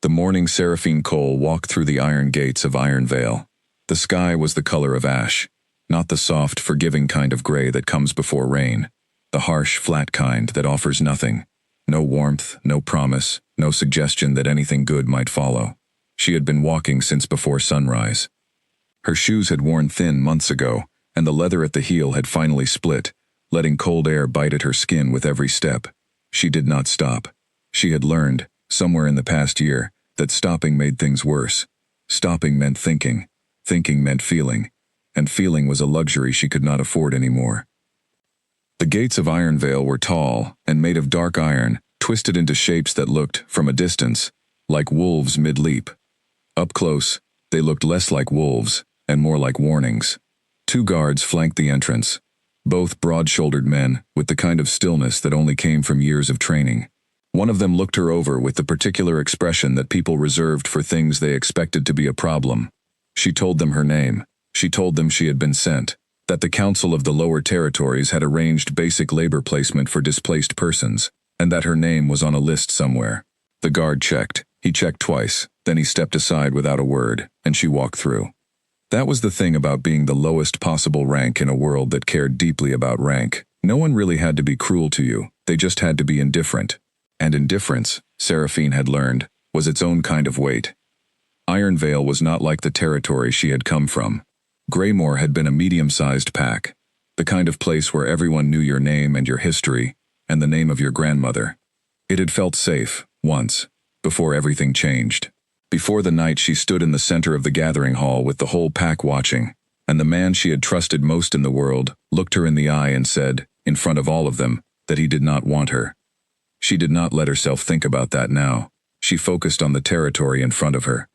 The morning Seraphine Cole walked through the iron gates of Iron Vale. The sky was the color of ash, not the soft, forgiving kind of gray that comes before rain, the harsh, flat kind that offers nothing. No warmth, no promise, no suggestion that anything good might follow. She had been walking since before sunrise. Her shoes had worn thin months ago, and the leather at the heel had finally split, letting cold air bite at her skin with every step. She did not stop. She had learned, somewhere in the past year, that stopping made things worse. Stopping meant thinking. Thinking meant feeling. And feeling was a luxury she could not afford anymore. The gates of Iron Vale were tall and made of dark iron, twisted into shapes that looked, from a distance, like wolves mid-leap. Up close, they looked less like wolves and more like warnings. 2 guards flanked the entrance, both broad-shouldered men with the kind of stillness that only came from years of training. One of them looked her over with the particular expression that people reserved for things they expected to be a problem. She told them her name. She told them she had been sent, that the Council of the Lower Territories had arranged basic labor placement for displaced persons, and that her name was on a list somewhere. The guard checked. He checked twice, then he stepped aside without a word, and she walked through. That was the thing about being the lowest possible rank in a world that cared deeply about rank. No one really had to be cruel to you, they just had to be indifferent. And indifference, Seraphine had learned, was its own kind of weight. Iron Vale was not like the territory she had come from. Greymore had been a medium-sized pack, the kind of place where everyone knew your name and your history, and the name of your grandmother. It had felt safe, once, before everything changed. Before the night she stood in the center of the gathering hall with the whole pack watching, and the man she had trusted most in the world looked her in the eye and said, in front of all of them, that he did not want her. She did not let herself think about that now. She focused on the territory in front of her.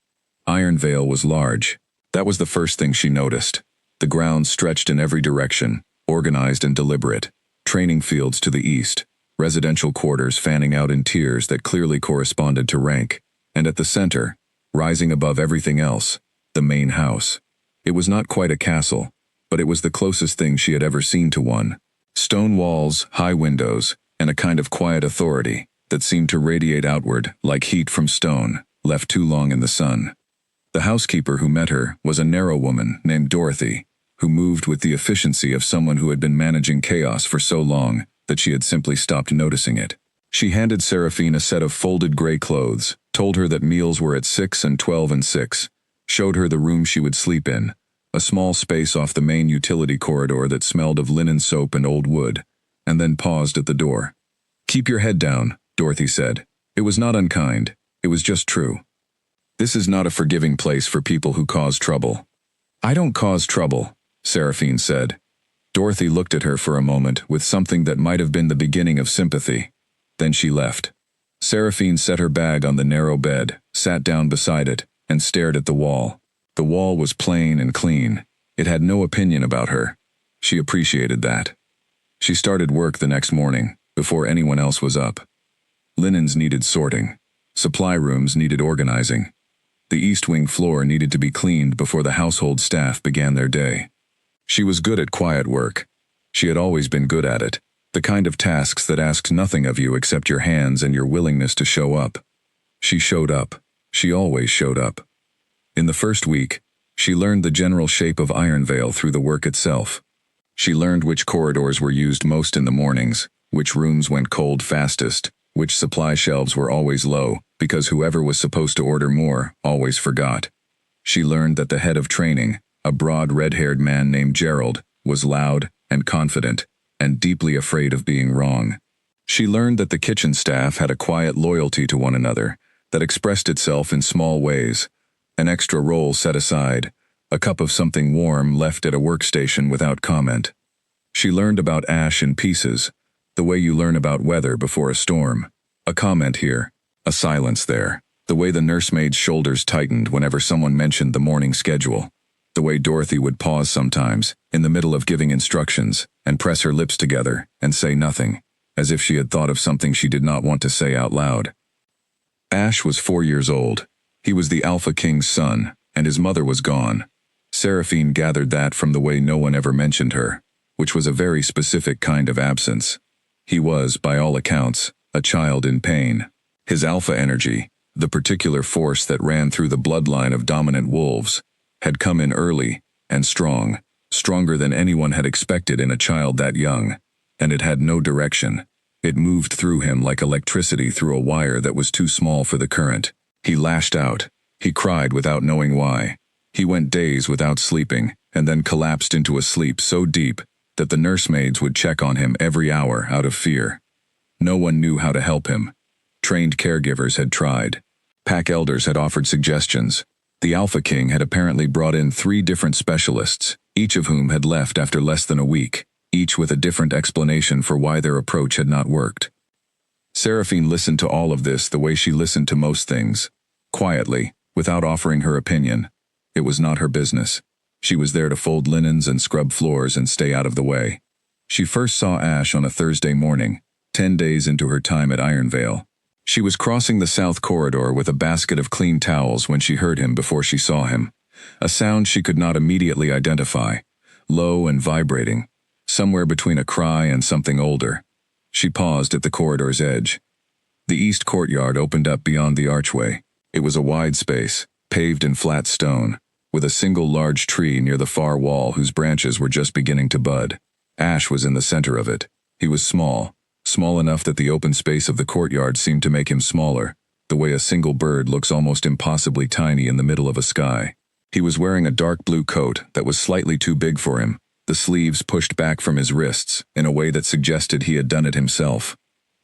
Iron Vale was large. That was the first thing she noticed. The ground stretched in every direction, organized and deliberate. Training fields to the east, residential quarters fanning out in tiers that clearly corresponded to rank, and at the center, rising above everything else, the main house. It was not quite a castle, but it was the closest thing she had ever seen to one. Stone walls, high windows, and a kind of quiet authority that seemed to radiate outward like heat from stone, left too long in the sun. The housekeeper who met her was a narrow woman named Dorothy, who moved with the efficiency of someone who had been managing chaos for so long that she had simply stopped noticing it. She handed Seraphine a set of folded gray clothes, told her that meals were at 6 and 12 and 6, showed her the room she would sleep in, a small space off the main utility corridor that smelled of linen soap and old wood, and then paused at the door. "Keep your head down," Dorothy said. It was not unkind, it was just true. "This is not a forgiving place for people who cause trouble." "I don't cause trouble," Seraphine said. Dorothy looked at her for a moment with something that might have been the beginning of sympathy. Then she left. Seraphine set her bag on the narrow bed, sat down beside it, and stared at the wall. The wall was plain and clean. It had no opinion about her. She appreciated that. She started work the next morning, before anyone else was up. Linens needed sorting. Supply rooms needed organizing. The East Wing floor needed to be cleaned before the household staff began their day. She was good at quiet work. She had always been good at it, the kind of tasks that asked nothing of you except your hands and your willingness to show up. She showed up. She always showed up. In the first week, she learned the general shape of Iron Vale through the work itself. She learned which corridors were used most in the mornings, which rooms went cold fastest, which supply shelves were always low, because whoever was supposed to order more always forgot. She learned that the head of training, a broad red-haired man named Gerald, was loud and confident, and deeply afraid of being wrong. She learned that the kitchen staff had a quiet loyalty to one another that expressed itself in small ways: an extra roll set aside, a cup of something warm left at a workstation without comment. She learned about ash in pieces, the way you learn about weather before a storm. A comment here, a silence there, the way the nursemaid's shoulders tightened whenever someone mentioned the morning schedule, the way Dorothy would pause sometimes, in the middle of giving instructions, and press her lips together and say nothing, as if she had thought of something she did not want to say out loud. Ash was 4 years old. He was the Alpha King's son, and his mother was gone. Seraphine gathered that from the way no one ever mentioned her, which was a very specific kind of absence. He was, by all accounts, a child in pain. His alpha energy, The particular force that ran through the bloodline of dominant wolves had come in early and strong, stronger than anyone had expected in a child that young, and it had no direction. It moved through him like electricity through a wire that was too small for the current. He lashed out. He cried without knowing why. He went days without sleeping, and then collapsed into a sleep so deep that the nursemaids would check on him every hour out of fear. No one knew how to help him. Trained caregivers had tried. Pack elders had offered suggestions. The Alpha King had apparently brought in 3 different specialists, each of whom had left after less than a week, each with a different explanation for why their approach had not worked. Seraphine listened to all of this the way she listened to most things, quietly, without offering her opinion. It was not her business. She was there to fold linens and scrub floors and stay out of the way. She first saw Ash on a Thursday morning, 10 days into her time at Ironvale. She was crossing the south corridor with a basket of clean towels when she heard him before she saw him. A sound she could not immediately identify, low and vibrating, somewhere between a cry and something older. She paused at the corridor's edge. The east courtyard opened up beyond the archway. It was a wide space, paved in flat stone, with a single large tree near the far wall whose branches were just beginning to bud. Ash was in the center of it. He was small enough that the open space of the courtyard seemed to make him smaller, the way a single bird looks almost impossibly tiny in the middle of a sky. He was wearing a dark blue coat that was slightly too big for him, the sleeves pushed back from his wrists in a way that suggested he had done it himself.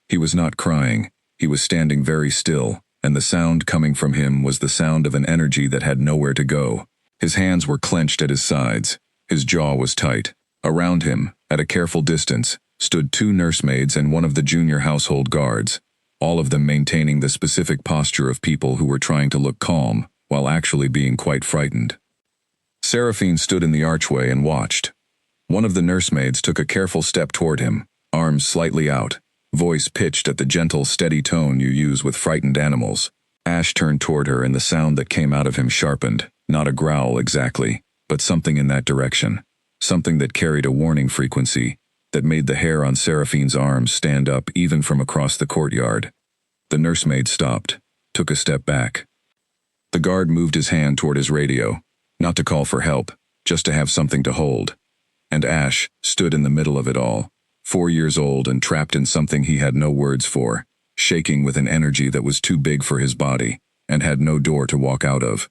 He was not crying. He was standing very still, and the sound coming from him was the sound of an energy that had nowhere to go. His hands were clenched at his sides. His jaw was tight. Around him, at a careful distance, stood 2 nursemaids and one of the junior household guards, all of them maintaining the specific posture of people who were trying to look calm, while actually being quite frightened. Seraphine stood in the archway and watched. One of the nursemaids took a careful step toward him, arms slightly out, voice pitched at the gentle, steady tone you use with frightened animals. Ash turned toward her and the sound that came out of him sharpened, not a growl exactly, but something in that direction, something that carried a warning frequency, that made the hair on Seraphine's arms stand up even from across the courtyard. The nursemaid stopped, took a step back. The guard moved his hand toward his radio, not to call for help, just to have something to hold. And Ash stood in the middle of it all, 4 years old and trapped in something he had no words for, shaking with an energy that was too big for his body, and had no door to walk out of.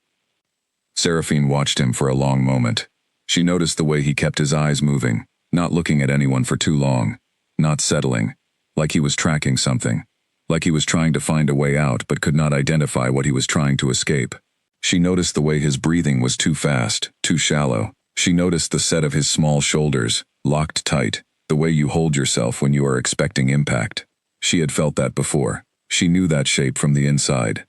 Seraphine watched him for a long moment. She noticed the way he kept his eyes moving, not looking at anyone for too long, not settling, like he was tracking something, like he was trying to find a way out but could not identify what he was trying to escape. She noticed the way his breathing was too fast, too shallow. She noticed the set of his small shoulders, locked tight, the way you hold yourself when you are expecting impact. She had felt that before. She knew that shape from the inside.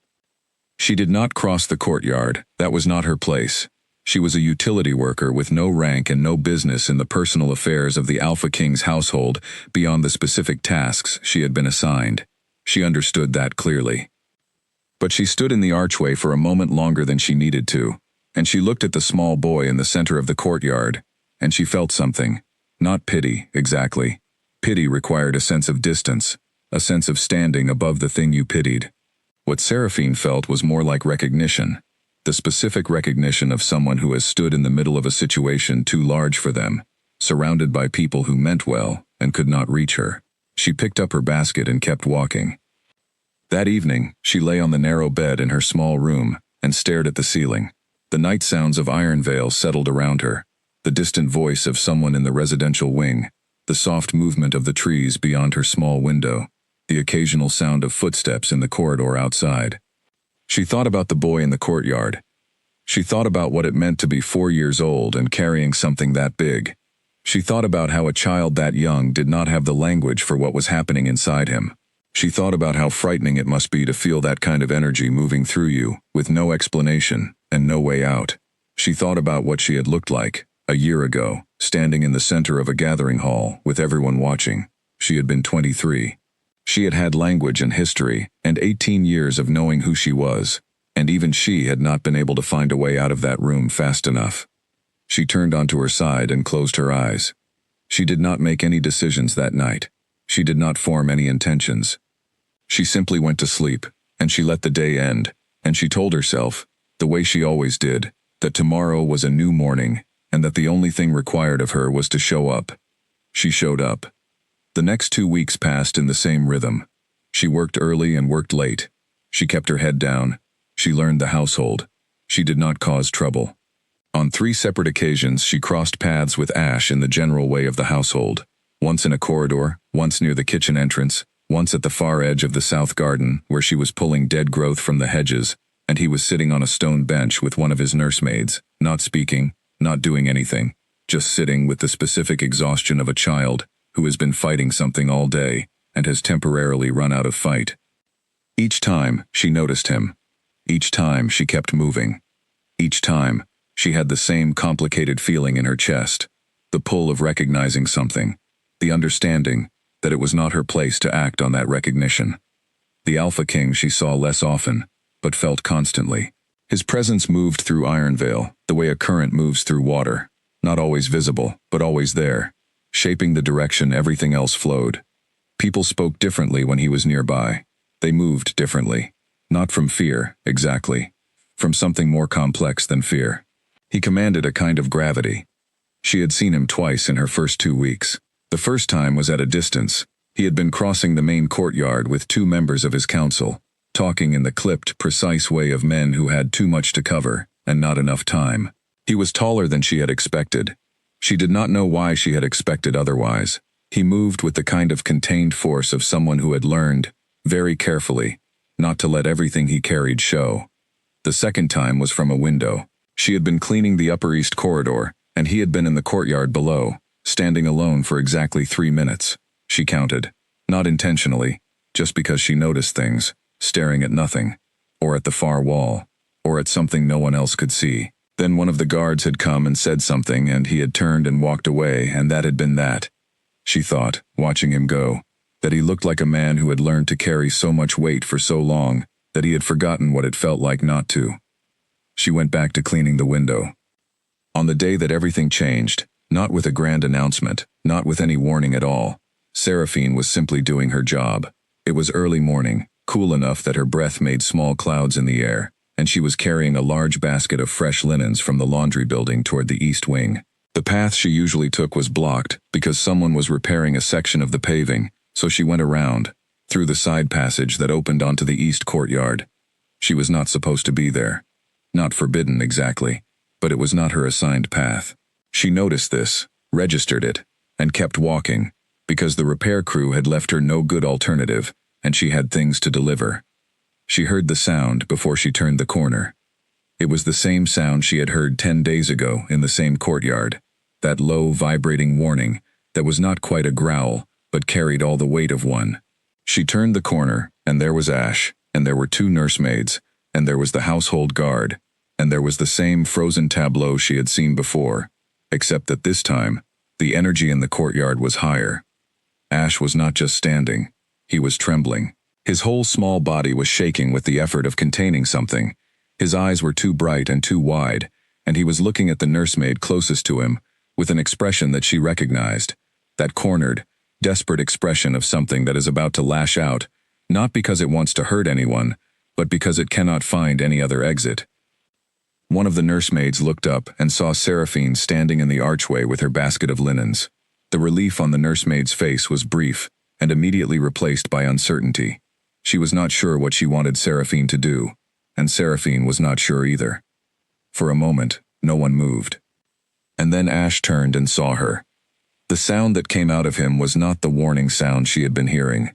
She did not cross the courtyard. That was not her place. She was a utility worker with no rank and no business in the personal affairs of the Alpha King's household beyond the specific tasks she had been assigned. She understood that clearly. But she stood in the archway for a moment longer than she needed to, and she looked at the small boy in the center of the courtyard, and she felt something. Not pity, exactly. Pity required a sense of distance, a sense of standing above the thing you pitied. What Seraphine felt was more like recognition. The specific recognition of someone who has stood in the middle of a situation too large for them, surrounded by people who meant well and could not reach her. She picked up her basket and kept walking. That evening, she lay on the narrow bed in her small room and stared at the ceiling. The night sounds of Ironvale settled around her, the distant voice of someone in the residential wing, the soft movement of the trees beyond her small window, the occasional sound of footsteps in the corridor outside. She thought about the boy in the courtyard. She thought about what it meant to be 4 years old and carrying something that big. She thought about how a child that young did not have the language for what was happening inside him. She thought about how frightening it must be to feel that kind of energy moving through you, with no explanation and no way out. She thought about what she had looked like, a year ago, standing in the center of a gathering hall, with everyone watching. She had been 23. She had had language and history, and 18 years of knowing who she was, and even she had not been able to find a way out of that room fast enough. She turned onto her side and closed her eyes. She did not make any decisions that night. She did not form any intentions. She simply went to sleep, and she let the day end, and she told herself, the way she always did, that tomorrow was a new morning, and that the only thing required of her was to show up. She showed up. The next 2 weeks passed in the same rhythm. She worked early and worked late. She kept her head down. She learned the household. She did not cause trouble. On 3 separate occasions she crossed paths with Ash in the general way of the household, once in a corridor, once near the kitchen entrance, once at the far edge of the south garden where she was pulling dead growth from the hedges, and he was sitting on a stone bench with one of his nursemaids, not speaking, not doing anything, just sitting with the specific exhaustion of a child who has been fighting something all day and has temporarily run out of fight. Each time she noticed him. Each time she kept moving. Each time she had the same complicated feeling in her chest, the pull of recognizing something, the understanding that it was not her place to act on that recognition. The Alpha King she saw less often, but felt constantly. His presence moved through Ironvale, the way a current moves through water, not always visible, but always there, shaping the direction everything else flowed. People spoke differently when he was nearby. They moved differently, not from fear, exactly, from something more complex than fear. He commanded a kind of gravity. She had seen him twice in her first 2 weeks. The first time was at a distance. He had been crossing the main courtyard with 2 members of his council, talking in the clipped, precise way of men who had too much to cover and not enough time. He was taller than she had expected. She did not know why she had expected otherwise. He moved with the kind of contained force of someone who had learned, very carefully, not to let everything he carried show. The second time was from a window. She had been cleaning the Upper East corridor, and he had been in the courtyard below, standing alone for exactly 3 minutes. She counted. Not intentionally, just because she noticed things, staring at nothing, or at the far wall, or at something no one else could see. Then one of the guards had come and said something, and he had turned and walked away, and that had been that. She thought, watching him go, that he looked like a man who had learned to carry so much weight for so long that he had forgotten what it felt like not to. She went back to cleaning the window. On the day that everything changed, not with a grand announcement, not with any warning at all, Seraphine was simply doing her job. It was early morning, cool enough that her breath made small clouds in the air, and she was carrying a large basket of fresh linens from the laundry building toward the east wing. The path she usually took was blocked because someone was repairing a section of the paving, so she went around, through the side passage that opened onto the east courtyard. She was not supposed to be there. Not forbidden exactly, but it was not her assigned path. She noticed this, registered it, and kept walking, because the repair crew had left her no good alternative, and she had things to deliver. She heard the sound before she turned the corner. It was the same sound she had heard 10 days ago in the same courtyard, that low, vibrating warning that was not quite a growl, but carried all the weight of one. She turned the corner, and there was Ash, and there were 2 nursemaids, and there was the household guard, and there was the same frozen tableau she had seen before, except that this time, the energy in the courtyard was higher. Ash was not just standing, he was trembling. His whole small body was shaking with the effort of containing something. His eyes were too bright and too wide, and he was looking at the nursemaid closest to him, with an expression that she recognized, that cornered, desperate expression of something that is about to lash out, not because it wants to hurt anyone, but because it cannot find any other exit. One of the nursemaids looked up and saw Seraphine standing in the archway with her basket of linens. The relief on the nursemaid's face was brief and immediately replaced by uncertainty. She was not sure what she wanted Seraphine to do, and Seraphine was not sure either. For a moment, no one moved. And then Ash turned and saw her. The sound that came out of him was not the warning sound she had been hearing.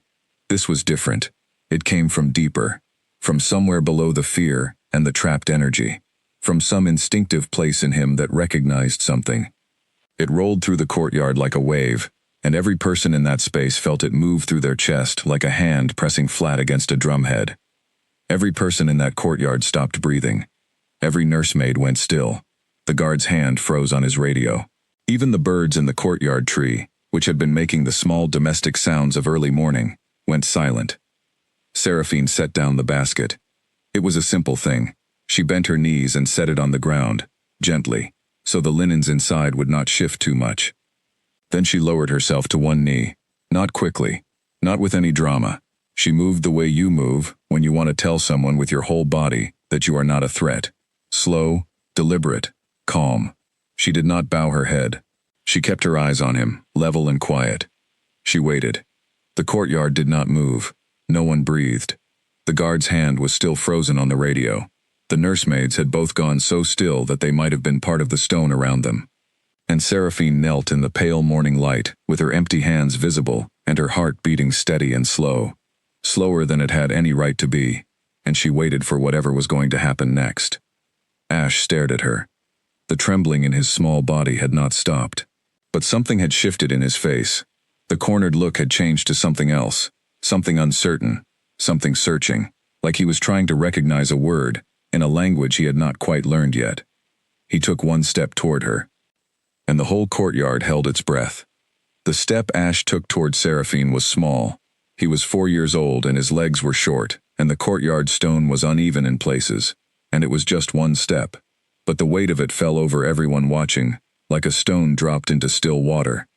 This was different. It came from deeper, from somewhere below the fear and the trapped energy, from some instinctive place in him that recognized something. It rolled through the courtyard like a wave, and every person in that space felt it move through their chest like a hand pressing flat against a drumhead. Every person in that courtyard stopped breathing. Every nursemaid went still. The guard's hand froze on his radio. Even the birds in the courtyard tree, which had been making the small domestic sounds of early morning, went silent. Seraphine set down the basket. It was a simple thing. She bent her knees and set it on the ground, gently, so the linens inside would not shift too much. Then she lowered herself to one knee, not quickly, not with any drama. She moved the way you move, when you want to tell someone with your whole body that you are not a threat. Slow, deliberate, calm. She did not bow her head. She kept her eyes on him, level and quiet. She waited. The courtyard did not move. No one breathed. The guard's hand was still frozen on the radio. The nursemaids had both gone so still that they might have been part of the stone around them. And Seraphine knelt in the pale morning light, with her empty hands visible, and her heart beating steady and slow. Slower than it had any right to be, and she waited for whatever was going to happen next. Ash stared at her. The trembling in his small body had not stopped. But something had shifted in his face. The cornered look had changed to something else, something uncertain, something searching, like he was trying to recognize a word, in a language he had not quite learned yet. He took one step toward her, and the whole courtyard held its breath. The step Ash took toward Seraphine was small. He was 4 years old and his legs were short, and the courtyard stone was uneven in places, and it was just one step. But the weight of it fell over everyone watching, like a stone dropped into still water.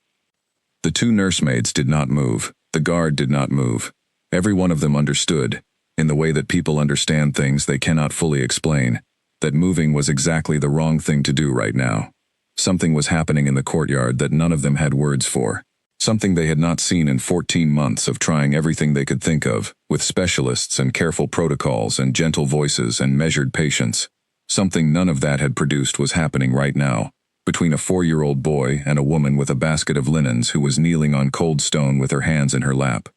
The 2 nursemaids did not move. The guard did not move. Every one of them understood, in the way that people understand things they cannot fully explain, that moving was exactly the wrong thing to do right now. Something was happening in the courtyard that none of them had words for. Something they had not seen in 14 months of trying everything they could think of, with specialists and careful protocols and gentle voices and measured patience. Something none of that had produced was happening right now, between a 4-year-old boy and a woman with a basket of linens who was kneeling on cold stone with her hands in her lap.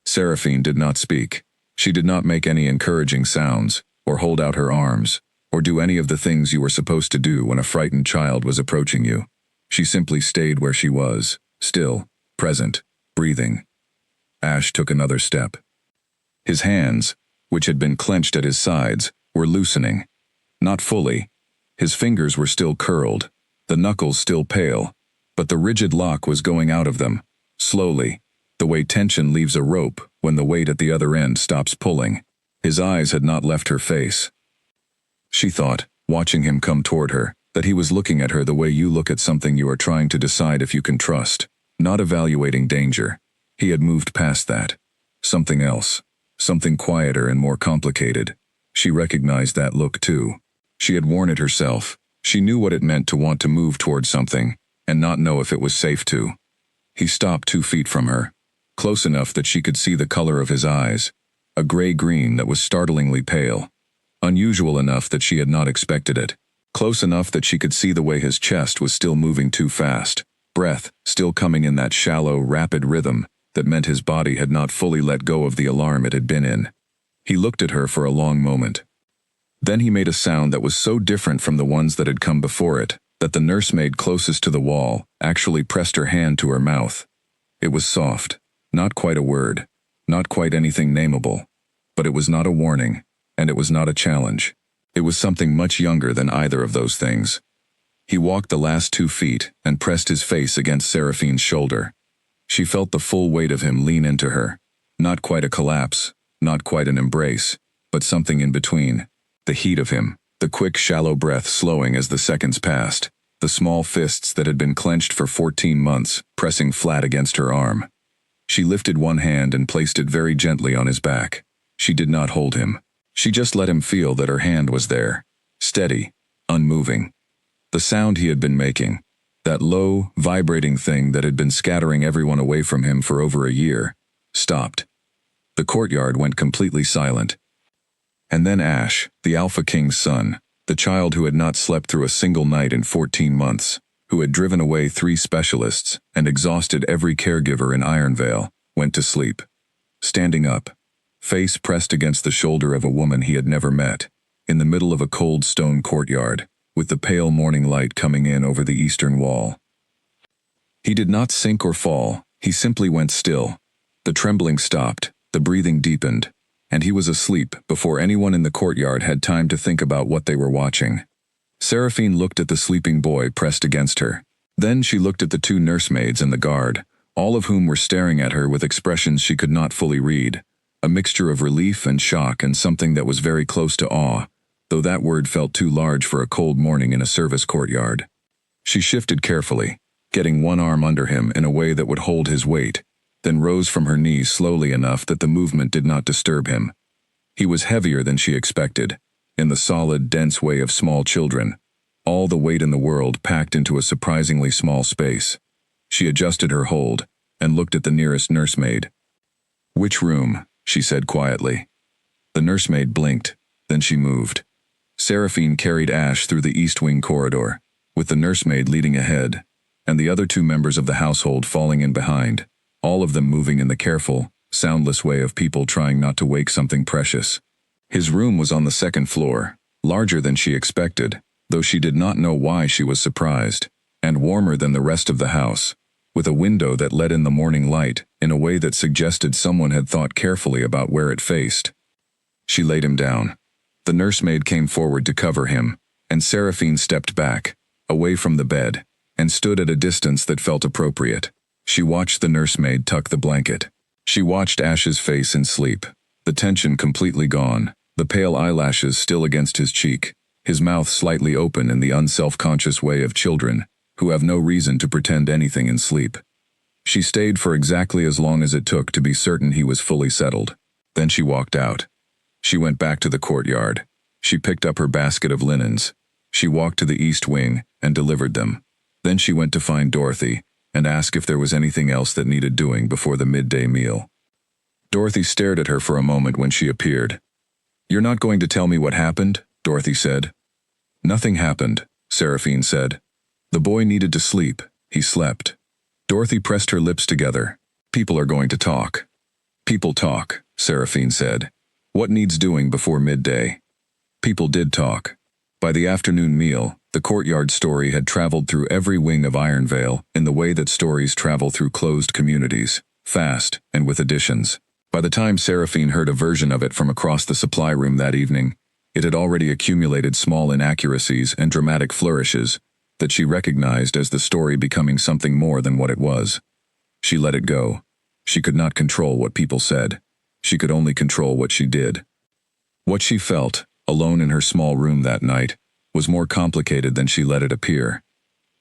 Seraphine did not speak. She did not make any encouraging sounds, or hold out her arms, or do any of the things you were supposed to do when a frightened child was approaching you. She simply stayed where she was, still, present, breathing. Ash took another step. His hands, which had been clenched at his sides, were loosening. Not fully. His fingers were still curled, the knuckles still pale, but the rigid lock was going out of them, slowly, the way tension leaves a rope when the weight at the other end stops pulling. His eyes had not left her face. She thought, watching him come toward her, that he was looking at her the way you look at something you are trying to decide if you can trust, not evaluating danger. He had moved past that. Something else. Something quieter and more complicated. She recognized that look too. She had worn it herself. She knew what it meant to want to move toward something, and not know if it was safe to. He stopped 2 feet from her, close enough that she could see the color of his eyes, a gray-green that was startlingly pale. Unusual enough that she had not expected it. Close enough that she could see the way his chest was still moving too fast, breath still coming in that shallow, rapid rhythm that meant his body had not fully let go of the alarm it had been in. He looked at her for a long moment. Then he made a sound that was so different from the ones that had come before it, that the nursemaid closest to the wall actually pressed her hand to her mouth. It was soft, not quite a word, not quite anything nameable, but it was not a warning, and it was not a challenge. It was something much younger than either of those things. He walked the last 2 feet and pressed his face against Seraphine's shoulder. She felt the full weight of him lean into her. Not quite a collapse, not quite an embrace, but something in between. The heat of him, the quick, shallow breath slowing as the seconds passed, the small fists that had been clenched for 14 months pressing flat against her arm. She lifted one hand and placed it very gently on his back. She did not hold him. She just let him feel that her hand was there, steady, unmoving. The sound he had been making, that low, vibrating thing that had been scattering everyone away from him for over a year, stopped. The courtyard went completely silent. And then Ash, the Alpha King's son, the child who had not slept through a single night in 14 months, who had driven away 3 specialists and exhausted every caregiver in Ironvale, went to sleep. Standing up, face pressed against the shoulder of a woman he had never met, in the middle of a cold stone courtyard, with the pale morning light coming in over the eastern wall. He did not sink or fall, he simply went still. The trembling stopped, the breathing deepened, and he was asleep before anyone in the courtyard had time to think about what they were watching. Seraphine looked at the sleeping boy pressed against her. Then she looked at the 2 nursemaids and the guard, all of whom were staring at her with expressions she could not fully read, a mixture of relief and shock and something that was very close to awe, though that word felt too large for a cold morning in a service courtyard. She shifted carefully, getting one arm under him in a way that would hold his weight, then rose from her knees slowly enough that the movement did not disturb him. He was heavier than she expected, in the solid, dense way of small children, all the weight in the world packed into a surprisingly small space. She adjusted her hold and looked at the nearest nursemaid. "Which room?" she said quietly. The nursemaid blinked, then she moved. Seraphine carried Ash through the East Wing corridor, with the nursemaid leading ahead, and the other two members of the household falling in behind, all of them moving in the careful, soundless way of people trying not to wake something precious. His room was on the second floor, larger than she expected, though she did not know why she was surprised, and warmer than the rest of the house, with a window that let in the morning light in a way that suggested someone had thought carefully about where it faced. She laid him down. The nursemaid came forward to cover him, and Seraphine stepped back, away from the bed, and stood at a distance that felt appropriate. She watched the nursemaid tuck the blanket. She watched Ash's face in sleep, the tension completely gone, the pale eyelashes still against his cheek, his mouth slightly open in the unself-conscious way of children, who have no reason to pretend anything in sleep. She stayed for exactly as long as it took to be certain he was fully settled. Then she walked out. She went back to the courtyard. She picked up her basket of linens. She walked to the East Wing and delivered them. Then she went to find Dorothy and ask if there was anything else that needed doing before the midday meal. Dorothy stared at her for a moment when she appeared. "You're not going to tell me what happened?" Dorothy said. "Nothing happened," Seraphine said. "The boy needed to sleep. He slept." Dorothy pressed her lips together. "People are going to talk." "People talk," Seraphine said. "What needs doing before midday?" People did talk. By the afternoon meal, the courtyard story had traveled through every wing of Ironvale in the way that stories travel through closed communities, fast and with additions. By the time Seraphine heard a version of it from across the supply room that evening, it had already accumulated small inaccuracies and dramatic flourishes that she recognized as the story becoming something more than what it was. She let it go. She could not control what people said. She could only control what she did. What she felt, alone in her small room that night, was more complicated than she let it appear.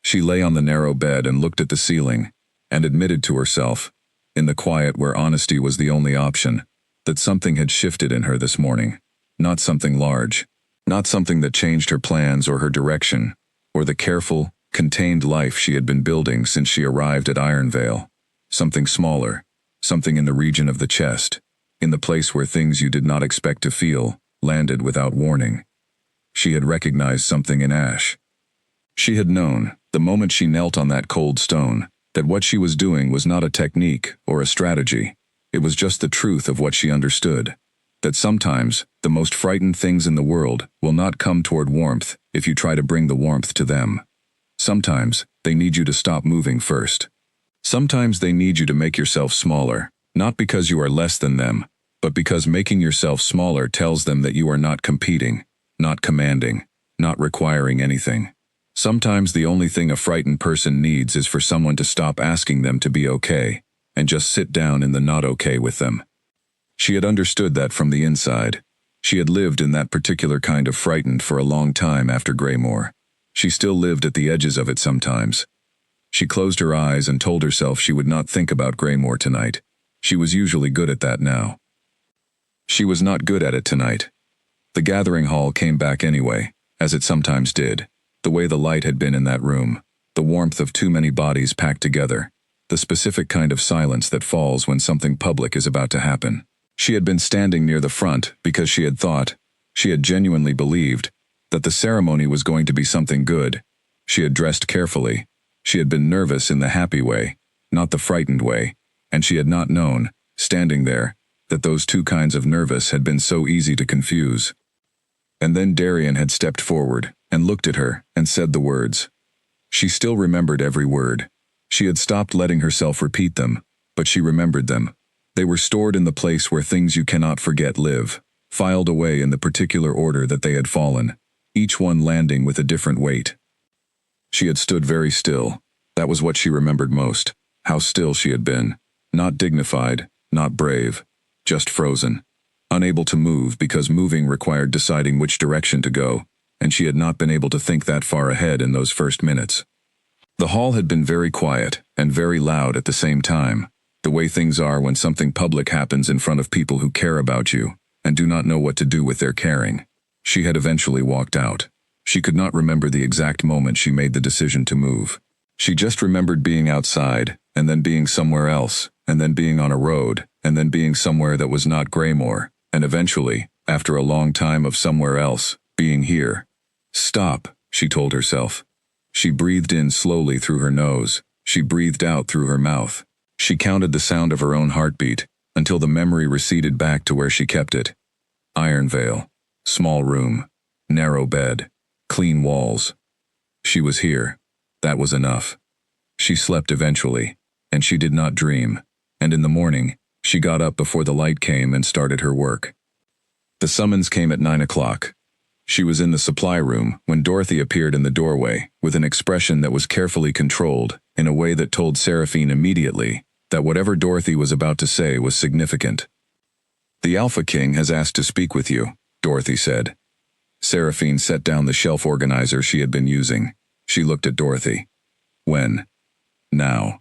She lay on the narrow bed and looked at the ceiling, and admitted to herself, in the quiet where honesty was the only option, that something had shifted in her this morning. Not something large. Not something that changed her plans or her direction, or the careful, contained life she had been building since she arrived at Ironvale. Something smaller, something in the region of the chest, in the place where things you did not expect to feel landed without warning. She had recognized something in Ash. She had known, the moment she knelt on that cold stone, that what she was doing was not a technique or a strategy. It was just the truth of what she understood. That sometimes, the most frightened things in the world will not come toward warmth if you try to bring the warmth to them. Sometimes, they need you to stop moving first. Sometimes they need you to make yourself smaller, not because you are less than them, but because making yourself smaller tells them that you are not competing, not commanding, not requiring anything. Sometimes the only thing a frightened person needs is for someone to stop asking them to be okay, and just sit down in the not okay with them. She had understood that from the inside. She had lived in that particular kind of frightened for a long time after Greymore. She still lived at the edges of it sometimes. She closed her eyes and told herself she would not think about Greymore tonight. She was usually good at that now. She was not good at it tonight. The gathering hall came back anyway, as it sometimes did. The way the light had been in that room, the warmth of too many bodies packed together, the specific kind of silence that falls when something public is about to happen. She had been standing near the front because she had thought, she had genuinely believed, that the ceremony was going to be something good. She had dressed carefully. She had been nervous in the happy way, not the frightened way, and she had not known, standing there, that those two kinds of nervous had been so easy to confuse. And then Darian had stepped forward and looked at her and said the words. She still remembered every word. She had stopped letting herself repeat them, but she remembered them. They were stored in the place where things you cannot forget live, filed away in the particular order that they had fallen, each one landing with a different weight. She had stood very still. That was what she remembered most, how still she had been. Not dignified, not brave, just frozen. Unable to move because moving required deciding which direction to go, and she had not been able to think that far ahead in those first minutes. The hall had been very quiet and very loud at the same time, the way things are when something public happens in front of people who care about you, and do not know what to do with their caring. She had eventually walked out. She could not remember the exact moment she made the decision to move. She just remembered being outside, and then being somewhere else, and then being on a road, and then being somewhere that was not Graymore, and eventually, after a long time of somewhere else, being here. Stop, she told herself. She breathed in slowly through her nose. She breathed out through her mouth. She counted the sound of her own heartbeat, until the memory receded back to where she kept it. Iron Vale. Small room. Narrow bed. Clean walls. She was here. That was enough. She slept eventually, and she did not dream, and in the morning, she got up before the light came and started her work. The summons came at 9 o'clock. She was in the supply room when Dorothy appeared in the doorway, with an expression that was carefully controlled, in a way that told Seraphine immediately that whatever Dorothy was about to say was significant. "The Alpha King has asked to speak with you," Dorothy said. Seraphine set down the shelf organizer she had been using. She looked at Dorothy. "When?" "Now."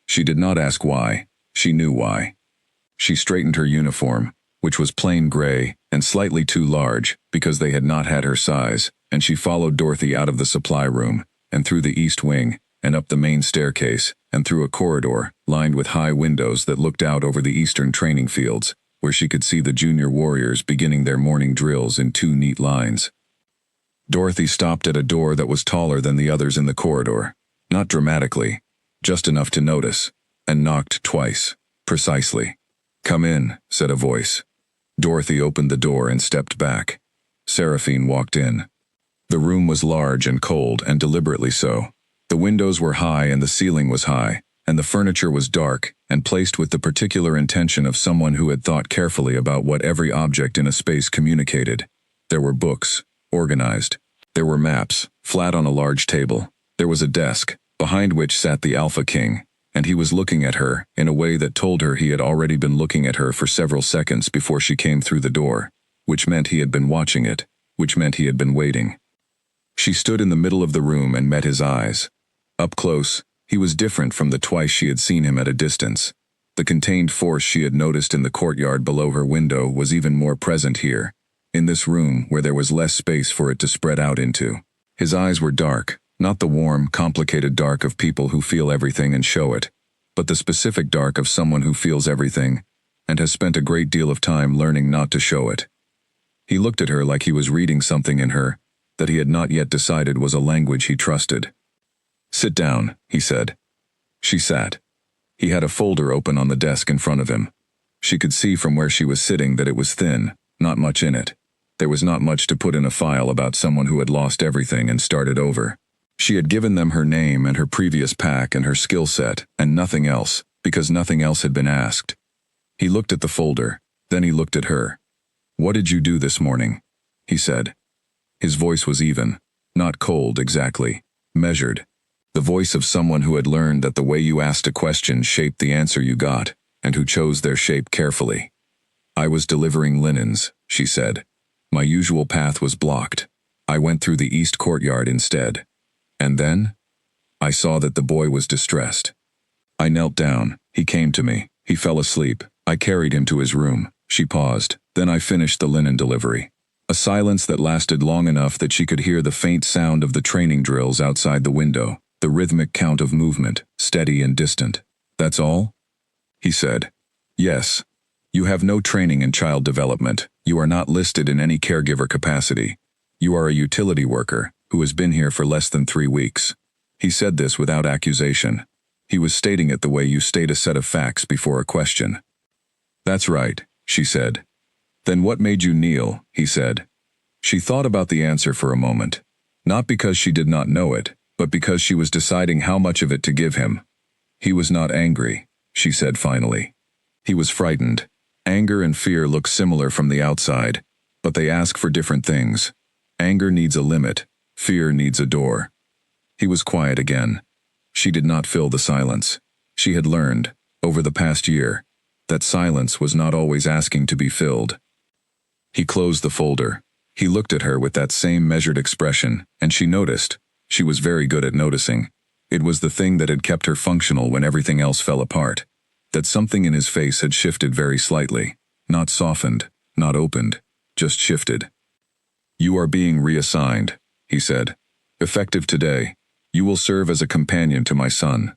She did not ask why. She knew why. She straightened her uniform, which was plain gray and slightly too large because they had not had her size, and she followed Dorothy out of the supply room, and through the east wing, and up the main staircase, and through a corridor lined with high windows that looked out over the eastern training fields, where she could see the junior warriors beginning their morning drills in 2 neat lines. Dorothy stopped at a door that was taller than the others in the corridor, not dramatically, just enough to notice, and knocked twice, precisely. "Come in," said a voice. Dorothy opened the door and stepped back. Seraphine walked in. The room was large and cold, and deliberately so. The windows were high and the ceiling was high, and the furniture was dark and placed with the particular intention of someone who had thought carefully about what every object in a space communicated. There were books, organized. There were maps, flat on a large table. There was a desk, behind which sat the Alpha King, and he was looking at her in a way that told her he had already been looking at her for several seconds before she came through the door, which meant he had been watching it, which meant he had been waiting. She stood in the middle of the room and met his eyes. Up close, he was different from the twice she had seen him at a distance. The contained force she had noticed in the courtyard below her window was even more present here, in this room where there was less space for it to spread out into. His eyes were dark, not the warm, complicated dark of people who feel everything and show it, but the specific dark of someone who feels everything and has spent a great deal of time learning not to show it. He looked at her like he was reading something in her that he had not yet decided was a language he trusted. "Sit down," he said. She sat. He had a folder open on the desk in front of him. She could see from where she was sitting that it was thin, not much in it. There was not much to put in a file about someone who had lost everything and started over. She had given them her name and her previous pack and her skill set, and nothing else, because nothing else had been asked. He looked at the folder, then he looked at her. "What did you do this morning?" he said. His voice was even, not cold exactly, measured. The voice of someone who had learned that the way you asked a question shaped the answer you got, and who chose their shape carefully. "I was delivering linens," she said. "My usual path was blocked. I went through the east courtyard instead. And then? I saw that the boy was distressed. I knelt down. He came to me. He fell asleep. I carried him to his room." She paused. "Then I finished the linen delivery." A silence that lasted long enough that she could hear the faint sound of the training drills outside the window, the rhythmic count of movement, steady and distant. "That's all?" he said. "Yes. You have no training in child development. You are not listed in any caregiver capacity. You are a utility worker who has been here for less than 3 weeks." He said this without accusation. He was stating it the way you state a set of facts before a question. "That's right," she said. "Then what made you kneel?" he said. She thought about the answer for a moment, not because she did not know it, but because she was deciding how much of it to give him. "He was not angry," she said finally. "He was frightened. Anger and fear look similar from the outside, but they ask for different things. Anger needs a limit. Fear needs a door." He was quiet again. She did not fill the silence. She had learned, over the past year, that silence was not always asking to be filled. He closed the folder. He looked at her with that same measured expression, and she noticed. She was very good at noticing. It was the thing that had kept her functional when everything else fell apart. That something in his face had shifted very slightly, not softened, not opened, just shifted. "You are being reassigned," he said. "Effective today, you will serve as a companion to my son.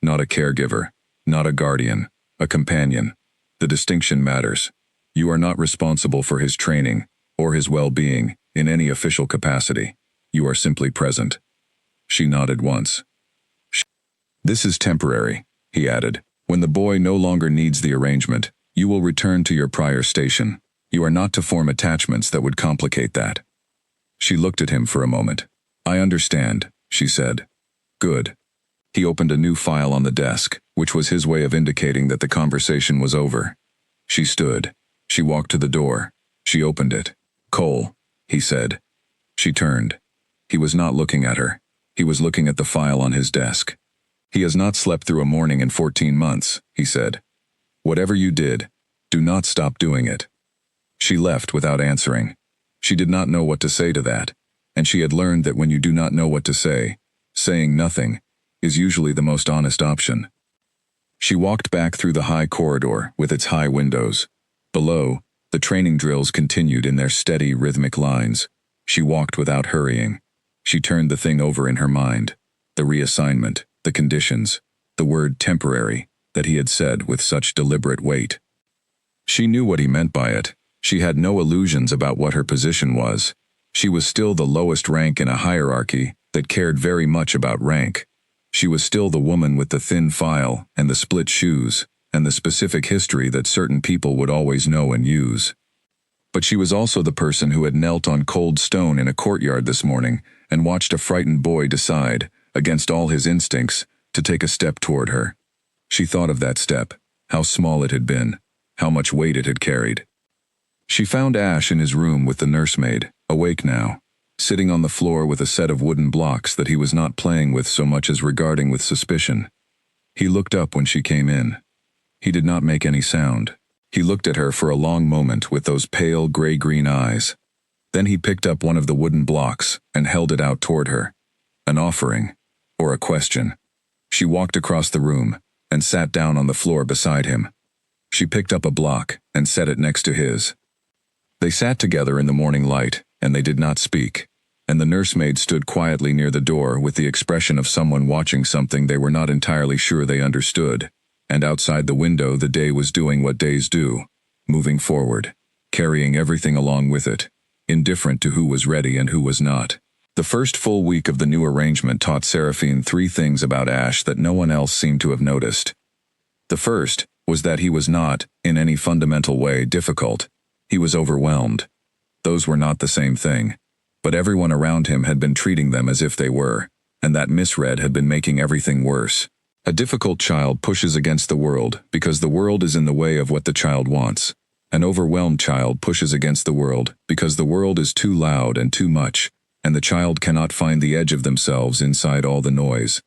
Not a caregiver, not a guardian, a companion. The distinction matters. You are not responsible for his training or his well-being in any official capacity. You are simply present." She nodded once. "This is temporary," he added. "When the boy no longer needs the arrangement, you will return to your prior station. You are not to form attachments that would complicate that." She looked at him for a moment. "I understand," she said. "Good." He opened a new file on the desk, which was his way of indicating that the conversation was over. She stood. She walked to the door. She opened it. "Cole," he said. She turned. He was not looking at her. He was looking at the file on his desk. "He has not slept through a morning in 14 months, he said. "Whatever you did, do not stop doing it." She left without answering. She did not know what to say to that, and she had learned that when you do not know what to say, saying nothing is usually the most honest option. She walked back through the high corridor with its high windows. Below, the training drills continued in their steady, rhythmic lines. She walked without hurrying. She turned the thing over in her mind. The reassignment, the conditions, the word temporary that he had said with such deliberate weight. She knew what he meant by it. She had no illusions about what her position was. She was still the lowest rank in a hierarchy that cared very much about rank. She was still the woman with the thin file and the split shoes and the specific history that certain people would always know and use. But she was also the person who had knelt on cold stone in a courtyard this morning and watched a frightened boy decide, against all his instincts, to take a step toward her. She thought of that step, how small it had been, how much weight it had carried. She found Ash in his room with the nursemaid, awake now, sitting on the floor with a set of wooden blocks that he was not playing with so much as regarding with suspicion. He looked up when she came in. He did not make any sound. He looked at her for a long moment with those pale gray-green eyes. Then he picked up one of the wooden blocks and held it out toward her. An offering, or a question. She walked across the room and sat down on the floor beside him. She picked up a block and set it next to his. They sat together in the morning light, and they did not speak, and the nursemaid stood quietly near the door with the expression of someone watching something they were not entirely sure they understood, and outside the window the day was doing what days do, moving forward, carrying everything along with it, indifferent to who was ready and who was not. The first full week of the new arrangement taught Seraphine 3 things about Ash that no one else seemed to have noticed. The first was that he was not, in any fundamental way, difficult. He was overwhelmed. Those were not the same thing. But everyone around him had been treating them as if they were, and that misread had been making everything worse. A difficult child pushes against the world because the world is in the way of what the child wants. An overwhelmed child pushes against the world because the world is too loud and too much, and the child cannot find the edge of themselves inside all the noise.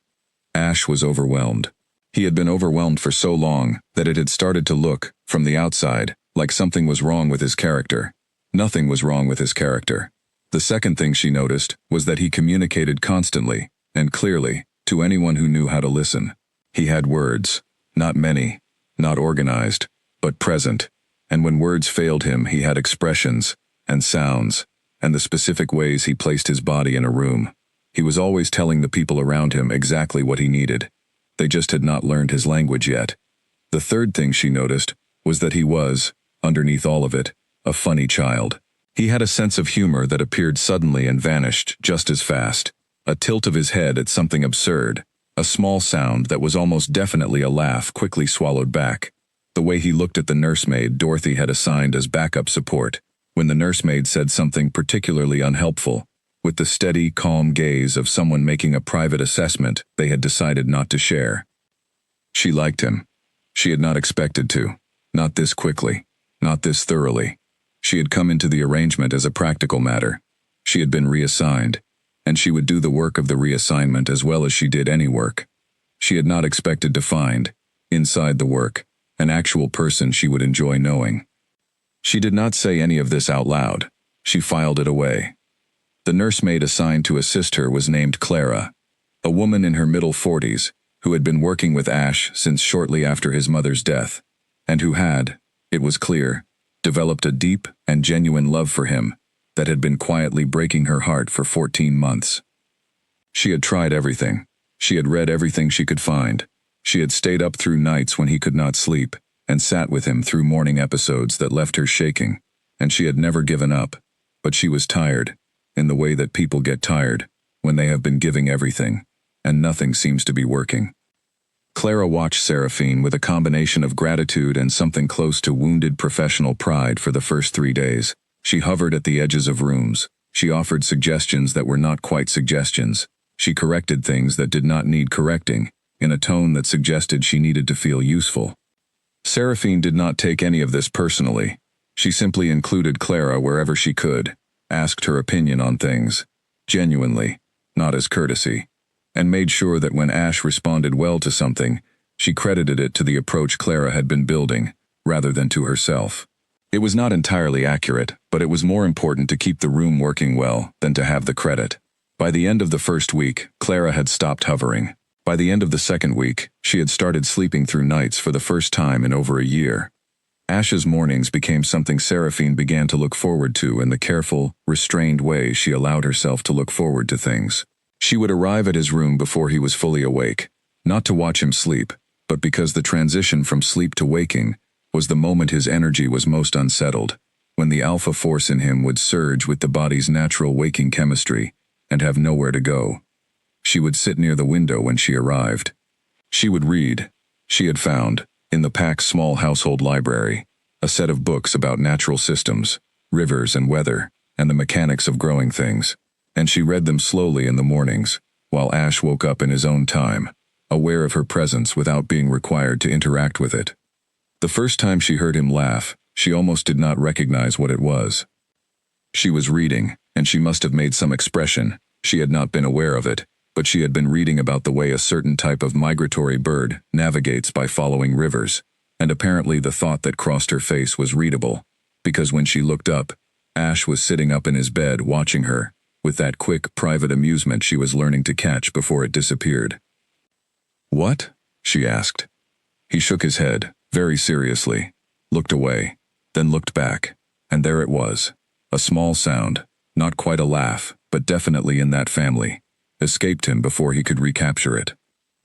Ash was overwhelmed. He had been overwhelmed for so long that it had started to look, from the outside, like something was wrong with his character. Nothing was wrong with his character. The second thing she noticed was that he communicated constantly, and clearly, to anyone who knew how to listen. He had words, not many, not organized, but present, and when words failed him he had expressions, and sounds, and the specific ways he placed his body in a room. He was always telling the people around him exactly what he needed. They just had not learned his language yet. The third thing she noticed was that he was, underneath all of it, a funny child. He had a sense of humor that appeared suddenly and vanished just as fast. A tilt of his head at something absurd. A small sound that was almost definitely a laugh quickly swallowed back. The way he looked at the nursemaid Dorothy had assigned as backup support, when the nursemaid said something particularly unhelpful, with the steady, calm gaze of someone making a private assessment they had decided not to share. She liked him. She had not expected to. Not this quickly. Not this thoroughly. She had come into the arrangement as a practical matter. She had been reassigned, and she would do the work of the reassignment as well as she did any work. She had not expected to find, inside the work, an actual person she would enjoy knowing. She did not say any of this out loud. She filed it away. The nursemaid assigned to assist her was named Clara, a woman in her middle 40s, who had been working with Ash since shortly after his mother's death, and who had, it was clear, developed a deep and genuine love for him that had been quietly breaking her heart for 14 months. She had tried everything. She had read everything she could find. She had stayed up through nights when he could not sleep, and sat with him through morning episodes that left her shaking, and she had never given up. But she was tired, in the way that people get tired, when they have been giving everything, and nothing seems to be working. Clara watched Seraphine with a combination of gratitude and something close to wounded professional pride for the first 3 days. She hovered at the edges of rooms. She offered suggestions that were not quite suggestions. She corrected things that did not need correcting, in a tone that suggested she needed to feel useful. Seraphine did not take any of this personally. She simply included Clara wherever she could, asked her opinion on things, genuinely, not as courtesy, and made sure that when Ash responded well to something, she credited it to the approach Clara had been building, rather than to herself. It was not entirely accurate, but it was more important to keep the room working well than to have the credit. By the end of the first week, Clara had stopped hovering. By the end of the second week, she had started sleeping through nights for the first time in over a year. Ash's mornings became something Seraphine began to look forward to in the careful, restrained way she allowed herself to look forward to things. She would arrive at his room before he was fully awake, not to watch him sleep, but because the transition from sleep to waking was the moment his energy was most unsettled, when the alpha force in him would surge with the body's natural waking chemistry and have nowhere to go. She would sit near the window when she arrived. She would read. She had found, in the pack's small household library, a set of books about natural systems, rivers and weather, and the mechanics of growing things, and she read them slowly in the mornings, while Ash woke up in his own time, aware of her presence without being required to interact with it. The first time she heard him laugh, she almost did not recognize what it was. She was reading, and she must have made some expression. She had not been aware of it, but she had been reading about the way a certain type of migratory bird navigates by following rivers, and apparently the thought that crossed her face was readable, because when she looked up, Ash was sitting up in his bed watching her, with that quick, private amusement she was learning to catch before it disappeared. "What?" she asked. He shook his head, very seriously, looked away, then looked back, and there it was, a small sound, not quite a laugh, but definitely in that family, escaped him before he could recapture it.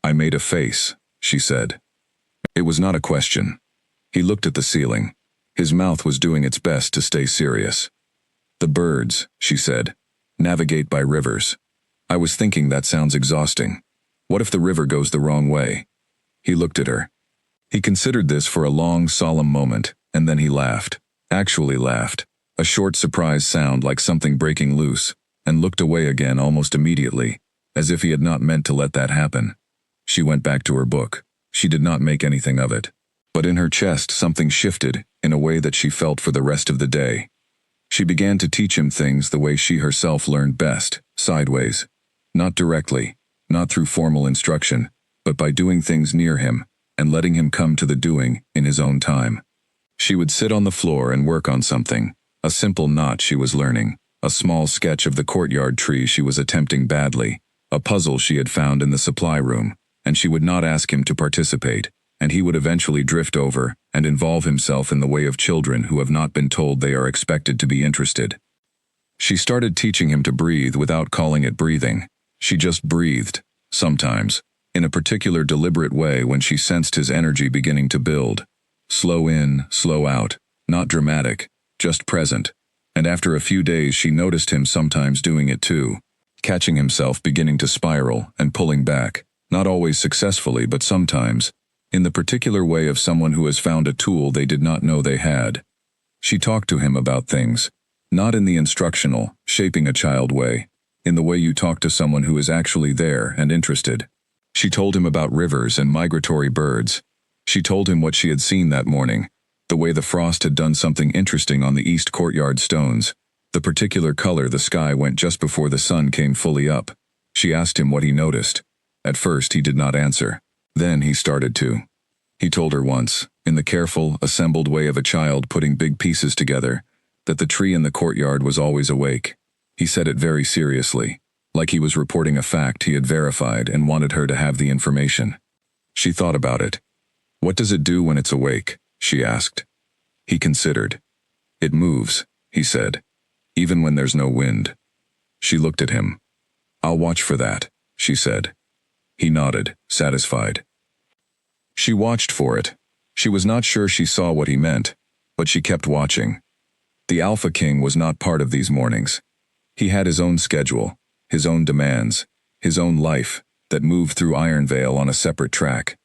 "I made a face," she said. It was not a question. He looked at the ceiling. His mouth was doing its best to stay serious. "The birds," she said, "navigate by rivers. I was thinking that sounds exhausting. What if the river goes the wrong way?" He looked at her. He considered this for a long, solemn moment, and then he laughed. Actually laughed. A short, surprised sound like something breaking loose, and looked away again almost immediately, as if he had not meant to let that happen. She went back to her book. She did not make anything of it. But in her chest something shifted, in a way that she felt for the rest of the day. She began to teach him things the way she herself learned best, sideways. Not directly, not through formal instruction, but by doing things near him, and letting him come to the doing in his own time. She would sit on the floor and work on something, a simple knot she was learning, a small sketch of the courtyard tree she was attempting badly, a puzzle she had found in the supply room, and she would not ask him to participate, and he would eventually drift over and involve himself in the way of children who have not been told they are expected to be interested. She started teaching him to breathe without calling it breathing. She just breathed, sometimes, in a particular deliberate way when she sensed his energy beginning to build. Slow in, slow out, not dramatic, just present. And after a few days she noticed him sometimes doing it too, catching himself beginning to spiral and pulling back, not always successfully but sometimes, in the particular way of someone who has found a tool they did not know they had. She talked to him about things, not in the instructional, shaping a child way, in the way you talk to someone who is actually there and interested. She told him about rivers and migratory birds. She told him what she had seen that morning, the way the frost had done something interesting on the east courtyard stones, the particular color the sky went just before the sun came fully up. She asked him what he noticed. At first he did not answer. Then he started to. He told her once, in the careful, assembled way of a child putting big pieces together, that the tree in the courtyard was always awake. He said it very seriously, like he was reporting a fact he had verified and wanted her to have the information. She thought about it. "What does it do when it's awake?" she asked. He considered. It moves, he said, even when there's no wind. She looked at him. I'll watch for that, she said. He nodded, satisfied. She watched for it. She was not sure she saw what he meant, but she kept watching. The Alpha King was not part of these mornings. He had his own schedule, his own demands, his own life that moved through Iron Vale on a separate track.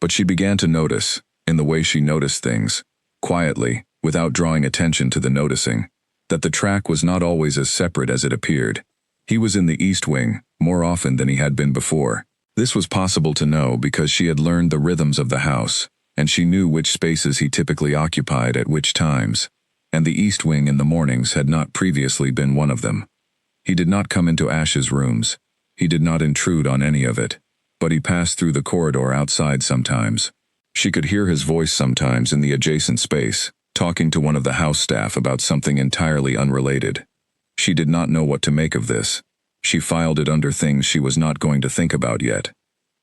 But she began to notice, in the way she noticed things, quietly, without drawing attention to the noticing, that the track was not always as separate as it appeared. He was in the East Wing more often than he had been before. This was possible to know because she had learned the rhythms of the house, and she knew which spaces he typically occupied at which times, and the East Wing in the mornings had not previously been one of them. He did not come into Ash's rooms. He did not intrude on any of it, but he passed through the corridor outside sometimes. She could hear his voice sometimes in the adjacent space, talking to one of the house staff about something entirely unrelated. She did not know what to make of this. She filed it under things she was not going to think about yet.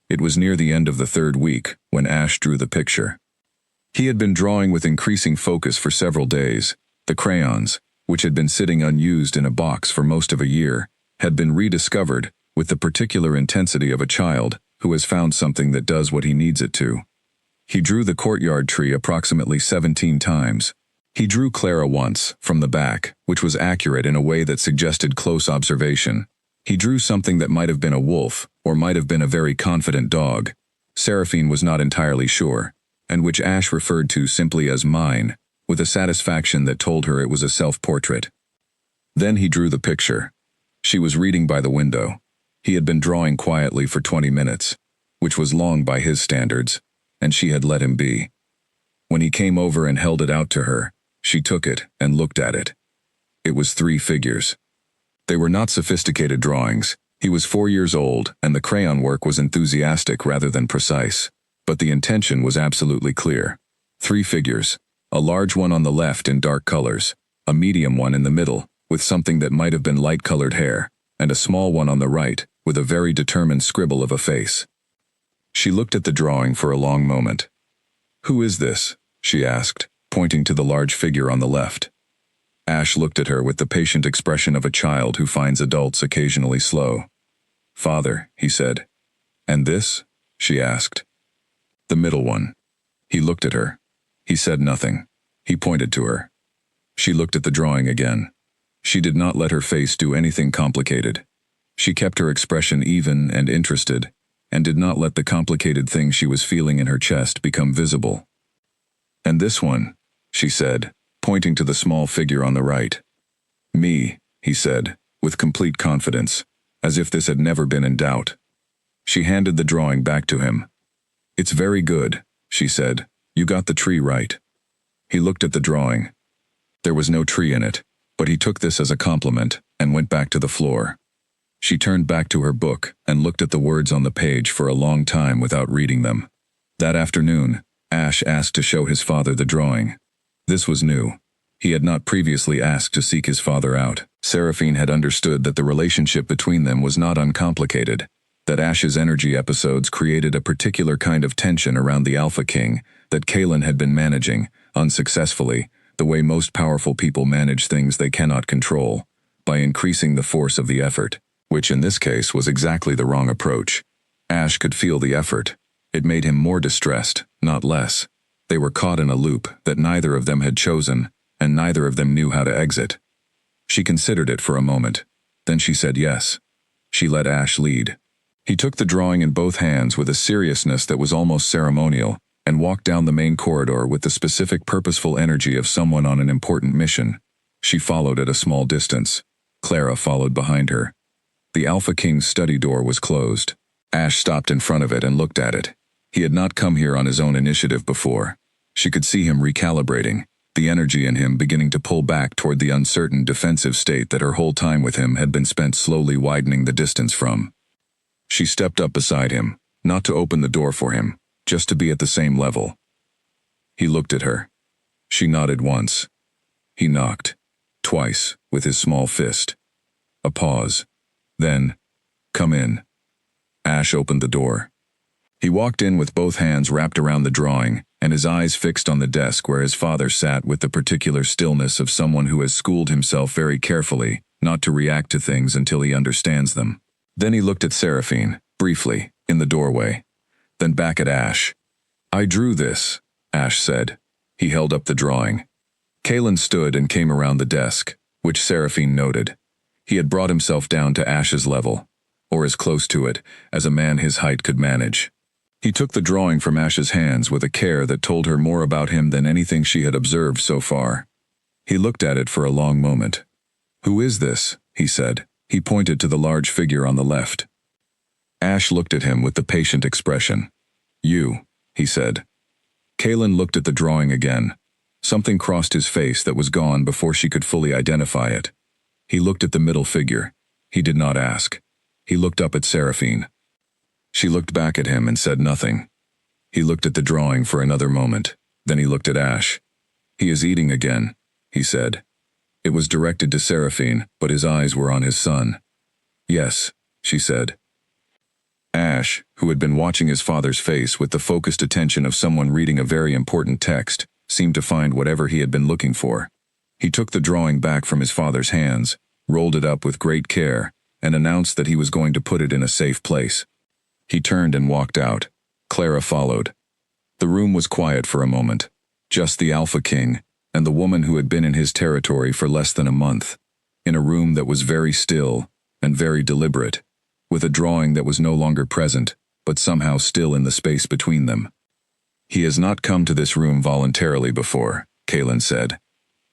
It was near the end of the 3rd week when Ash drew the picture. He had been drawing with increasing focus for several days. The crayons, which had been sitting unused in a box for most of a year, had been rediscovered with the particular intensity of a child who has found something that does what he needs it to. He drew the courtyard tree approximately 17 times. He drew Clara once, from the back, which was accurate in a way that suggested close observation. He drew something that might have been a wolf, or might have been a very confident dog. Seraphine was not entirely sure, and which Ash referred to simply as mine, with a satisfaction that told her it was a self-portrait. Then he drew the picture. She was reading by the window. He had been drawing quietly for 20 minutes, which was long by his standards, and she had let him be. When he came over and held it out to her, she took it and looked at it. It was 3 figures. They were not sophisticated drawings. He was 4 years old, and the crayon work was enthusiastic rather than precise, but the intention was absolutely clear. 3 figures, a large one on the left in dark colors, a medium one in the middle, with something that might have been light-colored hair, and a small one on the right, with a very determined scribble of a face. She looked at the drawing for a long moment. "Who is this?" she asked, pointing to the large figure on the left. Ash looked at her with the patient expression of a child who finds adults occasionally slow. "Father," he said. "And this?" she asked. "The middle one." He looked at her. He said nothing. He pointed to her. She looked at the drawing again. She did not let her face do anything complicated. She kept her expression even and interested, and did not let the complicated thing she was feeling in her chest become visible. "And this one," she said, pointing to the small figure on the right. "Me," he said, with complete confidence, as if this had never been in doubt. She handed the drawing back to him. "It's very good," she said. "You got the tree right." He looked at the drawing. There was no tree in it, but he took this as a compliment and went back to the floor. She turned back to her book and looked at the words on the page for a long time without reading them. That afternoon, Ash asked to show his father the drawing. This was new. He had not previously asked to seek his father out. Seraphine had understood that the relationship between them was not uncomplicated, that Ash's energy episodes created a particular kind of tension around the Alpha King that Kaylin had been managing, unsuccessfully, the way most powerful people manage things they cannot control, by increasing the force of the effort, which in this case was exactly the wrong approach. Ash could feel the effort. It made him more distressed, not less. They were caught in a loop that neither of them had chosen, and neither of them knew how to exit. She considered it for a moment. Then she said yes. She let Ash lead. He took the drawing in both hands with a seriousness that was almost ceremonial, and walked down the main corridor with the specific purposeful energy of someone on an important mission. She followed at a small distance. Clara followed behind her. The Alpha King's study door was closed. Ash stopped in front of it and looked at it. He had not come here on his own initiative before. She could see him recalibrating, the energy in him beginning to pull back toward the uncertain defensive state that her whole time with him had been spent slowly widening the distance from. She stepped up beside him, not to open the door for him, just to be at the same level. He looked at her. She nodded once. He knocked, twice, with his small fist. A pause. Then, "Come in." Ash opened the door. He walked in with both hands wrapped around the drawing, and his eyes fixed on the desk where his father sat with the particular stillness of someone who has schooled himself very carefully not to react to things until he understands them. Then he looked at Seraphine, briefly, in the doorway. Then back at Ash. "I drew this," Ash said. He held up the drawing. Kalen stood and came around the desk, which Seraphine noted. He had brought himself down to Ash's level, or as close to it as a man his height could manage. He took the drawing from Ash's hands with a care that told her more about him than anything she had observed so far. He looked at it for a long moment. "Who is this?" he said. He pointed to the large figure on the left. Ash looked at him with the patient expression. "You," he said. Kalen looked at the drawing again. Something crossed his face that was gone before she could fully identify it. He looked at the middle figure. He did not ask. He looked up at Seraphine. She looked back at him and said nothing. He looked at the drawing for another moment. Then he looked at Ash. "He is eating again," he said. It was directed to Seraphine, but his eyes were on his son. "Yes," she said. Ash, who had been watching his father's face with the focused attention of someone reading a very important text, seemed to find whatever he had been looking for. He took the drawing back from his father's hands, rolled it up with great care, and announced that he was going to put it in a safe place. He turned and walked out. Clara followed. The room was quiet for a moment. Just the Alpha King and the woman who had been in his territory for less than a month, in a room that was very still and very deliberate, with a drawing that was no longer present, but somehow still in the space between them. "He has not come to this room voluntarily before," Kalen said.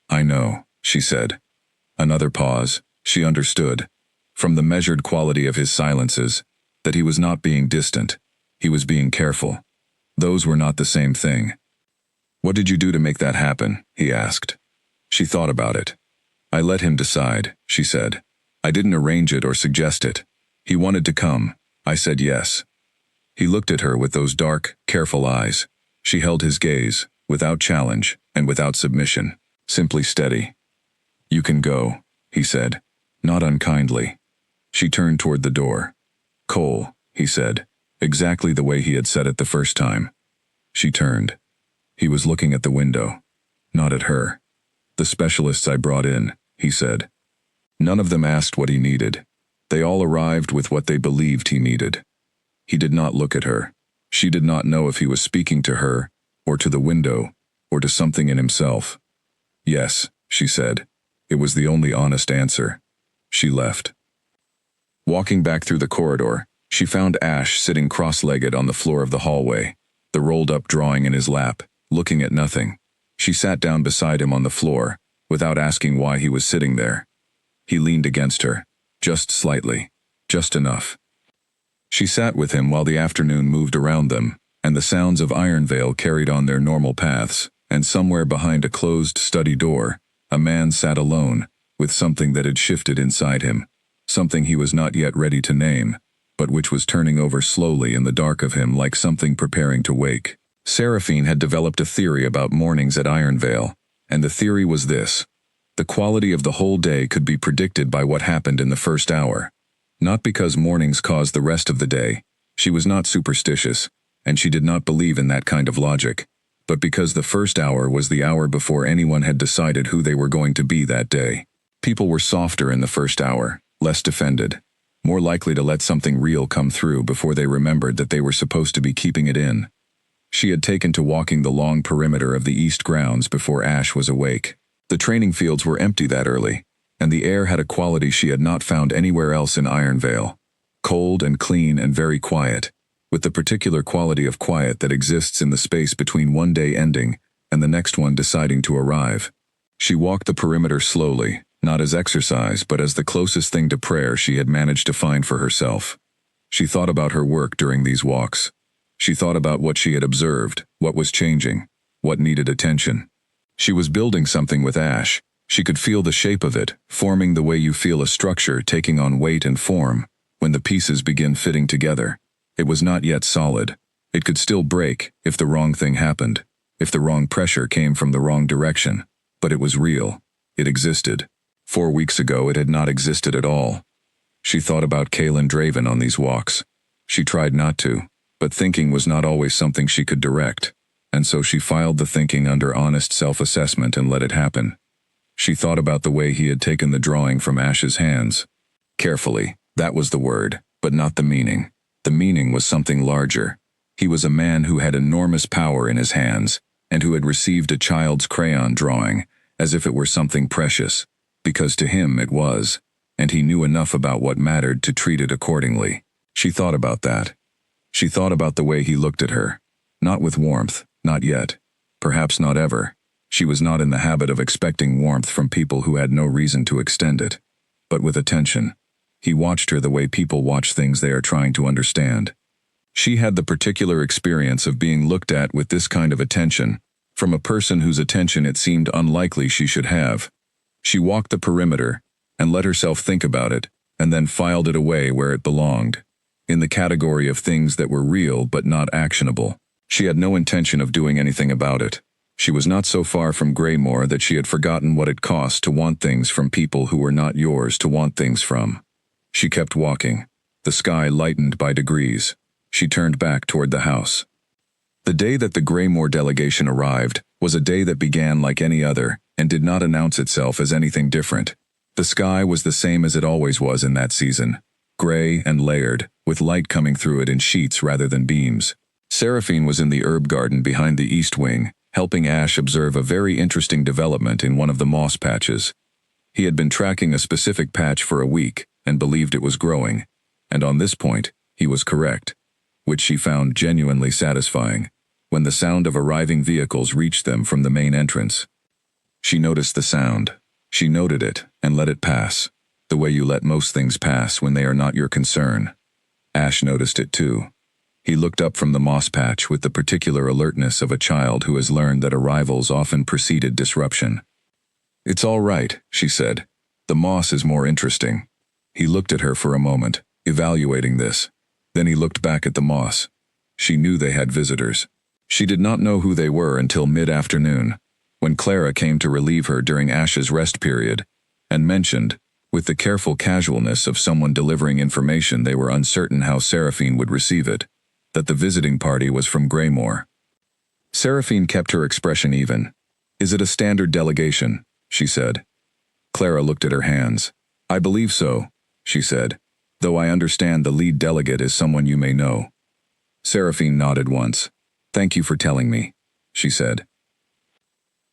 "I know," she said. Another pause. She understood, from the measured quality of his silences, that he was not being distant. He was being careful. Those were not the same thing. "What did you do to make that happen?" he asked. She thought about it. "I let him decide," she said. "I didn't arrange it or suggest it. He wanted to come. I said yes." He looked at her with those dark, careful eyes. She held his gaze, without challenge and without submission, simply steady. "You can go," he said, not unkindly. She turned toward the door. "Cole," he said, exactly the way he had said it the first time. She turned. He was looking at the window, not at her. "The specialists I brought in," he said. None of them asked what he needed. They all arrived with what they believed he needed. He did not look at her. She did not know if he was speaking to her, or to the window, or to something in himself. "Yes," she said. It was the only honest answer. She left. Walking back through the corridor, she found Ash sitting cross-legged on the floor of the hallway, the rolled-up drawing in his lap, looking at nothing. She sat down beside him on the floor, without asking why he was sitting there. He leaned against her, just slightly, just enough. She sat with him while the afternoon moved around them, and the sounds of Ironvale carried on their normal paths, and somewhere behind a closed study door, a man sat alone, with something that had shifted inside him, something he was not yet ready to name, but which was turning over slowly in the dark of him like something preparing to wake. Seraphine had developed a theory about mornings at Ironvale, and the theory was this. The quality of the whole day could be predicted by what happened in the first hour. Not because mornings caused the rest of the day. She was not superstitious, and she did not believe in that kind of logic, but because the first hour was the hour before anyone had decided who they were going to be that day. People were softer in the first hour, less defended, more likely to let something real come through before they remembered that they were supposed to be keeping it in. She had taken to walking the long perimeter of the east grounds before Ash was awake. The training fields were empty that early, and the air had a quality she had not found anywhere else in Ironvale. Cold and clean and very quiet, with the particular quality of quiet that exists in the space between one day ending and the next one deciding to arrive. She walked the perimeter slowly, not as exercise but as the closest thing to prayer she had managed to find for herself. She thought about her work during these walks. She thought about what she had observed, what was changing, what needed attention. She was building something with Ash. She could feel the shape of it, forming the way you feel a structure taking on weight and form, when the pieces begin fitting together. It was not yet solid. It could still break if the wrong thing happened, if the wrong pressure came from the wrong direction. But it was real. It existed. 4 weeks ago it had not existed at all. She thought about Kalen Draven on these walks. She tried not to. But thinking was not always something she could direct, and so she filed the thinking under honest self-assessment and let it happen. She thought about the way he had taken the drawing from Ash's hands. Carefully, that was the word, but not the meaning. The meaning was something larger. He was a man who had enormous power in his hands, and who had received a child's crayon drawing, as if it were something precious, because to him it was, and he knew enough about what mattered to treat it accordingly. She thought about that. She thought about the way he looked at her. Not with warmth, not yet. Perhaps not ever. She was not in the habit of expecting warmth from people who had no reason to extend it. But with attention. He watched her the way people watch things they are trying to understand. She had the particular experience of being looked at with this kind of attention, from a person whose attention it seemed unlikely she should have. She walked the perimeter, and let herself think about it, and then filed it away where it belonged, in the category of things that were real but not actionable. She had no intention of doing anything about it. She was not so far from Graymore that she had forgotten what it cost to want things from people who were not yours to want things from. She kept walking. The sky lightened by degrees. She turned back toward the house. The day that the Graymore delegation arrived was a day that began like any other and did not announce itself as anything different. The sky was the same as it always was in that season, gray and layered, with light coming through it in sheets rather than beams. Seraphine was in the herb garden behind the east wing, helping Ash observe a very interesting development in one of the moss patches. He had been tracking a specific patch for a week and believed it was growing, and on this point, he was correct, which she found genuinely satisfying, when the sound of arriving vehicles reached them from the main entrance. She noticed the sound. She noted it and let it pass, the way you let most things pass when they are not your concern. Ash noticed it too. He looked up from the moss patch with the particular alertness of a child who has learned that arrivals often preceded disruption. "It's all right," she said. "The moss is more interesting." He looked at her for a moment, evaluating this. Then he looked back at the moss. She knew they had visitors. She did not know who they were until mid-afternoon, when Clara came to relieve her during Ash's rest period, and mentioned, with the careful casualness of someone delivering information they were uncertain how Seraphine would receive it, that the visiting party was from Graymore. Seraphine kept her expression even. "Is it a standard delegation?" she said. Clara looked at her hands. "I believe so," she said, "though I understand the lead delegate is someone you may know." Seraphine nodded once. "Thank you for telling me," she said.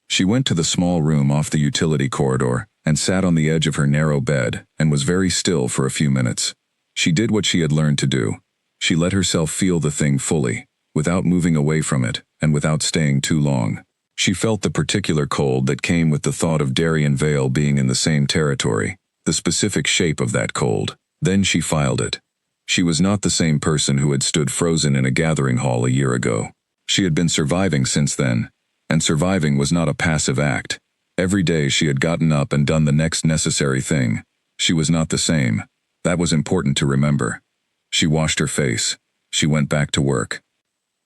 She went to the small room off the utility corridor and sat on the edge of her narrow bed and was very still for a few minutes. She did what she had learned to do. She let herself feel the thing fully, without moving away from it and without staying too long. She felt the particular cold that came with the thought of Darien Vale being in the same territory, the specific shape of that cold. Then she filed it. She was not the same person who had stood frozen in a gathering hall a year ago. She had been surviving since then, and surviving was not a passive act. Every day she had gotten up and done the next necessary thing. She was not the same. That was important to remember. She washed her face. She went back to work.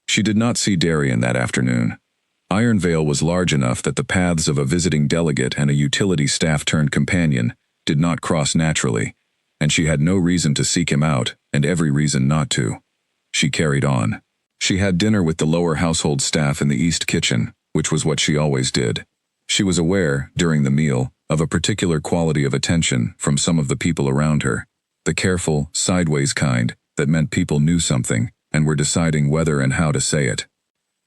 She did not see Darien that afternoon. Iron Vale was large enough that the paths of a visiting delegate and a utility staff-turned-companion did not cross naturally, and she had no reason to seek him out and every reason not to. She carried on. She had dinner with the lower household staff in the east kitchen, which was what she always did. She was aware, during the meal, of a particular quality of attention from some of the people around her, the careful, sideways kind that meant people knew something and were deciding whether and how to say it.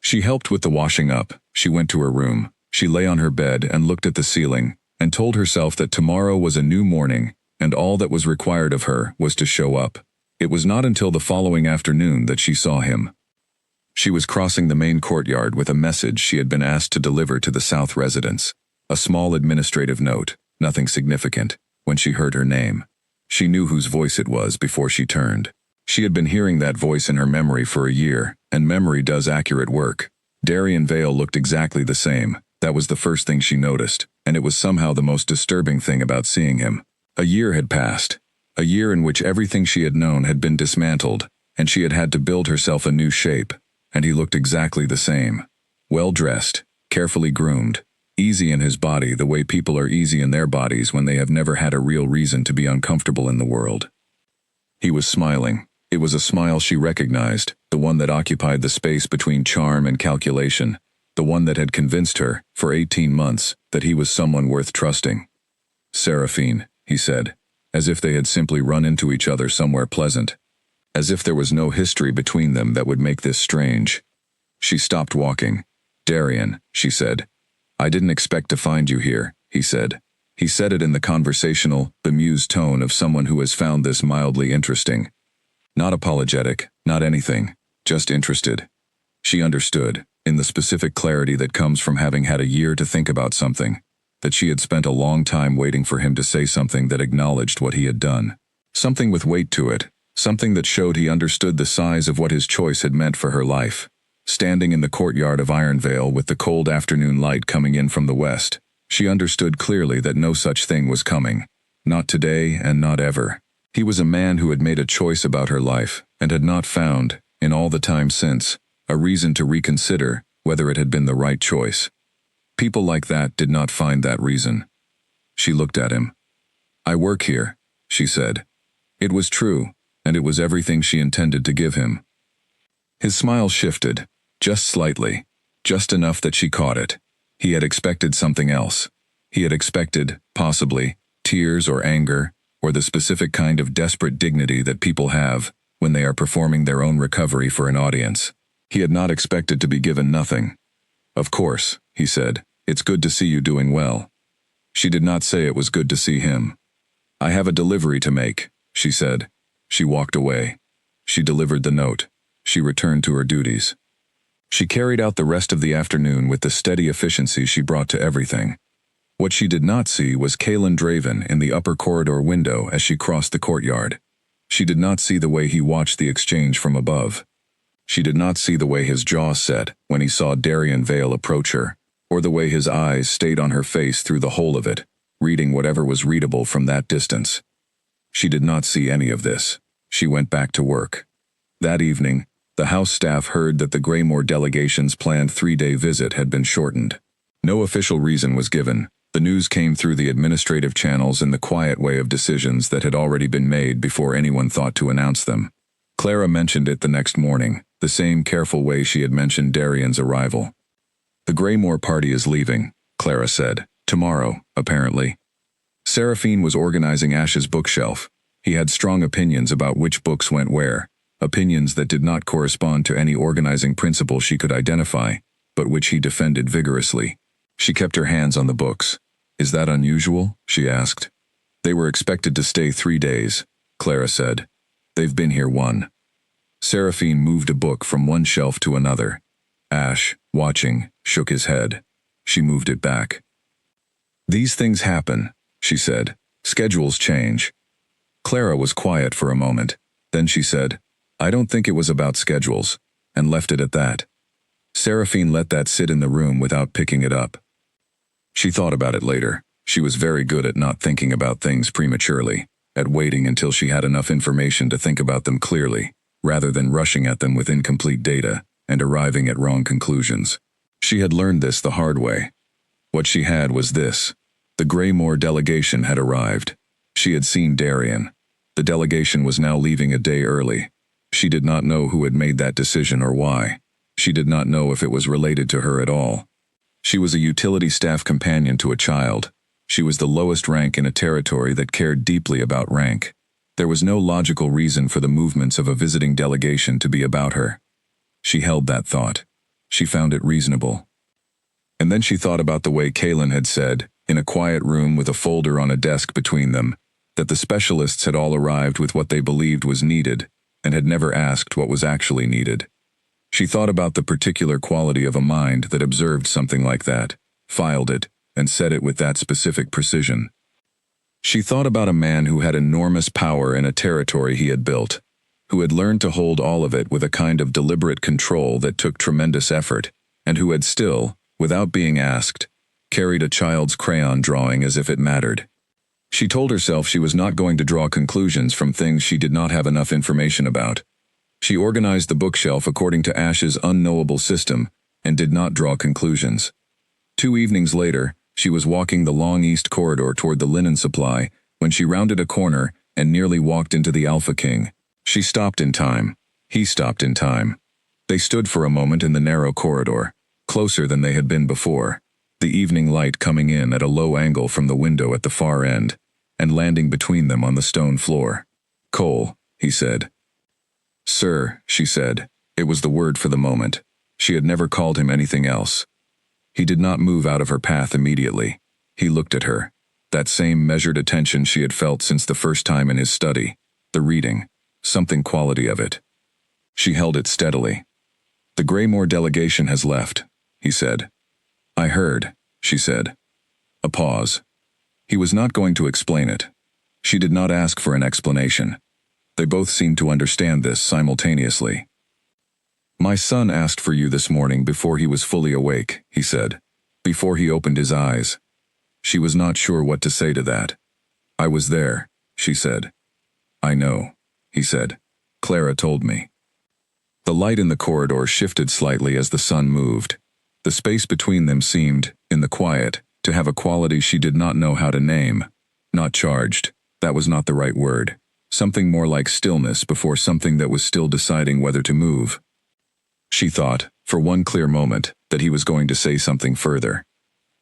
She helped with the washing up. She went to her room. She lay on her bed and looked at the ceiling and told herself that tomorrow was a new morning and all that was required of her was to show up. It was not until the following afternoon that she saw him. She was crossing the main courtyard with a message she had been asked to deliver to the South residents. A small administrative note, nothing significant, when she heard her name. She knew whose voice it was before she turned. She had been hearing that voice in her memory for a year, and memory does accurate work. Darien Vale looked exactly the same. That was the first thing she noticed, and it was somehow the most disturbing thing about seeing him. A year had passed. A year in which everything she had known had been dismantled, and she had had to build herself a new shape, and he looked exactly the same. Well-dressed, carefully groomed, easy in his body the way people are easy in their bodies when they have never had a real reason to be uncomfortable in the world. He was smiling. It was a smile she recognized, the one that occupied the space between charm and calculation, the one that had convinced her, for 18 months, that he was someone worth trusting. "Seraphine," he said, as if they had simply run into each other somewhere pleasant. As if there was no history between them that would make this strange. She stopped walking. "Darian," she said. "I didn't expect to find you here," he said. He said it in the conversational, bemused tone of someone who has found this mildly interesting. Not apologetic, not anything, just interested. She understood, in the specific clarity that comes from having had a year to think about something, that she had spent a long time waiting for him to say something that acknowledged what he had done. Something with weight to it, something that showed he understood the size of what his choice had meant for her life. Standing in the courtyard of Ironvale with the cold afternoon light coming in from the west, she understood clearly that no such thing was coming. Not today and not ever. He was a man who had made a choice about her life and had not found, in all the time since, a reason to reconsider whether it had been the right choice. People like that did not find that reason. She looked at him. "I work here," she said. It was true, and it was everything she intended to give him. His smile shifted, just slightly, just enough that she caught it. He had expected something else. He had expected, possibly, tears or anger, or the specific kind of desperate dignity that people have when they are performing their own recovery for an audience. He had not expected to be given nothing. "Of course," he said, "it's good to see you doing well." She did not say it was good to see him. "I have a delivery to make," she said. She walked away. She delivered the note. She returned to her duties. She carried out the rest of the afternoon with the steady efficiency she brought to everything. What she did not see was Kalen Draven in the upper corridor window as she crossed the courtyard. She did not see the way he watched the exchange from above. She did not see the way his jaw set when he saw Darian Vale approach her, or the way his eyes stayed on her face through the whole of it, reading whatever was readable from that distance. She did not see any of this. She went back to work. That evening, the House staff heard that the Greymore delegation's planned 3-day visit had been shortened. No official reason was given. The news came through the administrative channels in the quiet way of decisions that had already been made before anyone thought to announce them. Clara mentioned it the next morning, the same careful way she had mentioned Darian's arrival. "The Greymore party is leaving," Clara said. "Tomorrow, apparently." Seraphine was organizing Ash's bookshelf. He had strong opinions about which books went where, opinions that did not correspond to any organizing principle she could identify, but which he defended vigorously. She kept her hands on the books. "Is that unusual?" she asked. "They were expected to stay 3 days," Clara said. "They've been here 1. Seraphine moved a book from one shelf to another. Ash, watching, shook his head. She moved it back. "These things happen," she said. "Schedules change." Clara was quiet for a moment. Then she said, "I don't think it was about schedules," and left it at that. Seraphine let that sit in the room without picking it up. She thought about it later. She was very good at not thinking about things prematurely, at waiting until she had enough information to think about them clearly, rather than rushing at them with incomplete data and arriving at wrong conclusions. She had learned this the hard way. What she had was this. The Greymore delegation had arrived. She had seen Darian. The delegation was now leaving a day early. She did not know who had made that decision or why. She did not know if it was related to her at all. She was a utility staff companion to a child. She was the lowest rank in a territory that cared deeply about rank. There was no logical reason for the movements of a visiting delegation to be about her. She held that thought. She found it reasonable. And then she thought about the way Kalen had said, in a quiet room with a folder on a desk between them, that the specialists had all arrived with what they believed was needed, and had never asked what was actually needed. She thought about the particular quality of a mind that observed something like that, filed it, and said it with that specific precision. She thought about a man who had enormous power in a territory he had built, who had learned to hold all of it with a kind of deliberate control that took tremendous effort, and who had still, without being asked, carried a child's crayon drawing as if it mattered. She told herself she was not going to draw conclusions from things she did not have enough information about. She organized the bookshelf according to Ash's unknowable system and did not draw conclusions. 2 evenings later, she was walking the long east corridor toward the linen supply when she rounded a corner and nearly walked into the Alpha King. She stopped in time. He stopped in time. They stood for a moment in the narrow corridor, closer than they had been before, the evening light coming in at a low angle from the window at the far end, and landing between them on the stone floor. "Cole," he said. "Sir," she said. It was the word for the moment. She had never called him anything else. He did not move out of her path immediately. He looked at her. That same measured attention she had felt since the first time in his study. The reading. Something quality of it. She held it steadily. "The Graymore delegation has left," he said. "I heard," she said. A pause. He was not going to explain it. She did not ask for an explanation. They both seemed to understand this simultaneously. "My son asked for you this morning before he was fully awake," he said. "Before he opened his eyes." She was not sure what to say to that. "I was there," she said. "I know," he said. "Clara told me." The light in the corridor shifted slightly as the sun moved. The space between them seemed, in the quiet, to have a quality she did not know how to name. Not charged. That was not the right word. Something more like stillness before something that was still deciding whether to move. She thought, for one clear moment, that he was going to say something further.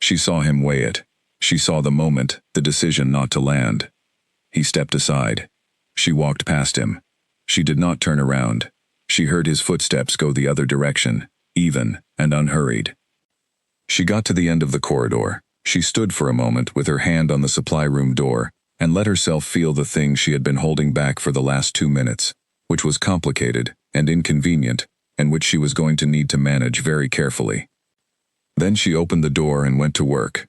She saw him weigh it. She saw the moment, the decision not to land. He stepped aside. She walked past him. She did not turn around. She heard his footsteps go the other direction, even and unhurried. She got to the end of the corridor. She stood for a moment with her hand on the supply room door and let herself feel the thing she had been holding back for the last 2 minutes, which was complicated and inconvenient, and which she was going to need to manage very carefully. Then she opened the door and went to work.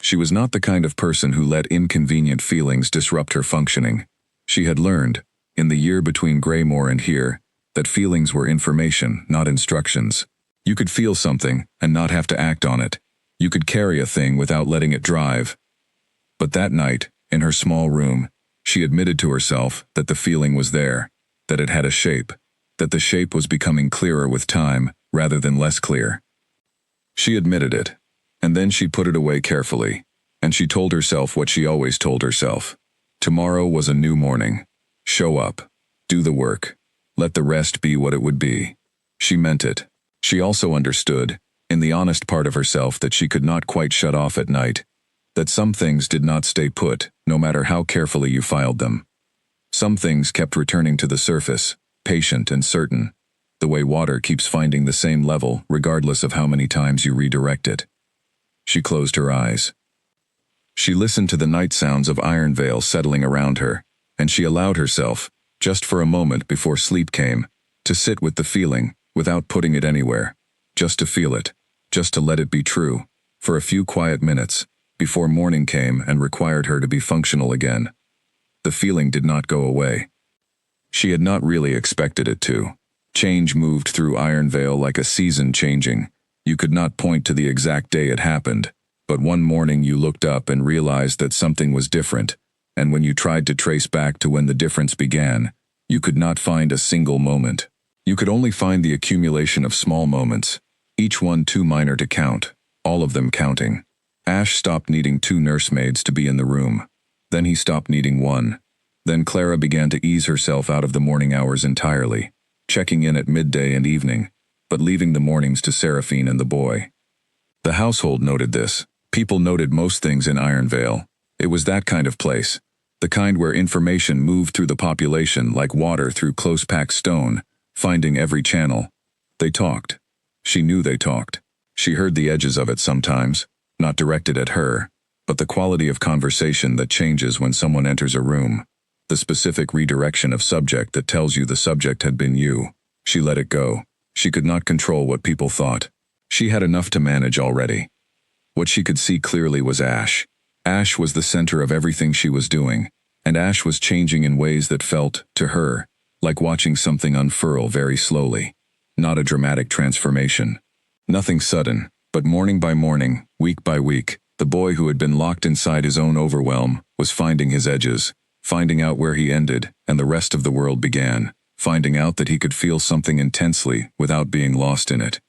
She was not the kind of person who let inconvenient feelings disrupt her functioning. She had learned, in the year between Graymore and here, that feelings were information, not instructions. You could feel something and not have to act on it. You could carry a thing without letting it drive. But that night, in her small room, she admitted to herself that the feeling was there, that it had a shape, that the shape was becoming clearer with time rather than less clear. She admitted it, and then she put it away carefully, and she told herself what she always told herself. Tomorrow was a new morning. Show up. Do the work. Let the rest be what it would be. She meant it. She also understood, in the honest part of herself that she could not quite shut off at night, that some things did not stay put, no matter how carefully you filed them. Some things kept returning to the surface, patient and certain, the way water keeps finding the same level regardless of how many times you redirect it. She closed her eyes. She listened to the night sounds of Iron Vale settling around her, and she allowed herself, just for a moment before sleep came, to sit with the feeling, without putting it anywhere, just to feel it, just to let it be true, for a few quiet minutes, before morning came and required her to be functional again. The feeling did not go away. She had not really expected it to. Change moved through Iron Vale like a season changing. You could not point to the exact day it happened, but one morning you looked up and realized that something was different, and when you tried to trace back to when the difference began, you could not find a single moment. You could only find the accumulation of small moments, each one too minor to count, all of them counting. Ash stopped needing 2 nursemaids to be in the room. Then he stopped needing 1. Then Clara began to ease herself out of the morning hours entirely, checking in at midday and evening, but leaving the mornings to Seraphine and the boy. The household noted this. People noted most things in Iron Vale. It was that kind of place, the kind where information moved through the population like water through close-packed stone, finding every channel. They talked. She knew they talked. She heard the edges of it sometimes, not directed at her, but the quality of conversation that changes when someone enters a room, the specific redirection of subject that tells you the subject had been you. She let it go. She could not control what people thought. She had enough to manage already. What she could see clearly was Ash. Ash was the center of everything she was doing, and Ash was changing in ways that felt, to her, like watching something unfurl very slowly. Not a dramatic transformation. Nothing sudden, but morning by morning, week by week, the boy who had been locked inside his own overwhelm was finding his edges, finding out where he ended and the rest of the world began, finding out that he could feel something intensely without being lost in it.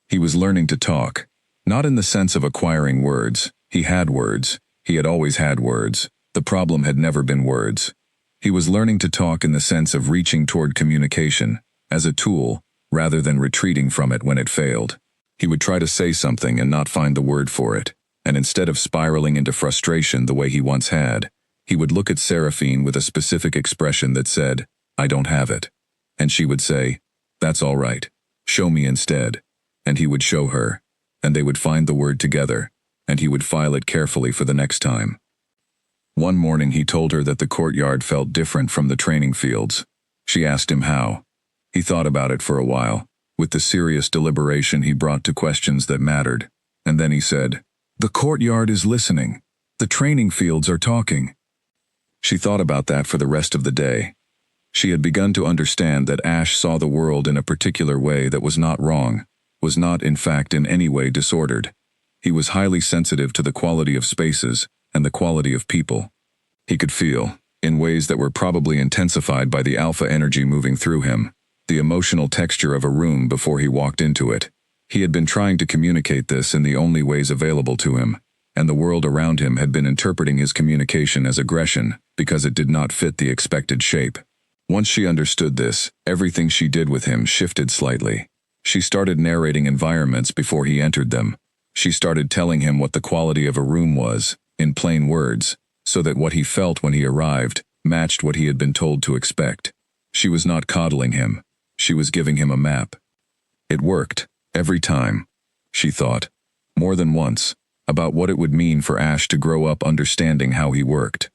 He was learning to talk, not in the sense of acquiring words. He had words. He had always had words. The problem had never been words. He was learning to talk in the sense of reaching toward communication, as a tool, rather than retreating from it when it failed. He would try to say something and not find the word for it, and instead of spiraling into frustration the way he once had, he would look at Seraphine with a specific expression that said, "I don't have it." And she would say, "That's all right. Show me instead." And he would show her, and they would find the word together, and he would file it carefully for the next time. One morning he told her that the courtyard felt different from the training fields. She asked him how. He thought about it for a while, with the serious deliberation he brought to questions that mattered, and then he said, "The courtyard is listening. The training fields are talking." She thought about that for the rest of the day. She had begun to understand that Ash saw the world in a particular way that was not wrong, was not in fact in any way disordered. He was highly sensitive to the quality of spaces and the quality of people. He could feel, in ways that were probably intensified by the alpha energy moving through him, the emotional texture of a room before he walked into it. He had been trying to communicate this in the only ways available to him, and the world around him had been interpreting his communication as aggression because it did not fit the expected shape. Once she understood this, everything she did with him shifted slightly. She started narrating environments before he entered them. She started telling him what the quality of a room was, in plain words, so that what he felt when he arrived matched what he had been told to expect. She was not coddling him. She was giving him a map. It worked, every time, she thought, more than once, about what it would mean for Ash to grow up understanding how he worked.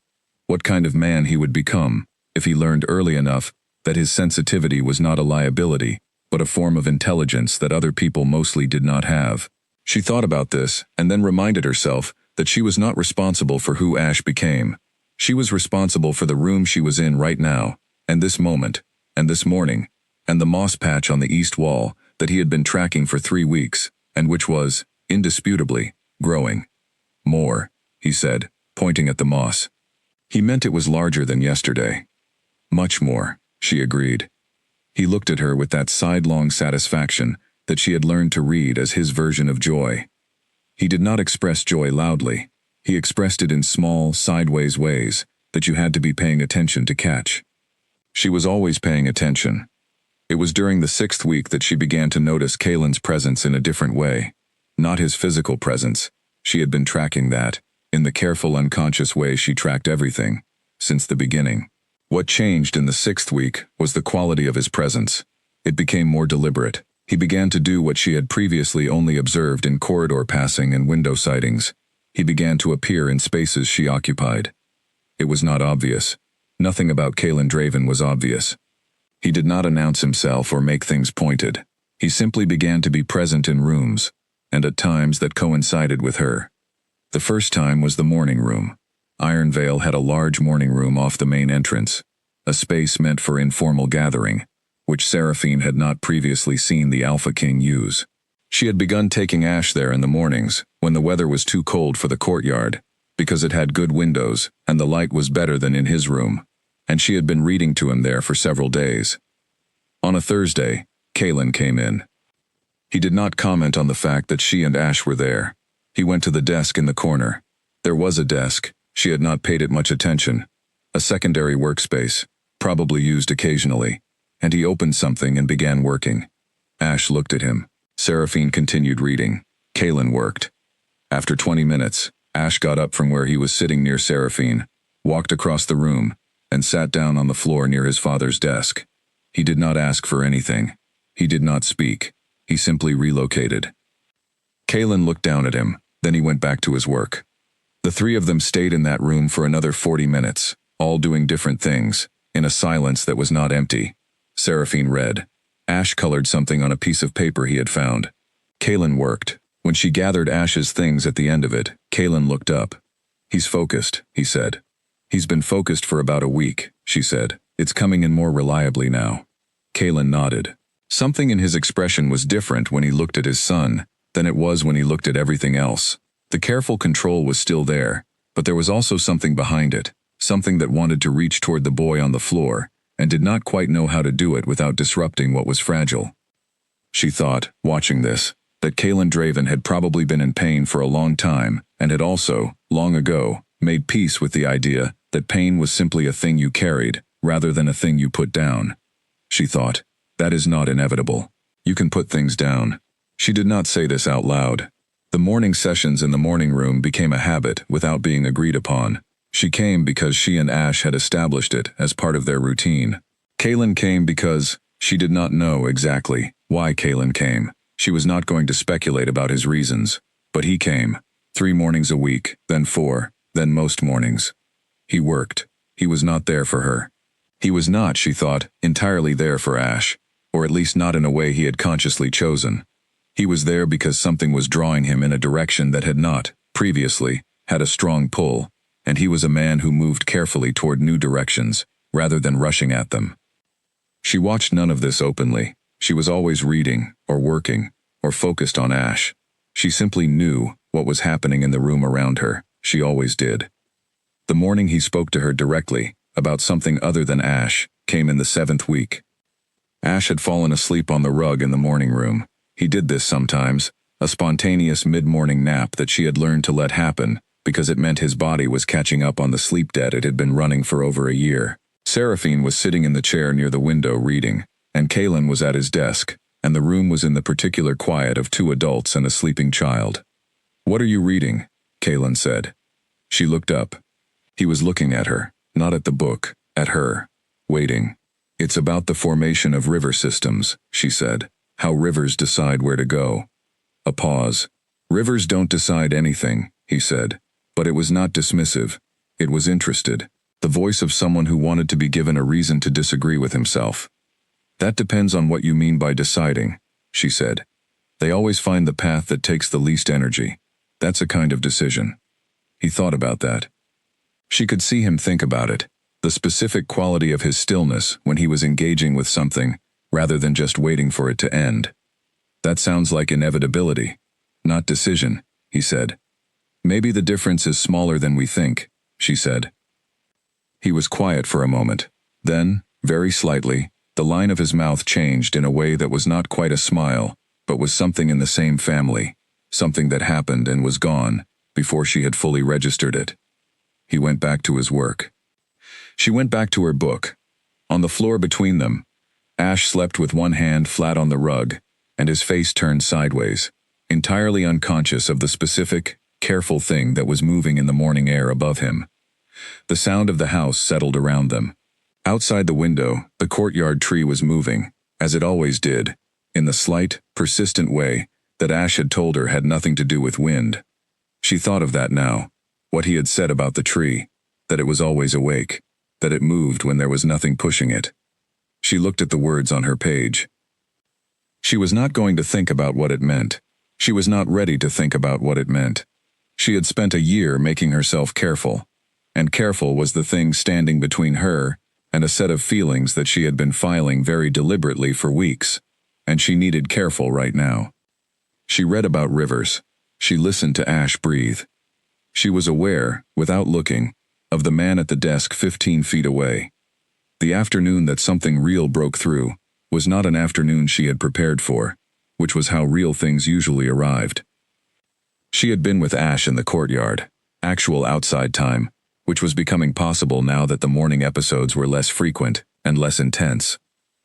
What kind of man he would become, if he learned early enough that his sensitivity was not a liability, but a form of intelligence that other people mostly did not have. She thought about this, and then reminded herself that she was not responsible for who Ash became. She was responsible for the room she was in right now, and this moment, and this morning, and the moss patch on the east wall that he had been tracking for 3 weeks, and which was, indisputably, growing. "More," he said, pointing at the moss. He meant it was larger than yesterday. "Much more," she agreed. He looked at her with that sidelong satisfaction that she had learned to read as his version of joy. He did not express joy loudly. He expressed it in small, sideways ways that you had to be paying attention to catch. She was always paying attention. It was during the 6th week that she began to notice Kalen's presence in a different way. Not his physical presence. She had been tracking that, in the careful, unconscious way she tracked everything, since the beginning. What changed in the 6th week was the quality of his presence. It became more deliberate. He began to do what she had previously only observed in corridor passing and window sightings. He began to appear in spaces she occupied. It was not obvious. Nothing about Kalen Draven was obvious. He did not announce himself or make things pointed. He simply began to be present in rooms, and at times that coincided with her. The first time was the morning room. Iron Vale had a large morning room off the main entrance, a space meant for informal gathering, which Seraphine had not previously seen the Alpha King use. She had begun taking Ash there in the mornings, when the weather was too cold for the courtyard, because it had good windows and the light was better than in his room, and she had been reading to him there for several days. On a Thursday, Kalen came in. He did not comment on the fact that she and Ash were there. He went to the desk in the corner. There was a desk. She had not paid it much attention. A secondary workspace, probably used occasionally, and he opened something and began working. Ash looked at him. Seraphine continued reading. Kalen worked. After 20 minutes, Ash got up from where he was sitting near Seraphine, walked across the room, and sat down on the floor near his father's desk. He did not ask for anything. He did not speak. He simply relocated. Kalen looked down at him, then he went back to his work. The 3 of them stayed in that room for another 40 minutes, all doing different things, in a silence that was not empty. Seraphine read. Ash colored something on a piece of paper he had found. Kalen worked. When she gathered Ash's things at the end of it, Kalen looked up. "He's focused," he said. "He's been focused for about a week," she said. "It's coming in more reliably now." Kalen nodded. Something in his expression was different when he looked at his son than it was when he looked at everything else. The careful control was still there, but there was also something behind it, something that wanted to reach toward the boy on the floor, and did not quite know how to do it without disrupting what was fragile. She thought, watching this, that Kalen Draven had probably been in pain for a long time, and had also, long ago, made peace with the idea that pain was simply a thing you carried, rather than a thing you put down. She thought, That is not inevitable. You can put things down. She did not say this out loud. The morning sessions in the morning room became a habit without being agreed upon. She came because she and Ash had established it as part of their routine. Kaylin came because she did not know exactly why Kaylin came. She was not going to speculate about his reasons, but he came. 3 mornings a week, then 4, then most mornings. He worked. He was not there for her. He was not, she thought, entirely there for Ash, or at least not in a way he had consciously chosen. He was there because something was drawing him in a direction that had not, previously, had a strong pull, and he was a man who moved carefully toward new directions, rather than rushing at them. She watched none of this openly. She was always reading, or working, or focused on Ash. She simply knew what was happening in the room around her. She always did. The morning he spoke to her directly, about something other than Ash, came in the 7th week. Ash had fallen asleep on the rug in the morning room. He did this sometimes, a spontaneous mid-morning nap that she had learned to let happen, because it meant his body was catching up on the sleep debt it had been running for over a year. Seraphine was sitting in the chair near the window reading, and Kaylin was at his desk, and the room was in the particular quiet of 2 adults and a sleeping child. "What are you reading?" Kaylin said. She looked up. He was looking at her, not at the book, at her, waiting. "It's about the formation of river systems," she said. "How rivers decide where to go." A pause. "Rivers don't decide anything," he said. But it was not dismissive. It was interested. The voice of someone who wanted to be given a reason to disagree with himself. "That depends on what you mean by deciding," she said. "They always find the path that takes the least energy. That's a kind of decision." He thought about that. She could see him think about it. The specific quality of his stillness when he was engaging with something, rather than just waiting for it to end. "That sounds like inevitability, not decision," he said. "Maybe the difference is smaller than we think," she said. He was quiet for a moment. Then, very slightly, the line of his mouth changed in a way that was not quite a smile, but was something in the same family, something that happened and was gone, before she had fully registered it. He went back to his work. She went back to her book. On the floor between them, Ash slept with one hand flat on the rug, and his face turned sideways, entirely unconscious of the specific, careful thing that was moving in the morning air above him. The sound of the house settled around them. Outside the window, the courtyard tree was moving, as it always did, in the slight, persistent way that Ash had told her had nothing to do with wind. She thought of that now, what he had said about the tree, that it was always awake, that it moved when there was nothing pushing it. She looked at the words on her page. She was not going to think about what it meant. She was not ready to think about what it meant. She had spent a year making herself careful, and careful was the thing standing between her and a set of feelings that she had been filing very deliberately for weeks, and she needed careful right now. She read about rivers. She listened to Ash breathe. She was aware, without looking, of the man at the desk 15 feet away. The afternoon that something real broke through was not an afternoon she had prepared for, which was how real things usually arrived. She had been with Ash in the courtyard, actual outside time, which was becoming possible now that the morning episodes were less frequent and less intense.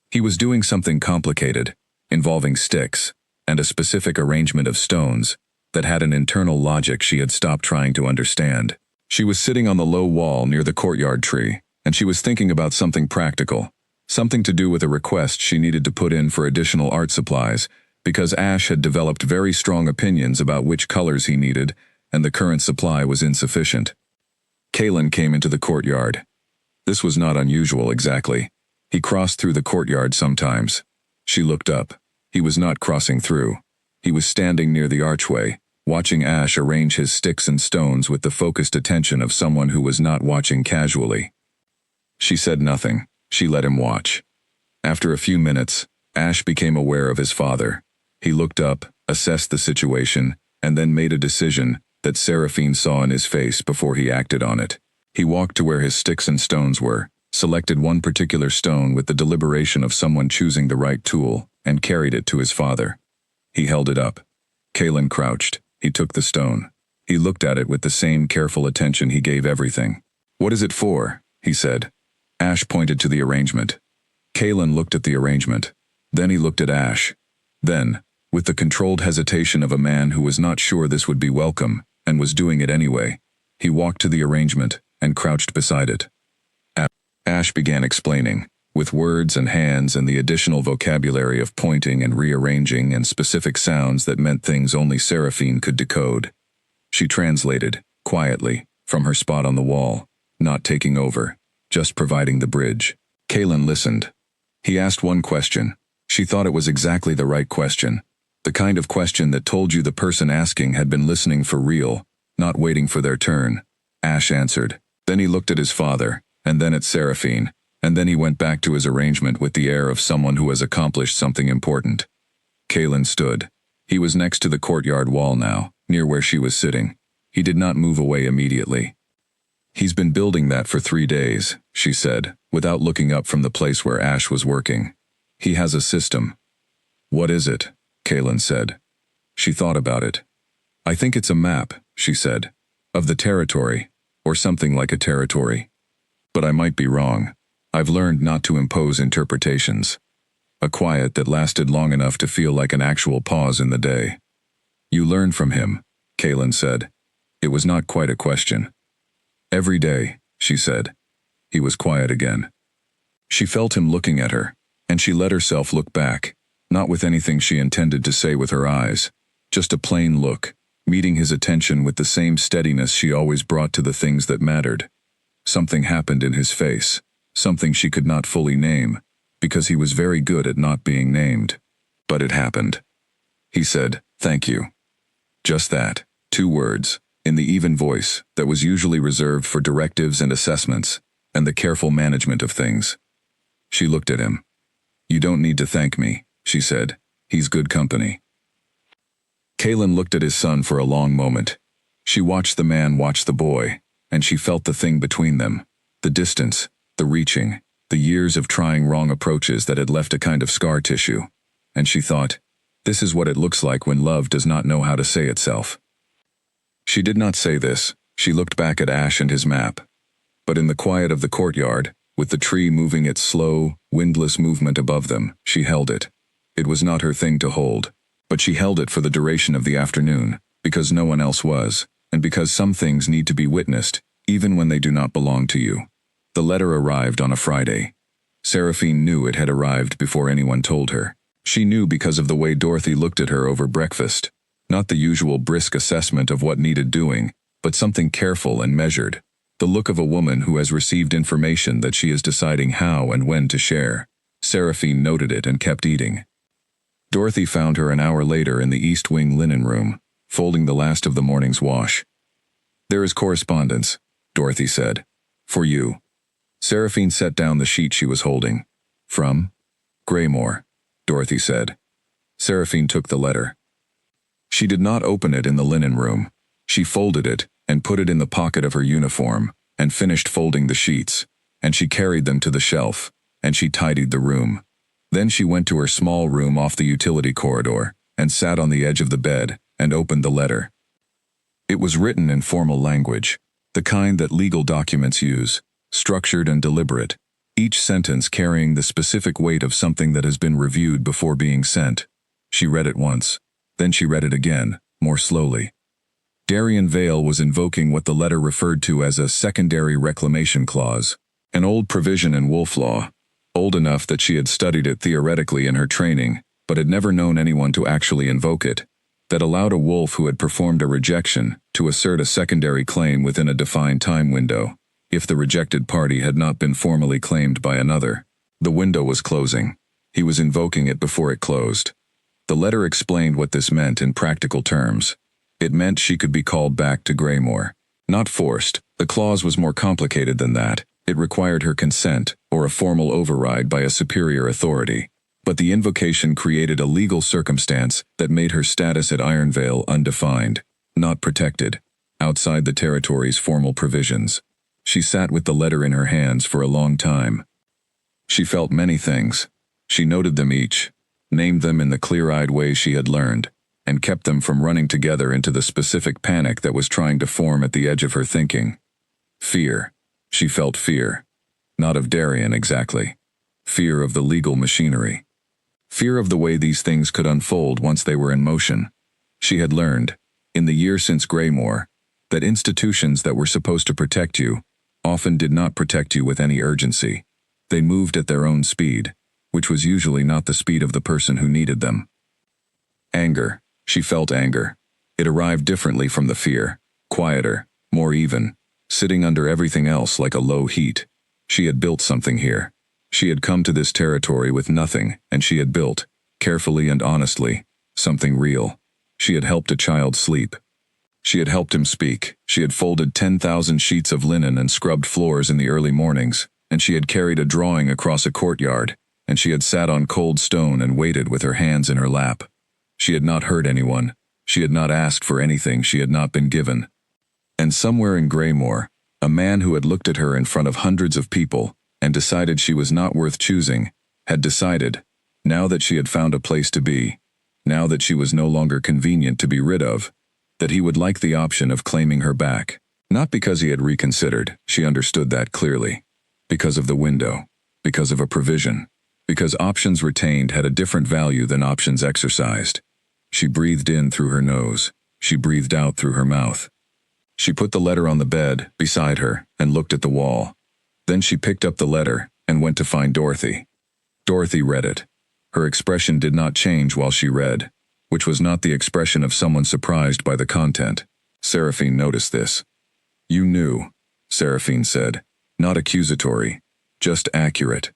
He was doing something complicated, involving sticks, and a specific arrangement of stones, that had an internal logic she had stopped trying to understand. She was sitting on the low wall near the courtyard tree, and she was thinking about something practical, something to do with a request she needed to put in for additional art supplies, because Ash had developed very strong opinions about which colors he needed, and the current supply was insufficient. Kaylin came into the courtyard. This was not unusual exactly. He crossed through the courtyard sometimes. She looked up. He was not crossing through. He was standing near the archway, watching Ash arrange his sticks and stones with the focused attention of someone who was not watching casually. She said nothing. She let him watch. After a few minutes, Ash became aware of his father. He looked up, assessed the situation, and then made a decision that Seraphine saw in his face before he acted on it. He walked to where his sticks and stones were, selected one particular stone with the deliberation of someone choosing the right tool, and carried it to his father. He held it up. Kaylin crouched. He took the stone. He looked at it with the same careful attention he gave everything. "What is it for?" he said. Ash pointed to the arrangement. Kaylin looked at the arrangement. Then he looked at Ash. Then, with the controlled hesitation of a man who was not sure this would be welcome, and was doing it anyway, he walked to the arrangement and crouched beside it. Ash began explaining, with words and hands and the additional vocabulary of pointing and rearranging and specific sounds that meant things only Seraphine could decode. She translated, quietly, from her spot on the wall, not taking over, just providing the bridge. Kaylin listened. He asked one question. She thought it was exactly the right question. The kind of question that told you the person asking had been listening for real, not waiting for their turn. Ash answered. Then he looked at his father, and then at Seraphine, and then he went back to his arrangement with the air of someone who has accomplished something important. Kaylin stood. He was next to the courtyard wall now, near where she was sitting. He did not move away immediately. He's been building that for 3 days, she said, without looking up from the place where Ash was working. He has a system. What is it? Kaylin said. She thought about it. I think it's a map, she said, of the territory, or something like a territory. But I might be wrong. I've learned not to impose interpretations. A quiet that lasted long enough to feel like an actual pause in the day. You learn from him, Kaylin said. It was not quite a question. Every day, she said. He was quiet again. She felt him looking at her, and she let herself look back, not with anything she intended to say with her eyes, just a plain look, meeting his attention with the same steadiness she always brought to the things that mattered. Something happened in his face, something she could not fully name, because he was very good at not being named. But it happened. He said, "Thank you." Just that, 2 words, in the even voice that was usually reserved for directives and assessments, and the careful management of things. She looked at him. "You don't need to thank me," she said. "He's good company." Kaylin looked at his son for a long moment. She watched the man watch the boy, and she felt the thing between them, the distance, the reaching, the years of trying wrong approaches that had left a kind of scar tissue. And she thought, this is what it looks like when love does not know how to say itself. She did not say this. She looked back at Ash and his map. But in the quiet of the courtyard, with the tree moving its slow, windless movement above them, she held it. It was not her thing to hold, but she held it for the duration of the afternoon, because no one else was, and because some things need to be witnessed, even when they do not belong to you. The letter arrived on a Friday. Seraphine knew it had arrived before anyone told her. She knew because of the way Dorothy looked at her over breakfast. Not the usual brisk assessment of what needed doing, but something careful and measured. The look of a woman who has received information that she is deciding how and when to share. Seraphine noted it and kept eating. Dorothy found her an hour later in the East Wing linen room, folding the last of the morning's wash. "There is correspondence," Dorothy said. "For you." Seraphine set down the sheet she was holding. "From Graymore," Dorothy said. Seraphine took the letter. She did not open it in the linen room. She folded it and put it in the pocket of her uniform, and finished folding the sheets, and she carried them to the shelf, and she tidied the room. Then she went to her small room off the utility corridor, and sat on the edge of the bed, and opened the letter. It was written in formal language, the kind that legal documents use, structured and deliberate, each sentence carrying the specific weight of something that has been reviewed before being sent. She read it once. Then she read it again, more slowly. Darien Vale was invoking what the letter referred to as a secondary reclamation clause, an old provision in wolf law, old enough that she had studied it theoretically in her training, but had never known anyone to actually invoke it, that allowed a wolf who had performed a rejection to assert a secondary claim within a defined time window, if the rejected party had not been formally claimed by another. The window was closing. He was invoking it before it closed. The letter explained what this meant in practical terms. It meant she could be called back to Graymore. Not forced. The clause was more complicated than that. It required her consent, or a formal override by a superior authority. But the invocation created a legal circumstance that made her status at Ironvale undefined, not protected, outside the territory's formal provisions. She sat with the letter in her hands for a long time. She felt many things. She noted them each, named them in the clear-eyed way she had learned, and kept them from running together into the specific panic that was trying to form at the edge of her thinking. Fear. She felt fear. Not of Darien exactly. Fear of the legal machinery. Fear of the way these things could unfold once they were in motion. She had learned, in the year since Greymore, that institutions that were supposed to protect you often did not protect you with any urgency. They moved at their own speed, which was usually not the speed of the person who needed them. Anger. She felt anger. It arrived differently from the fear, quieter, more even, sitting under everything else like a low heat. She had built something here. She had come to this territory with nothing, and she had built, carefully and honestly, something real. She had helped a child sleep. She had helped him speak. She had folded 10,000 sheets of linen and scrubbed floors in the early mornings, and she had carried a drawing across a courtyard, and she had sat on cold stone and waited with her hands in her lap. She had not hurt anyone. She had not asked for anything she had not been given. And somewhere in Greymore, a man who had looked at her in front of hundreds of people and decided she was not worth choosing, had decided, now that she had found a place to be, now that she was no longer convenient to be rid of, that he would like the option of claiming her back. Not because he had reconsidered, she understood that clearly. Because of the window. Because of a provision. Because options retained had a different value than options exercised. She breathed in through her nose. She breathed out through her mouth. She put the letter on the bed, beside her, and looked at the wall. Then she picked up the letter, and went to find Dorothy. Dorothy read it. Her expression did not change while she read, which was not the expression of someone surprised by the content. Seraphine noticed this. "You knew," Seraphine said, not accusatory, just accurate.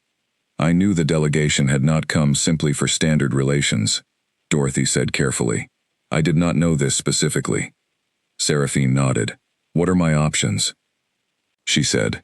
"I knew the delegation had not come simply for standard relations," Dorothy said carefully. "I did not know this specifically." Seraphine nodded. "What are my options?" she said.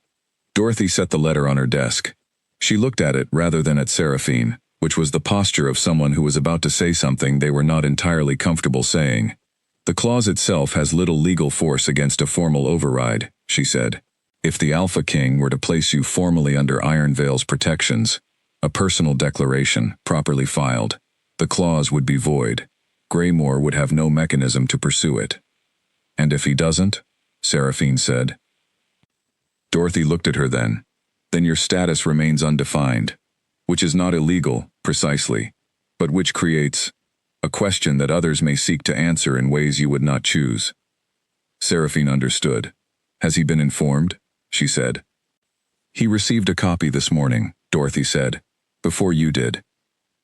Dorothy set the letter on her desk. She looked at it rather than at Seraphine, which was the posture of someone who was about to say something they were not entirely comfortable saying. "The clause itself has little legal force against a formal override," she said. "If the Alpha King were to place you formally under Iron Veil's protections, a personal declaration, properly filed, the clause would be void. Greymore would have no mechanism to pursue it." "And if he doesn't?" Seraphine said. Dorothy looked at her then. "Then your status remains undefined, which is not illegal, precisely, but which creates a question that others may seek to answer in ways you would not choose." Seraphine understood. "Has he been informed?" she said. "He received a copy this morning," Dorothy said, "before you did."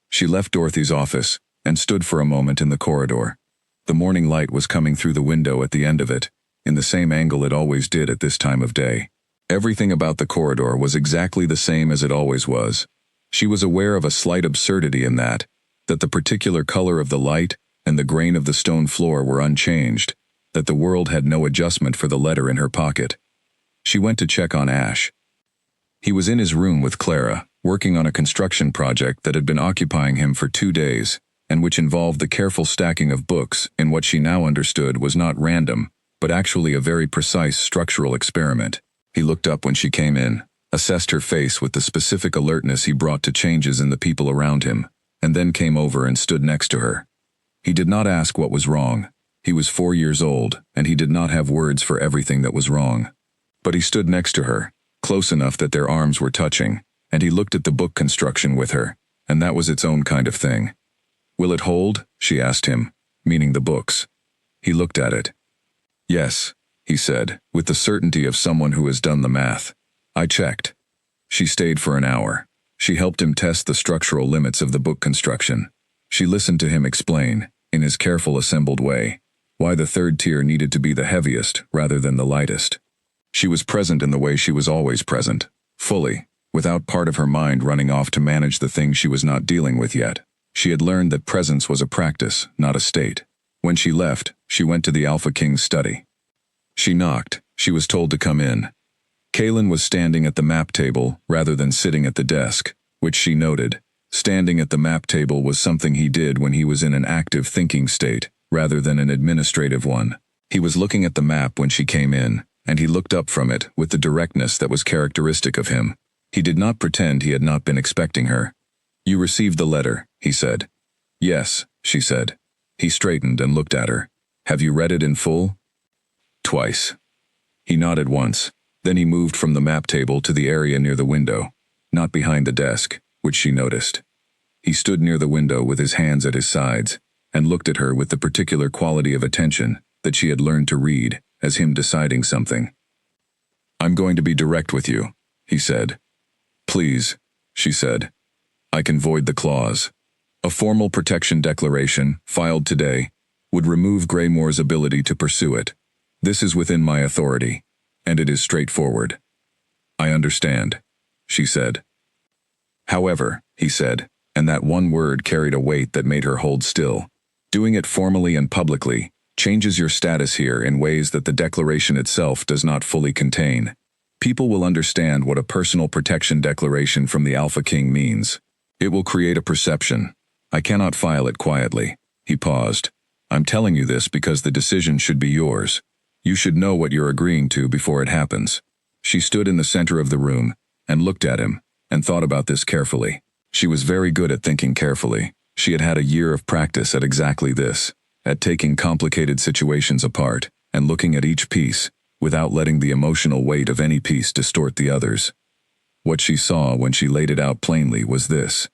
She left Dorothy's office and stood for a moment in the corridor. The morning light was coming through the window at the end of it, in the same angle it always did at this time of day. Everything about the corridor was exactly the same as it always was. She was aware of a slight absurdity in that the particular color of the light and the grain of the stone floor were unchanged, that the world had no adjustment for the letter in her pocket. She went to check on Ash. He was in his room with Clara, working on a construction project that had been occupying him for 2 days, and which involved the careful stacking of books in what she now understood was not random, but actually a very precise structural experiment. He looked up when she came in, assessed her face with the specific alertness he brought to changes in the people around him, and then came over and stood next to her. He did not ask what was wrong. He was 4 years old, and he did not have words for everything that was wrong. But he stood next to her, close enough that their arms were touching, and he looked at the book construction with her, and that was its own kind of thing. "Will it hold?" she asked him, meaning the books. He looked at it. "Yes," he said, with the certainty of someone who has done the math. "I checked." She stayed for an hour. She helped him test the structural limits of the book construction. She listened to him explain, in his careful assembled way, why the third tier needed to be the heaviest rather than the lightest. She was present in the way she was always present, fully, without part of her mind running off to manage the things she was not dealing with yet. She had learned that presence was a practice, not a state. When she left, she went to the Alpha King's study. She knocked. She was told to come in. Kalen was standing at the map table rather than sitting at the desk, which she noted. Standing at the map table was something he did when he was in an active thinking state, rather than an administrative one. He was looking at the map when she came in, and he looked up from it with the directness that was characteristic of him. He did not pretend he had not been expecting her. "You received the letter," he said. "Yes," she said. He straightened and looked at her. "Have you read it in full?" "Twice." He nodded once. Then he moved from the map table to the area near the window, not behind the desk, which she noticed. He stood near the window with his hands at his sides, and looked at her with the particular quality of attention that she had learned to read as him deciding something. "I'm going to be direct with you," he said. "Please," she said. "I can void the clause. A formal protection declaration, filed today, would remove Greymore's ability to pursue it. This is within my authority, and it is straightforward." "I understand," she said. "However," he said, and that one word carried a weight that made her hold still, "doing it formally and publicly changes your status here in ways that the declaration itself does not fully contain. People will understand what a personal protection declaration from the Alpha King means. It will create a perception. I cannot file it quietly." He paused. "I'm telling you this because the decision should be yours. You should know what you're agreeing to before it happens." She stood in the center of the room and looked at him and thought about this carefully. She was very good at thinking carefully. She had had a year of practice at exactly this, at taking complicated situations apart and looking at each piece without letting the emotional weight of any piece distort the others. What she saw when she laid it out plainly was this: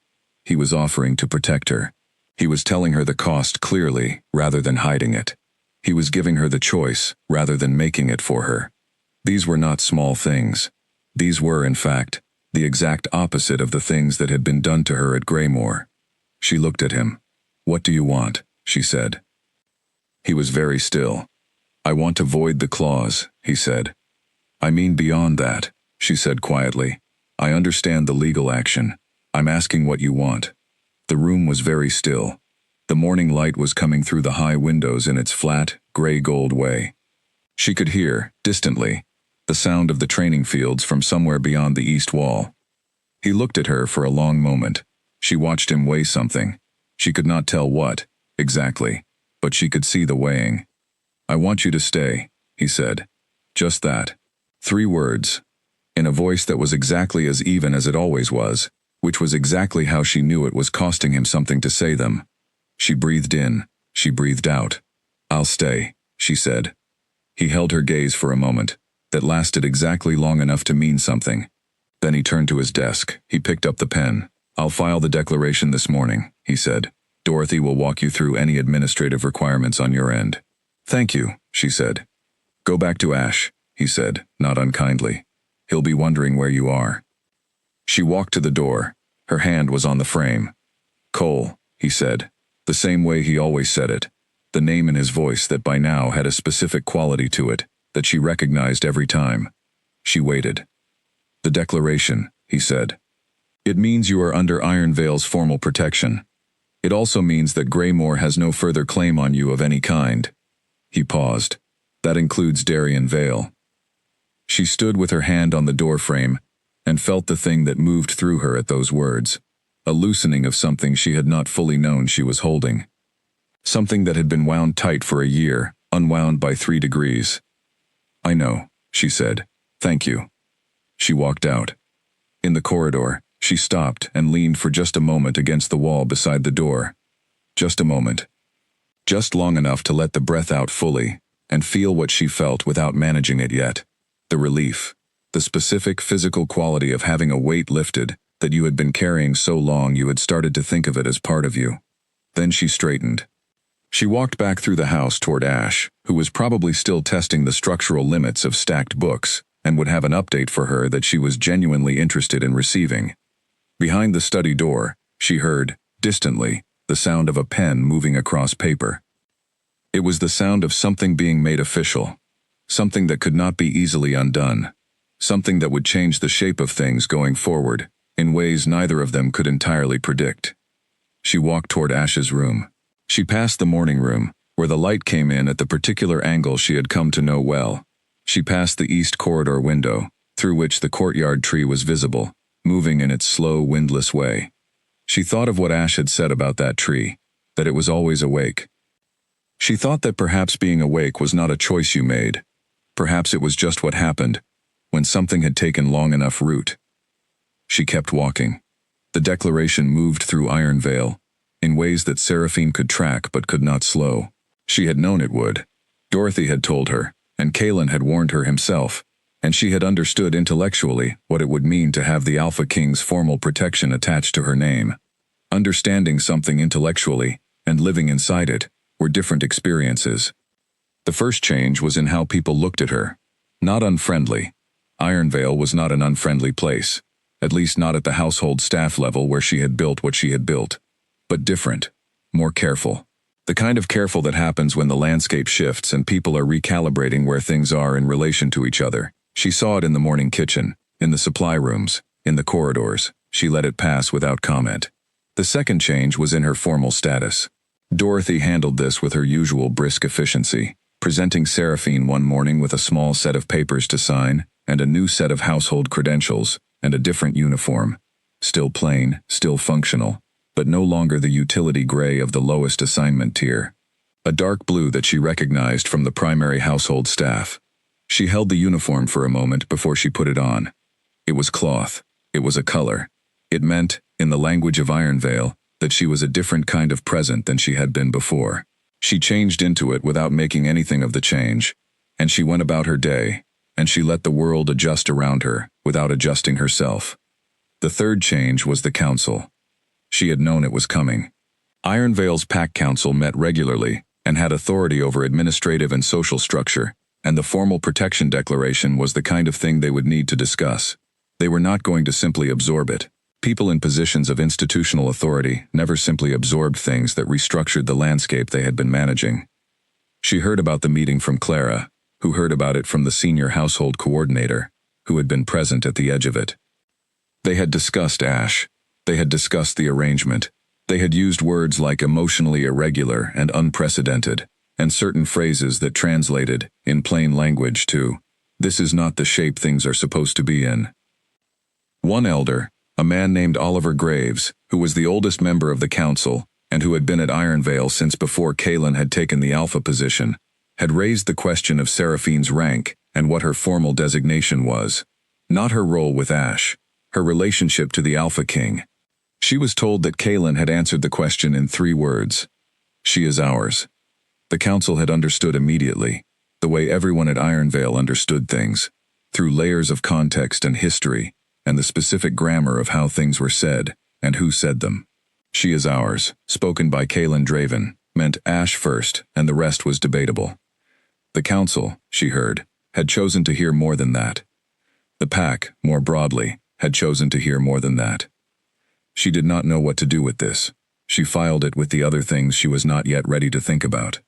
he was offering to protect her. He was telling her the cost clearly rather than hiding it. He was giving her the choice rather than making it for her. These were not small things. These were, in fact, the exact opposite of the things that had been done to her at Greymore. She looked at him. "What do you want?" she said. He was very still. "I want to void the clause," he said. "I mean beyond that," she said quietly. "I understand the legal action. I'm asking what you want." The room was very still. The morning light was coming through the high windows in its flat, gray-gold way. She could hear, distantly, the sound of the training fields from somewhere beyond the east wall. He looked at her for a long moment. She watched him weigh something. She could not tell what, exactly, but she could see the weighing. "I want you to stay," he said. Just that. 3 words. In a voice that was exactly as even as it always was, which was exactly how she knew it was costing him something to say them. She breathed in. She breathed out. "I'll stay," she said. He held her gaze for a moment, that lasted exactly long enough to mean something. Then he turned to his desk. He picked up the pen. "I'll file the declaration this morning," he said. "Dorothy will walk you through any administrative requirements on your end." "Thank you," she said. "Go back to Ash," he said, not unkindly. "He'll be wondering where you are." She walked to the door. Her hand was on the frame. "Cole," he said, the same way he always said it, the name in his voice that by now had a specific quality to it that she recognized every time. She waited. "The declaration," he said. "It means you are under Iron Vale's formal protection. It also means that Greymore has no further claim on you of any kind." He paused. "That includes Darien Vale." She stood with her hand on the door frame and felt the thing that moved through her at those words, a loosening of something she had not fully known she was holding. Something that had been wound tight for a year, unwound by 3 degrees. "I know," she said. "Thank you." She walked out. In the corridor, she stopped and leaned for just a moment against the wall beside the door. Just a moment. Just long enough to let the breath out fully and feel what she felt without managing it yet. The relief. The specific physical quality of having a weight lifted that you had been carrying so long you had started to think of it as part of you. Then she straightened. She walked back through the house toward Ash, who was probably still testing the structural limits of stacked books, and would have an update for her that she was genuinely interested in receiving. Behind the study door, she heard, distantly, the sound of a pen moving across paper. It was the sound of something being made official, something that could not be easily undone, something that would change the shape of things going forward, in ways neither of them could entirely predict. She walked toward Ash's room. She passed the morning room, where the light came in at the particular angle she had come to know well. She passed the east corridor window, through which the courtyard tree was visible, moving in its slow, windless way. She thought of what Ash had said about that tree, that it was always awake. She thought that perhaps being awake was not a choice you made. Perhaps it was just what happened, when something had taken long enough root. She kept walking. The declaration moved through Iron Vale, in ways that Seraphine could track but could not slow. She had known it would. Dorothy had told her, and Kalen had warned her himself, and she had understood intellectually what it would mean to have the Alpha King's formal protection attached to her name. Understanding something intellectually and living inside it were different experiences. The first change was in how people looked at her. Not unfriendly. Ironvale was not an unfriendly place, at least not at the household staff level where she had built what she had built. But different, more careful. The kind of careful that happens when the landscape shifts and people are recalibrating where things are in relation to each other. She saw it in the morning kitchen, in the supply rooms, in the corridors. She let it pass without comment. The second change was in her formal status. Dorothy handled this with her usual brisk efficiency, presenting Seraphine one morning with a small set of papers to sign, and a new set of household credentials, and a different uniform. Still plain, still functional, but no longer the utility gray of the lowest assignment tier. A dark blue that she recognized from the primary household staff. She held the uniform for a moment before she put it on. It was cloth. It was a color. It meant, in the language of Ironvale, that she was a different kind of present than she had been before. She changed into it without making anything of the change, and she went about her day, and she let the world adjust around her without adjusting herself. The third change was the council. She had known it was coming. Ironvale's Pack Council met regularly and had authority over administrative and social structure, and the formal protection declaration was the kind of thing they would need to discuss. They were not going to simply absorb it. People in positions of institutional authority never simply absorbed things that restructured the landscape they had been managing. She heard about the meeting from Clara, who heard about it from the senior household coordinator, who had been present at the edge of it. They had discussed Ash. They had discussed the arrangement. They had used words like emotionally irregular and unprecedented, and certain phrases that translated, in plain language, to, "This is not the shape things are supposed to be in." One elder, a man named Oliver Graves, who was the oldest member of the council, and who had been at Ironvale since before Kaylin had taken the alpha position, had raised the question of Seraphine's rank and what her formal designation was. Not her role with Ash, her relationship to the Alpha King. She was told that Kaylin had answered the question in 3 words. She is ours. The council had understood immediately, the way everyone at Ironvale understood things, through layers of context and history, and the specific grammar of how things were said, and who said them. She is ours, spoken by Kaylin Draven, meant Ash first, and the rest was debatable. The council, she heard, had chosen to hear more than that. The pack, more broadly, had chosen to hear more than that. She did not know what to do with this. She filed it with the other things she was not yet ready to think about.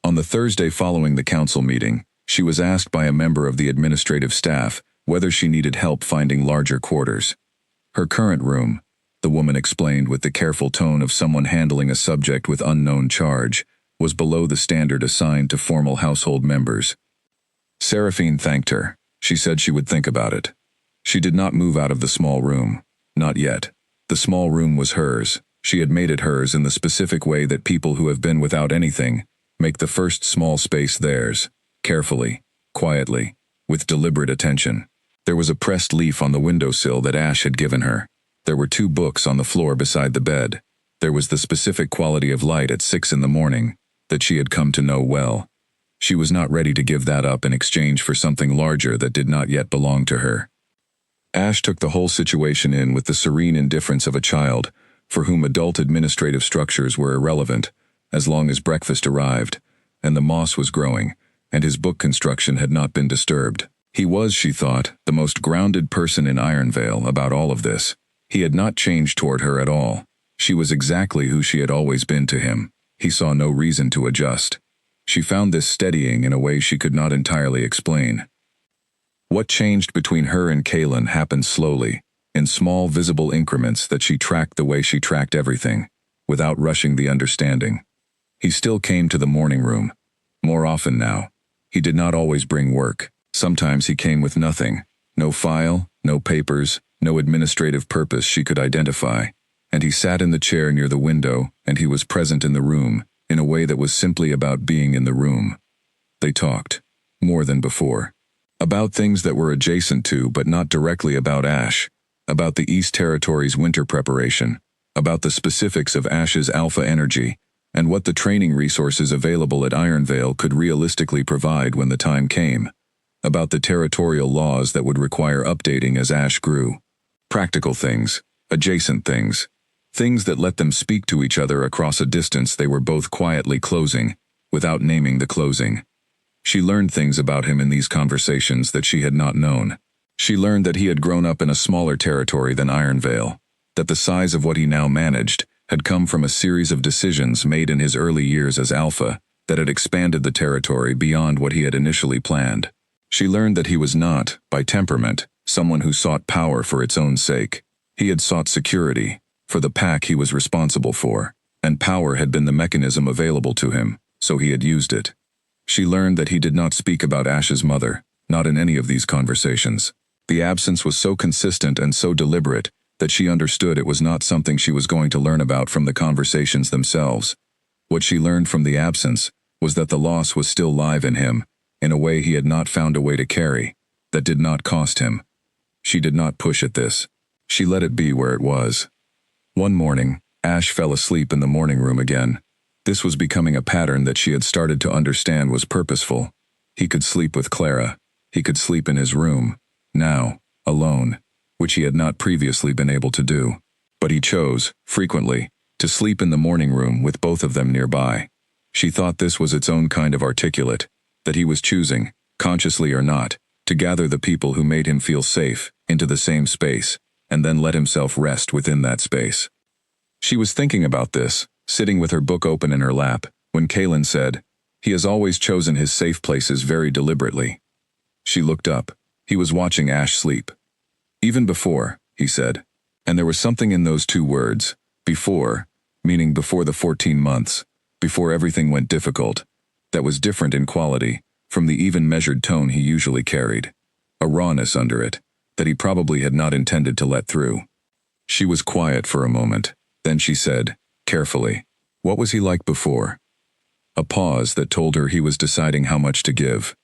On the Thursday following the council meeting, she was asked by a member of the administrative staff whether she needed help finding larger quarters. Her current room, the woman explained with the careful tone of someone handling a subject with unknown charge, was below the standard assigned to formal household members. Seraphine thanked her. She said she would think about it. She did not move out of the small room. Not yet. The small room was hers. She had made it hers in the specific way that people who have been without anything make the first small space theirs, carefully, quietly, with deliberate attention. There was a pressed leaf on the windowsill that Ash had given her. There were 2 books on the floor beside the bed. There was the specific quality of light at 6 in the morning that she had come to know well. She was not ready to give that up in exchange for something larger that did not yet belong to her. Ash took the whole situation in with the serene indifference of a child, for whom adult administrative structures were irrelevant, as long as breakfast arrived, and the moss was growing, and his book construction had not been disturbed. He was, she thought, the most grounded person in Ironvale about all of this. He had not changed toward her at all. She was exactly who she had always been to him. He saw no reason to adjust. She found this steadying in a way she could not entirely explain. What changed between her and Kaylin happened slowly, in small visible increments that she tracked the way she tracked everything, without rushing the understanding. He still came to the morning room. More often now. He did not always bring work. Sometimes he came with nothing. No file, no papers, no administrative purpose she could identify. And he sat in the chair near the window, and he was present in the room, in a way that was simply about being in the room. They talked, more than before. About things that were adjacent to but not directly about Ash, about the East Territory's winter preparation, about the specifics of Ash's alpha energy, and what the training resources available at Ironvale could realistically provide when the time came, about the territorial laws that would require updating as Ash grew. Practical things, adjacent things, Things that let them speak to each other across a distance they were both quietly closing, without naming the closing. She learned things about him in these conversations that she had not known. She learned that he had grown up in a smaller territory than Ironvale, that the size of what he now managed had come from a series of decisions made in his early years as Alpha that had expanded the territory beyond what he had initially planned. She learned that he was not, by temperament, someone who sought power for its own sake. He had sought security, for the pack he was responsible for, and power had been the mechanism available to him, so he had used it. She learned that he did not speak about Ash's mother, not in any of these conversations. The absence was so consistent and so deliberate that she understood it was not something she was going to learn about from the conversations themselves. What she learned from the absence was that the loss was still live in him, in a way he had not found a way to carry, that did not cost him. She did not push at this. She let it be where it was. One morning, Ash fell asleep in the morning room again. This was becoming a pattern that she had started to understand was purposeful. He could sleep with Clara. He could sleep in his room, now, alone, which he had not previously been able to do. But he chose, frequently, to sleep in the morning room with both of them nearby. She thought this was its own kind of articulate, that he was choosing, consciously or not, to gather the people who made him feel safe into the same space, and then let himself rest within that space. She was thinking about this, sitting with her book open in her lap, when Kaylin said, "He has always chosen his safe places very deliberately." She looked up. He was watching Ash sleep. "Even before," he said. And there was something in those two words, before, meaning before the 14 months, before everything went difficult, that was different in quality from the even measured tone he usually carried. A rawness under it, that he probably had not intended to let through. She was quiet for a moment. Then she said, carefully, "What was he like before?" A pause that told her he was deciding how much to give.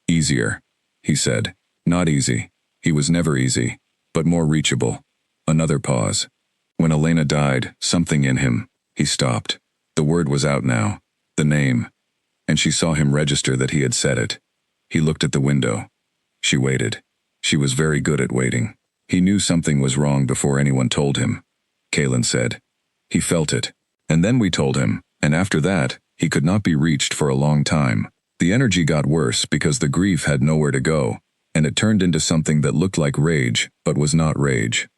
"Easier," he said. "Not easy. He was never easy, but more reachable." Another pause. "When Elena died, something in him." He stopped. The word was out now. The name. And she saw him register that he had said it. He looked at the window. She waited. She was very good at waiting. He knew something was wrong before anyone told him. Kaylin said. He felt it. And then we told him, and after that, he could not be reached for a long time. The energy got worse because the grief had nowhere to go, and it turned into something that looked like rage, but was not rage.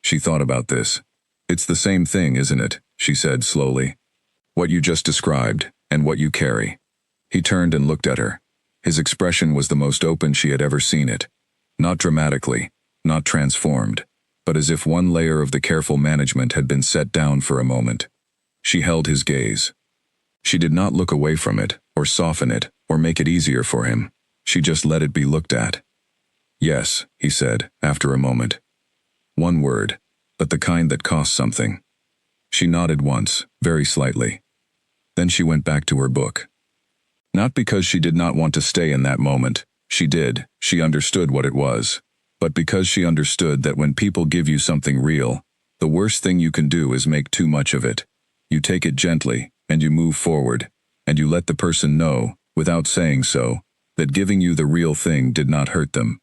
She thought about this. "It's the same thing, isn't it?" she said slowly. "What you just described, and what you carry." He turned and looked at her. His expression was the most open she had ever seen it. Not dramatically, not transformed, but as if one layer of the careful management had been set down for a moment. She held his gaze. She did not look away from it, or soften it, or make it easier for him. She just let it be looked at. "Yes," he said, after a moment. One word, but the kind that cost something. She nodded once, very slightly. Then she went back to her book. Not because she did not want to stay in that moment. She did, she understood what it was. But because she understood that when people give you something real, the worst thing you can do is make too much of it. You take it gently, and you move forward, and you let the person know, without saying so, that giving you the real thing did not hurt them.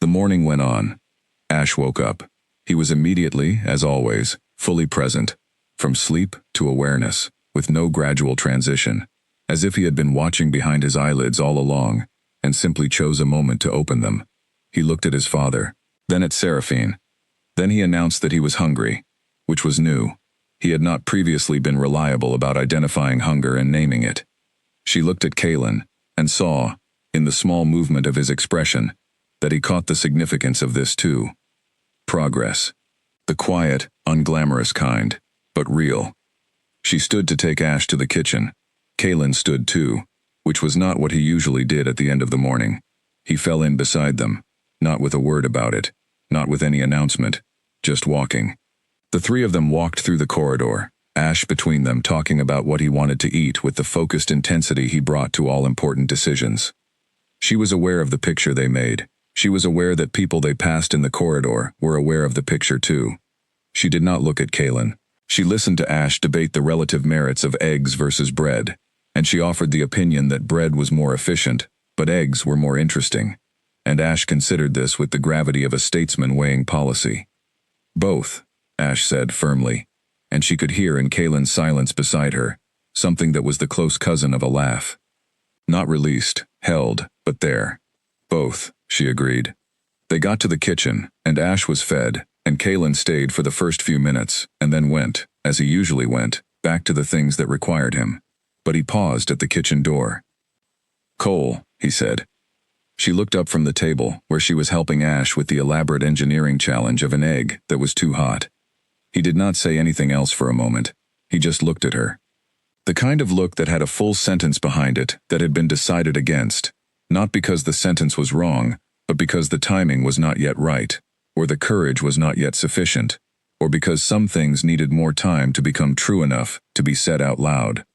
The morning went on. Ash woke up. He was immediately, as always, fully present, from sleep to awareness, with no gradual transition, as if he had been watching behind his eyelids all along, and simply chose a moment to open them. He looked at his father, then at Seraphine. Then he announced that he was hungry, which was new. He had not previously been reliable about identifying hunger and naming it. She looked at Kaylin, and saw, in the small movement of his expression, that he caught the significance of this too. Progress. The quiet, unglamorous kind, but real. She stood to take Ash to the kitchen. Kaylin stood too, which was not what he usually did at the end of the morning. He fell in beside them, not with a word about it, not with any announcement, just walking. The three of them walked through the corridor, Ash between them talking about what he wanted to eat with the focused intensity he brought to all important decisions. She was aware of the picture they made. She was aware that people they passed in the corridor were aware of the picture too. She did not look at Kaylin. She listened to Ash debate the relative merits of eggs versus bread, and she offered the opinion that bread was more efficient, but eggs were more interesting. And Ash considered this with the gravity of a statesman weighing policy. Both, Ash said firmly, and she could hear in Kaylin's silence beside her something that was the close cousin of a laugh. Not released, held, but there. Both, she agreed. They got to the kitchen, and Ash was fed, and Kaylin stayed for the first few minutes, and then went, as he usually went, back to the things that required him. But he paused at the kitchen door. "Cole," he said. She looked up from the table, where she was helping Ash with the elaborate engineering challenge of an egg that was too hot. He did not say anything else for a moment. He just looked at her. The kind of look that had a full sentence behind it that had been decided against, not because the sentence was wrong, but because the timing was not yet right, or the courage was not yet sufficient, or because some things needed more time to become true enough to be said out loud.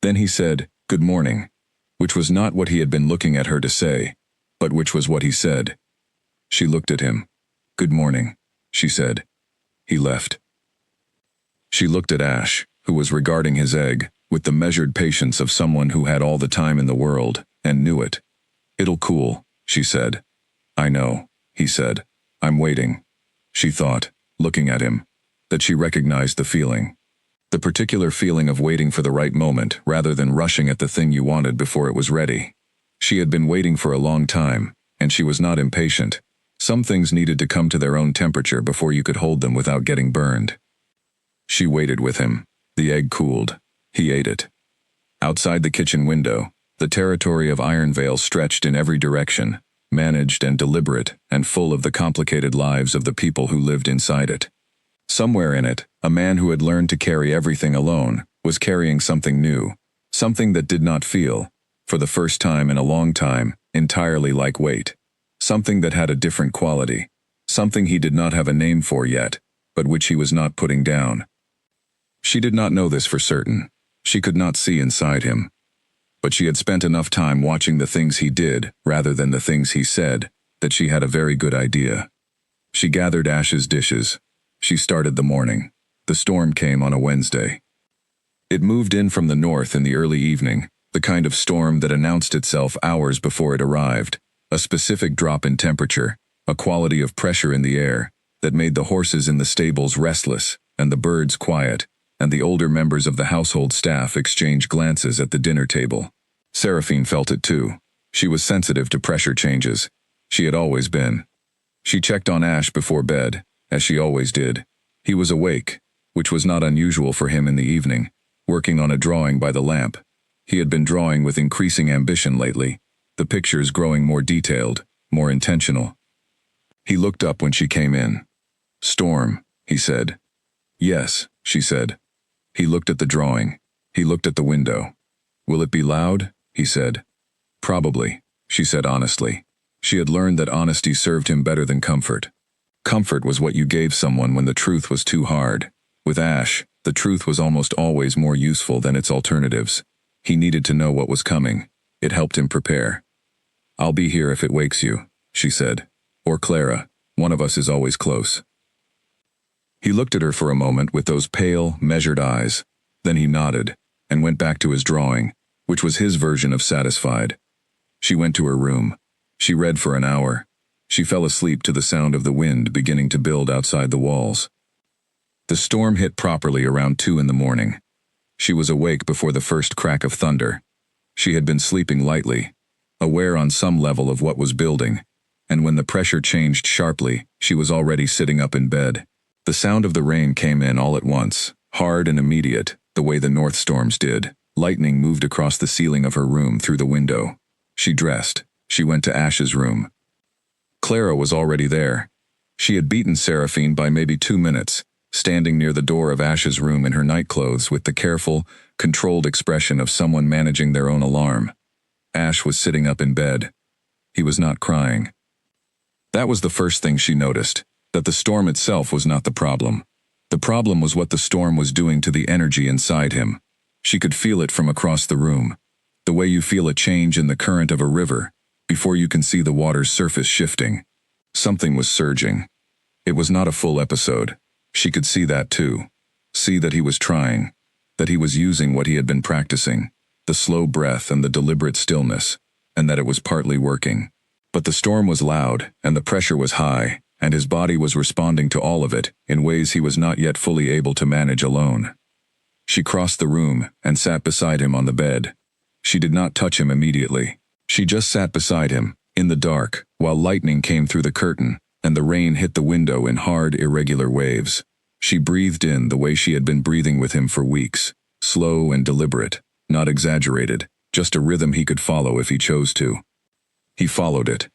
Then he said, "Good morning," which was not what he had been looking at her to say, but which was what he said. She looked at him. "Good morning," she said. He left. She looked at Ash, who was regarding his egg, with the measured patience of someone who had all the time in the world, and knew it. "It'll cool," she said. "I know," he said. "I'm waiting." She thought, looking at him, that she recognized the feeling. The particular feeling of waiting for the right moment rather than rushing at the thing you wanted before it was ready. She had been waiting for a long time, and she was not impatient. Some things needed to come to their own temperature before you could hold them without getting burned. She waited with him. The egg cooled. He ate it. Outside the kitchen window, the territory of Ironvale stretched in every direction, managed and deliberate and full of the complicated lives of the people who lived inside it. Somewhere in it, a man who had learned to carry everything alone was carrying something new, something that did not feel, for the first time in a long time, entirely like weight. Something that had a different quality, something he did not have a name for yet, but which he was not putting down. She did not know this for certain. She could not see inside him. But she had spent enough time watching the things he did, rather than the things he said, that she had a very good idea. She gathered Ash's dishes. She started the morning. The storm came on a Wednesday. It moved in from the north in the early evening, the kind of storm that announced itself hours before it arrived, a specific drop in temperature, a quality of pressure in the air, that made the horses in the stables restless, and the birds quiet, and the older members of the household staff exchange glances at the dinner table. Seraphine felt it too. She was sensitive to pressure changes. She had always been. She checked on Ash before bed, as she always did. He was awake, which was not unusual for him in the evening, working on a drawing by the lamp. He had been drawing with increasing ambition lately, the pictures growing more detailed, more intentional. He looked up when she came in. "Storm," he said. "Yes," she said. He looked at the drawing. He looked at the window. "Will it be loud?" he said. "Probably," she said honestly. She had learned that honesty served him better than comfort. Comfort was what you gave someone when the truth was too hard. With Ash, the truth was almost always more useful than its alternatives. He needed to know what was coming. It helped him prepare. "I'll be here if it wakes you," she said. "Or Clara. One of us is always close." He looked at her for a moment with those pale, measured eyes. Then he nodded, and went back to his drawing, which was his version of satisfied. She went to her room. She read for an hour. She fell asleep to the sound of the wind beginning to build outside the walls. The storm hit properly around 2 in the morning. She was awake before the first crack of thunder. She had been sleeping lightly, aware on some level of what was building, and when the pressure changed sharply, she was already sitting up in bed. The sound of the rain came in all at once, hard and immediate, the way the north storms did. Lightning moved across the ceiling of her room through the window. She dressed. She went to Ash's room. Clara was already there. She had beaten Seraphine by maybe 2 minutes, standing near the door of Ash's room in her nightclothes with the careful, controlled expression of someone managing their own alarm. Ash was sitting up in bed. He was not crying. That was the first thing she noticed, that the storm itself was not the problem. The problem was what the storm was doing to the energy inside him. She could feel it from across the room, the way you feel a change in the current of a river, before you can see the water's surface shifting. Something was surging. It was not a full episode. She could see that too. See that he was trying, that he was using what he had been practicing, the slow breath and the deliberate stillness, and that it was partly working. But the storm was loud, and the pressure was high, and his body was responding to all of it in ways he was not yet fully able to manage alone. She crossed the room and sat beside him on the bed. She did not touch him immediately. She just sat beside him, in the dark, while lightning came through the curtain, and the rain hit the window in hard, irregular waves. She breathed in the way she had been breathing with him for weeks, slow and deliberate, not exaggerated, just a rhythm he could follow if he chose to. He followed it.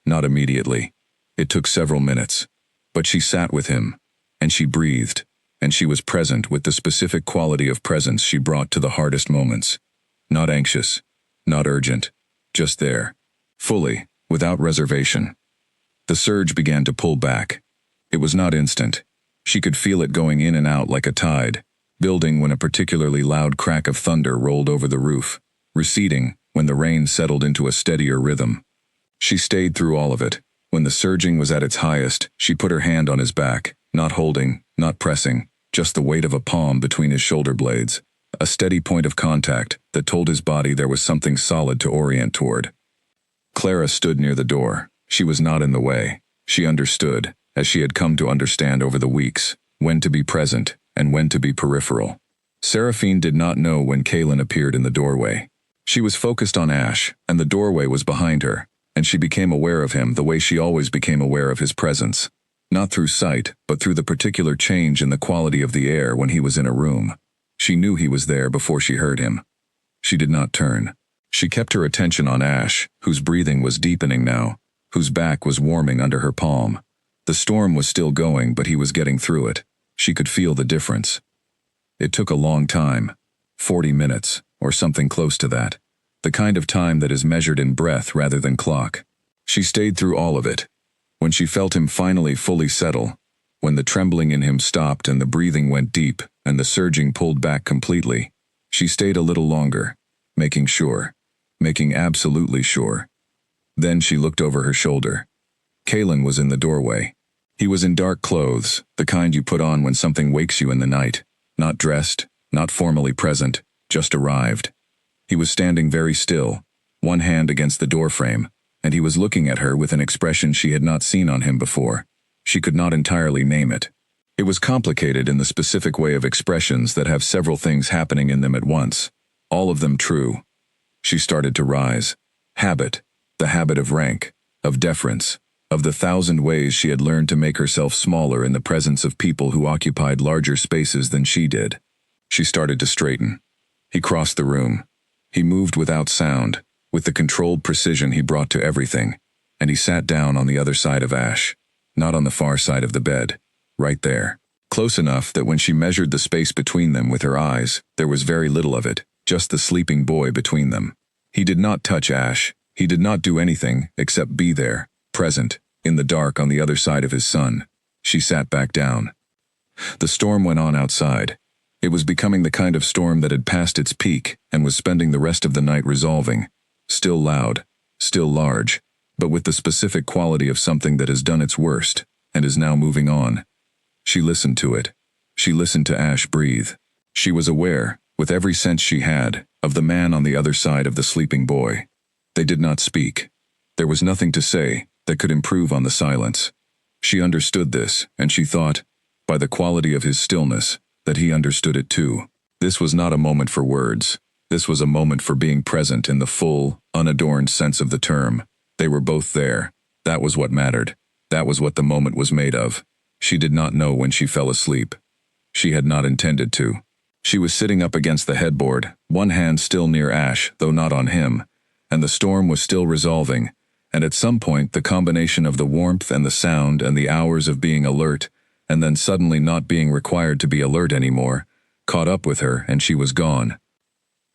Not immediately. It took several minutes. But she sat with him, and she breathed, and she was present with the specific quality of presence she brought to the hardest moments. Not anxious, not urgent, just there, fully, without reservation. The surge began to pull back. It was not instant. She could feel it going in and out like a tide, building when a particularly loud crack of thunder rolled over the roof, receding when the rain settled into a steadier rhythm. She stayed through all of it. When the surging was at its highest, she put her hand on his back, not holding, not pressing, just the weight of a palm between his shoulder blades, a steady point of contact that told his body there was something solid to orient toward. Clara stood near the door. She was not in the way. She understood, as she had come to understand over the weeks, when to be present and when to be peripheral. Seraphine did not know when Kaylin appeared in the doorway. She was focused on Ash, and the doorway was behind her, and she became aware of him the way she always became aware of his presence. Not through sight, but through the particular change in the quality of the air when he was in a room. She knew he was there before she heard him. She did not turn. She kept her attention on Ash, whose breathing was deepening now, whose back was warming under her palm. The storm was still going, but he was getting through it. She could feel the difference. It took a long time, 40 minutes, or something close to that, the kind of time that is measured in breath rather than clock. She stayed through all of it. When she felt him finally fully settle, when the trembling in him stopped and the breathing went deep and the surging pulled back completely, she stayed a little longer, making sure, making absolutely sure. Then she looked over her shoulder. Kaylin was in the doorway. He was in dark clothes, the kind you put on when something wakes you in the night, not dressed, not formally present, just arrived. He was standing very still, one hand against the doorframe, and he was looking at her with an expression she had not seen on him before. She could not entirely name it. It was complicated in the specific way of expressions that have several things happening in them at once, all of them true. She started to rise. Habit, the habit of rank, of deference, of the 1,000 ways she had learned to make herself smaller in the presence of people who occupied larger spaces than she did. She started to straighten. He crossed the room. He moved without sound, with the controlled precision he brought to everything, and he sat down on the other side of Ash, not on the far side of the bed, right there. Close enough that when she measured the space between them with her eyes, there was very little of it, just the sleeping boy between them. He did not touch Ash. He did not do anything except be there, present, in the dark on the other side of his son. She sat back down. The storm went on outside. It was becoming the kind of storm that had passed its peak and was spending the rest of the night resolving. Still loud, still large, but with the specific quality of something that has done its worst and is now moving on. She listened to it. She listened to Ash breathe. She was aware, with every sense she had, of the man on the other side of the sleeping boy. They did not speak. There was nothing to say that could improve on the silence. She understood this, and she thought, by the quality of his stillness, that he understood it too. This was not a moment for words. This was a moment for being present in the full, unadorned sense of the term. They were both there. That was what mattered. That was what the moment was made of. She did not know when she fell asleep. She had not intended to. She was sitting up against the headboard, one hand still near Ash, though not on him, and the storm was still resolving, and at some point the combination of the warmth and the sound and the hours of being alert, and then suddenly not being required to be alert anymore, caught up with her and she was gone.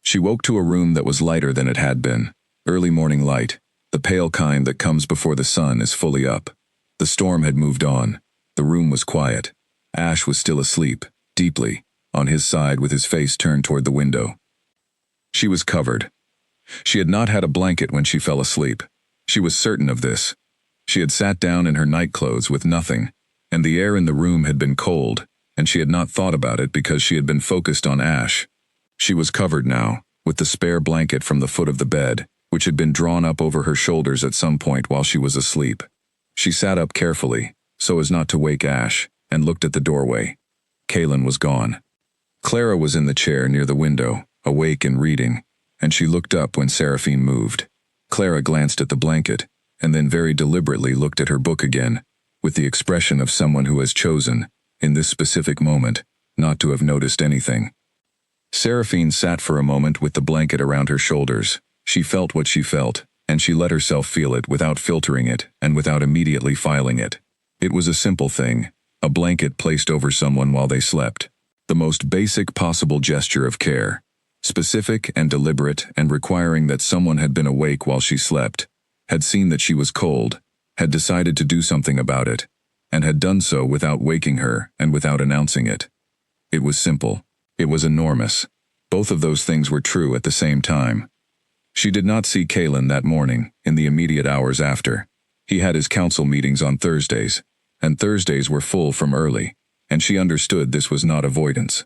She woke to a room that was lighter than it had been. Early morning light, the pale kind that comes before the sun, is fully up. The storm had moved on. The room was quiet. Ash was still asleep, deeply, on his side with his face turned toward the window. She was covered. She had not had a blanket when she fell asleep. She was certain of this. She had sat down in her nightclothes with nothing, and the air in the room had been cold, and she had not thought about it because she had been focused on Ash. She was covered now, with the spare blanket from the foot of the bed, which had been drawn up over her shoulders at some point while she was asleep. She sat up carefully, so as not to wake Ash, and looked at the doorway. Kaylin was gone. Clara was in the chair near the window, awake and reading, and she looked up when Seraphine moved. Clara glanced at the blanket, and then very deliberately looked at her book again, with the expression of someone who has chosen, in this specific moment, not to have noticed anything. Seraphine sat for a moment with the blanket around her shoulders. She felt what she felt, and she let herself feel it without filtering it and without immediately filing it. It was a simple thing, a blanket placed over someone while they slept. The most basic possible gesture of care, specific and deliberate and requiring that someone had been awake while she slept, had seen that she was cold, had decided to do something about it, and had done so without waking her and without announcing it. It was simple. It was enormous. Both of those things were true at the same time. She did not see Kaylin that morning, in the immediate hours after. He had his council meetings on Thursdays, and Thursdays were full from early, and she understood this was not avoidance.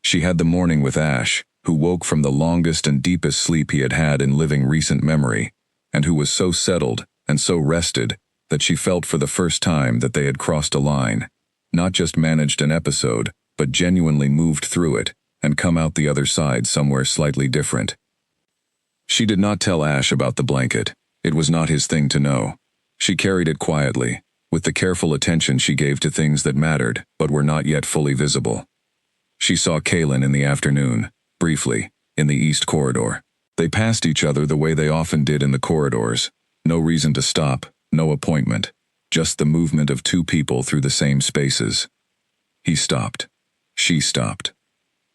She had the morning with Ash, who woke from the longest and deepest sleep he had had in living recent memory, and who was so settled and so rested that she felt for the first time that they had crossed a line, not just managed an episode, but genuinely moved through it and come out the other side somewhere slightly different. She did not tell Ash about the blanket. It was not his thing to know. She carried it quietly, with the careful attention she gave to things that mattered but were not yet fully visible. She saw Kaylin in the afternoon, briefly, in the east corridor. They passed each other the way they often did in the corridors. No reason to stop, no appointment, just the movement of two people through the same spaces. He stopped. She stopped.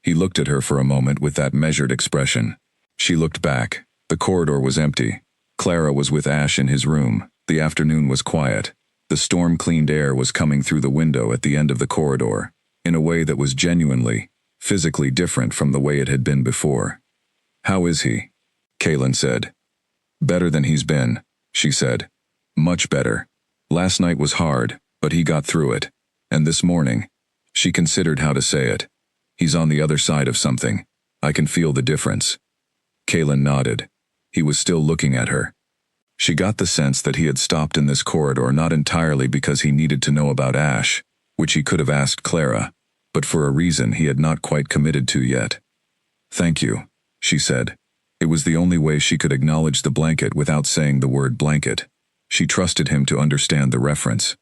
He looked at her for a moment with that measured expression. She looked back. The corridor was empty. Clara was with Ash in his room. The afternoon was quiet. The storm-cleaned air was coming through the window at the end of the corridor, in a way that was genuinely, physically different from the way it had been before. "How is he?" Kaylin said. "Better than he's been," she said. "Much better. Last night was hard, but he got through it. And this morning," she considered how to say it, "he's on the other side of something. I can feel the difference." Kaylin nodded. He was still looking at her. She got the sense that he had stopped in this corridor not entirely because he needed to know about Ash, which he could have asked Clara, but for a reason he had not quite committed to yet. "Thank you," she said. It was the only way she could acknowledge the blanket without saying the word blanket. She trusted him to understand the reference.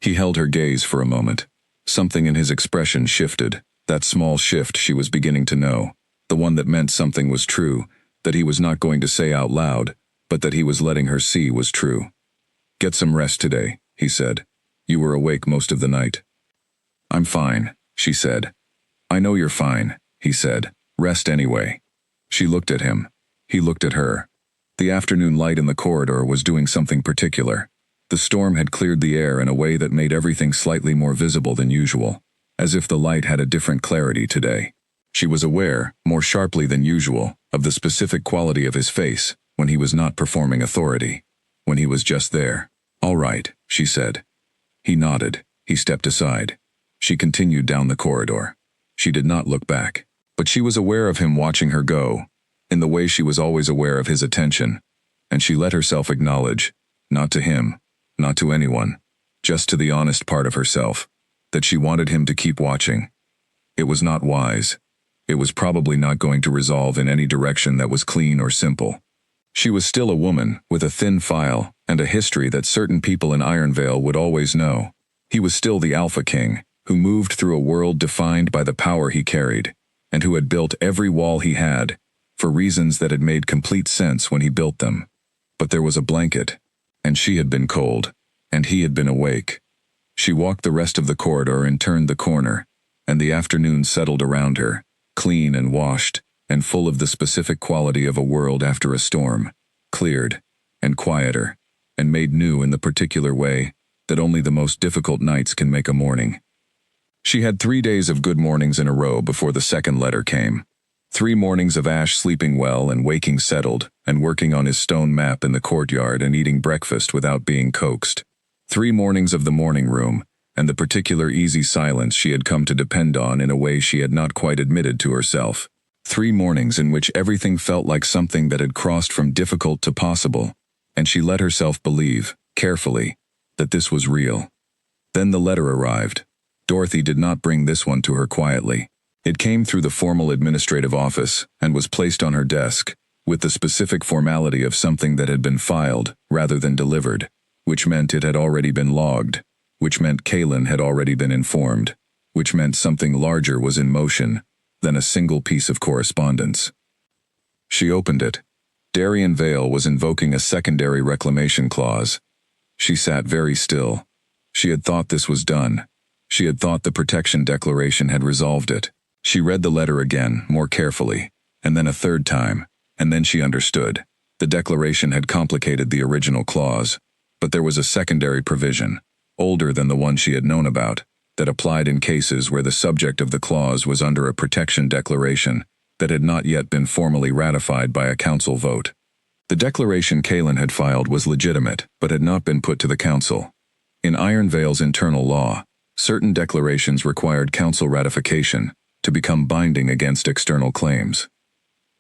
He held her gaze for a moment. Something in his expression shifted, that small shift she was beginning to know, the one that meant something was true, that he was not going to say out loud, but that he was letting her see was true. "Get some rest today," he said. "You were awake most of the night." "I'm fine," she said. "I know you're fine," he said. "Rest anyway." She looked at him. He looked at her. The afternoon light in the corridor was doing something particular. The storm had cleared the air in a way that made everything slightly more visible than usual, as if the light had a different clarity today. She was aware, more sharply than usual, of the specific quality of his face, when he was not performing authority, when he was just there. "All right," she said. He nodded. He stepped aside. She continued down the corridor. She did not look back, but she was aware of him watching her go, in the way she was always aware of his attention, and she let herself acknowledge, not to him, not to anyone, just to the honest part of herself, that she wanted him to keep watching. It was not wise. It was probably not going to resolve in any direction that was clean or simple. She was still a woman, with a thin file, and a history that certain people in Ironvale would always know. He was still the Alpha King, who moved through a world defined by the power he carried, and who had built every wall he had, for reasons that had made complete sense when he built them. But there was a blanket, and she had been cold, and he had been awake. She walked the rest of the corridor and turned the corner, and the afternoon settled around her, clean and washed, and full of the specific quality of a world after a storm, cleared, and quieter, and made new in the particular way that only the most difficult nights can make a morning. She had 3 days of good mornings in a row before the second letter came. 3 mornings of Ash sleeping well and waking settled, and working on his stone map in the courtyard and eating breakfast without being coaxed. 3 mornings of the morning room, and the particular easy silence she had come to depend on in a way she had not quite admitted to herself. 3 mornings in which everything felt like something that had crossed from difficult to possible, and she let herself believe, carefully, that this was real. Then the letter arrived. Dorothy did not bring this one to her quietly. It came through the formal administrative office and was placed on her desk, with the specific formality of something that had been filed rather than delivered, which meant it had already been logged, which meant Kaylin had already been informed, which meant something larger was in motion than a single piece of correspondence. She opened it. Darien Vale was invoking a secondary reclamation clause. She sat very still. She had thought this was done. She had thought the protection declaration had resolved it. She read the letter again, more carefully, and then a third time, and then she understood. The declaration had complicated the original clause, but there was a secondary provision, older than the one she had known about, that applied in cases where the subject of the clause was under a protection declaration that had not yet been formally ratified by a council vote. The declaration Kaylin had filed was legitimate, but had not been put to the council. In Iron Vale's internal law, certain declarations required council ratification to become binding against external claims.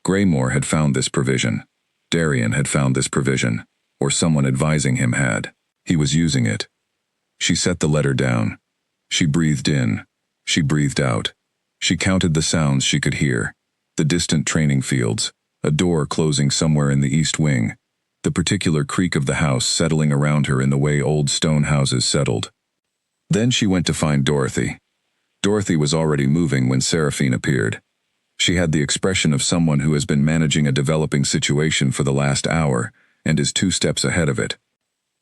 Graymore had found this provision. Darien had found this provision, or someone advising him had. He was using it. She set the letter down. She breathed in. She breathed out. She counted the sounds she could hear. The distant training fields, a door closing somewhere in the east wing, the particular creak of the house settling around her in the way old stone houses settled. Then she went to find Dorothy. Dorothy was already moving when Seraphine appeared. She had the expression of someone who has been managing a developing situation for the last hour and is 2 steps ahead of it.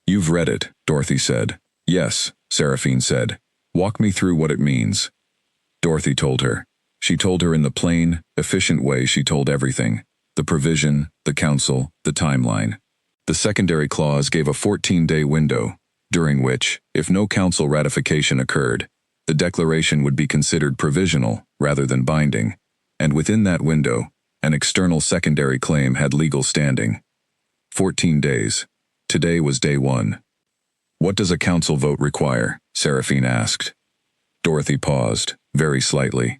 "You've read it," Dorothy said. "Yes," Seraphine said. "Walk me through what it means." Dorothy told her. She told her in the plain, efficient way she told everything: the provision, the council, the timeline. The secondary clause gave a 14-day window, during which, if no council ratification occurred, the declaration would be considered provisional rather than binding, and within that window, an external secondary claim had legal standing. 14 days. Today was day 1. "What does a council vote require?" Seraphine asked. Dorothy paused, very slightly.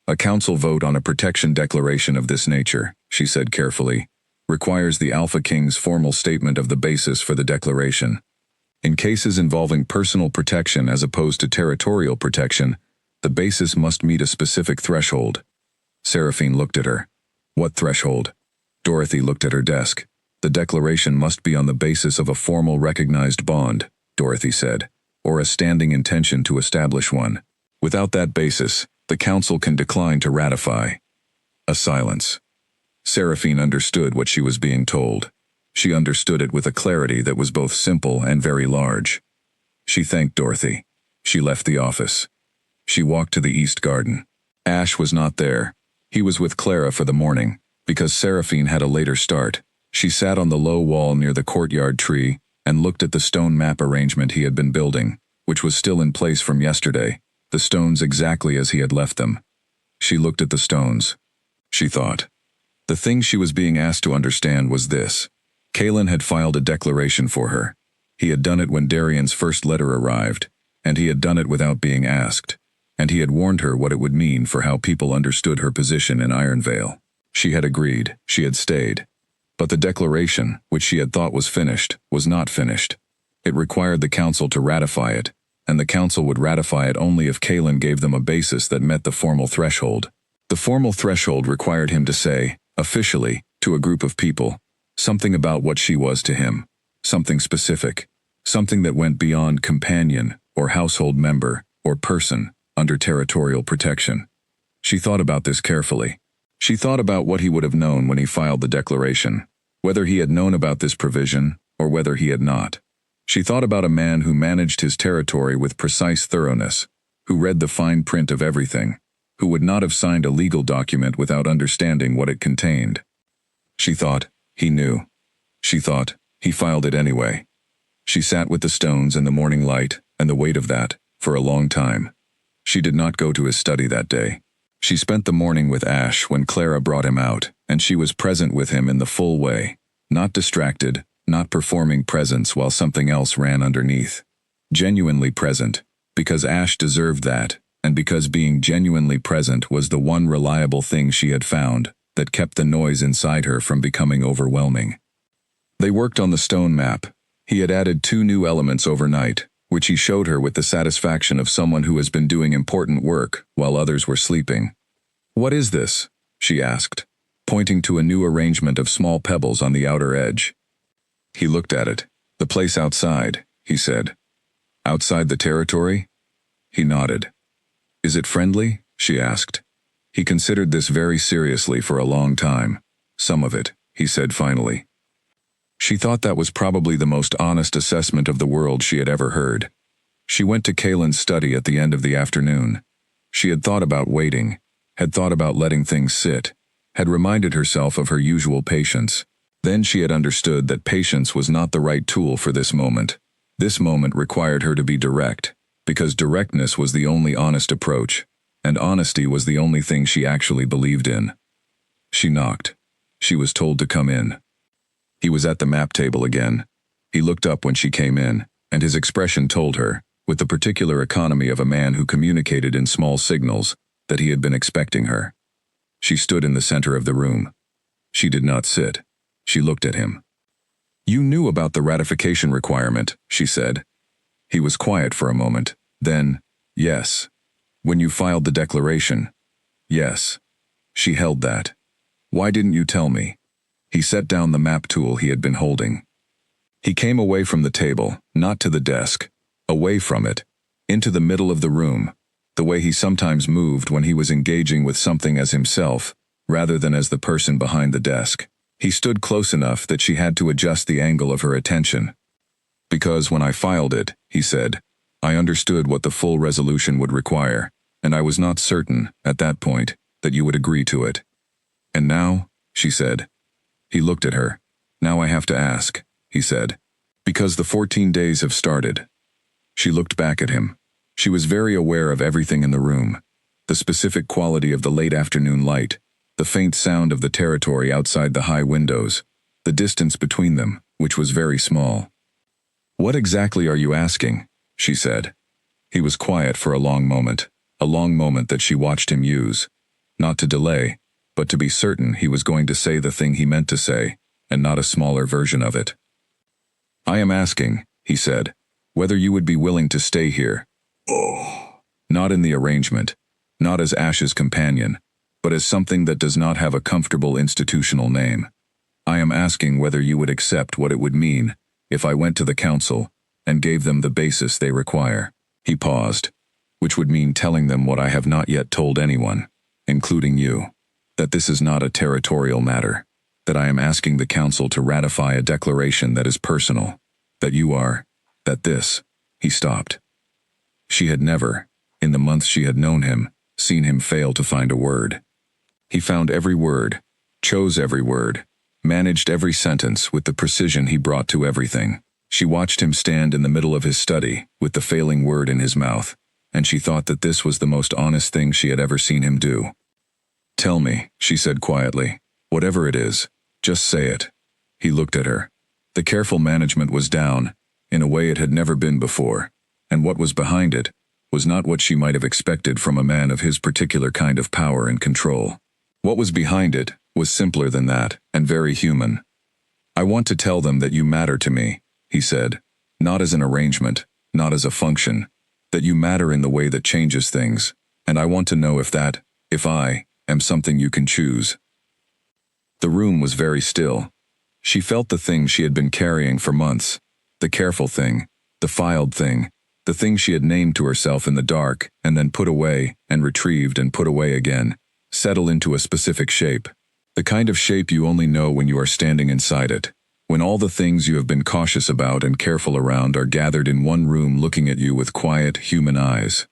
"A council vote on a protection declaration of this nature," she said carefully, "requires the Alpha King's formal statement of the basis for the declaration. In cases involving personal protection as opposed to territorial protection, the basis must meet a specific threshold." Seraphine looked at her. "What threshold?" Dorothy looked at her desk. "The declaration must be on the basis of a formal recognized bond," Dorothy said, "or a standing intention to establish one. Without that basis, the council can decline to ratify." A silence. Seraphine understood what she was being told. She understood it with a clarity that was both simple and very large. She thanked Dorothy. She left the office. She walked to the east garden. Ash was not there. He was with Clara for the morning, because Seraphine had a later start. She sat on the low wall near the courtyard tree and looked at the stone map arrangement he had been building, which was still in place from yesterday, the stones exactly as he had left them. She looked at the stones. She thought. The thing she was being asked to understand was this. Kaylin had filed a declaration for her. He had done it when Darien's first letter arrived, and he had done it without being asked, and he had warned her what it would mean for how people understood her position in Iron Vale. She had agreed, she had stayed. But the declaration, which she had thought was finished, was not finished. It required the council to ratify it, and the council would ratify it only if Kaylin gave them a basis that met the formal threshold. The formal threshold required him to say, officially, to a group of people, something about what she was to him, something specific, something that went beyond companion or household member or person under territorial protection. She thought about this carefully. She thought about what he would have known when he filed the declaration, whether he had known about this provision or whether he had not. She thought about a man who managed his territory with precise thoroughness, who read the fine print of everything, who would not have signed a legal document without understanding what it contained. She thought, he knew. She thought, he filed it anyway. She sat with the stones and the morning light, and the weight of that, for a long time. She did not go to his study that day. She spent the morning with Ash when Clara brought him out, and she was present with him in the full way, not distracted, not performing presence while something else ran underneath. Genuinely present, because Ash deserved that, and because being genuinely present was the one reliable thing she had found that kept the noise inside her from becoming overwhelming. They worked on the stone map. He had added 2 new elements overnight, which he showed her with the satisfaction of someone who has been doing important work while others were sleeping. "What is this?" she asked, pointing to a new arrangement of small pebbles on the outer edge. He looked at it. "The place outside," he said. "Outside the territory?" He nodded. "Is it friendly?" she asked. He considered this very seriously for a long time. "Some of it," he said finally. She thought that was probably the most honest assessment of the world she had ever heard. She went to Kalen's study at the end of the afternoon. She had thought about waiting, had thought about letting things sit, had reminded herself of her usual patience. Then she had understood that patience was not the right tool for this moment. This moment required her to be direct, because directness was the only honest approach, and honesty was the only thing she actually believed in. She knocked. She was told to come in. He was at the map table again. He looked up when she came in, and his expression told her, with the particular economy of a man who communicated in small signals, that he had been expecting her. She stood in the center of the room. She did not sit. She looked at him. "You knew about the ratification requirement," she said. He was quiet for a moment. Then, "Yes." "When you filed the declaration?" "Yes." She held that. "Why didn't you tell me?" He set down the map tool he had been holding. He came away from the table, not to the desk, away from it, into the middle of the room, the way he sometimes moved when he was engaging with something as himself, rather than as the person behind the desk. He stood close enough that she had to adjust the angle of her attention. "Because when I filed it," he said, "I understood what the full resolution would require, and I was not certain, at that point, that you would agree to it." "And now?" she said. He looked at her. "Now I have to ask," he said. "Because the 14 days have started." She looked back at him. She was very aware of everything in the room. The specific quality of the late afternoon light, the faint sound of the territory outside the high windows, the distance between them, which was very small. "What exactly are you asking?" she said. He was quiet for a long moment that she watched him use, not to delay, but to be certain he was going to say the thing he meant to say, and not a smaller version of it. "I am asking," he said, "whether you would be willing to stay here. Not in the arrangement, not as Ash's companion, but as something that does not have a comfortable institutional name. I am asking whether you would accept what it would mean if I went to the council and gave them the basis they require." He paused, "which would mean telling them what I have not yet told anyone, including you. That this is not a territorial matter, that I am asking the council to ratify a declaration that is personal, that you are, that this." He stopped. She had never, in the months she had known him, seen him fail to find a word. He found every word, chose every word, managed every sentence with the precision he brought to everything. She watched him stand in the middle of his study, with the failing word in his mouth, and she thought that this was the most honest thing she had ever seen him do. "Tell me," she said quietly. "Whatever it is, just say it." He looked at her. The careful management was down, in a way it had never been before, and what was behind it was not what she might have expected from a man of his particular kind of power and control. What was behind it was simpler than that, and very human. "I want to tell them that you matter to me," he said, "not as an arrangement, not as a function, that you matter in the way that changes things, and I want to know if I, am something you can choose." The room was very still. She felt the thing she had been carrying for months, the careful thing, the filed thing, the thing she had named to herself in the dark and then put away and retrieved and put away again, settle into a specific shape. The kind of shape you only know when you are standing inside it, when all the things you have been cautious about and careful around are gathered in one room looking at you with quiet, human eyes.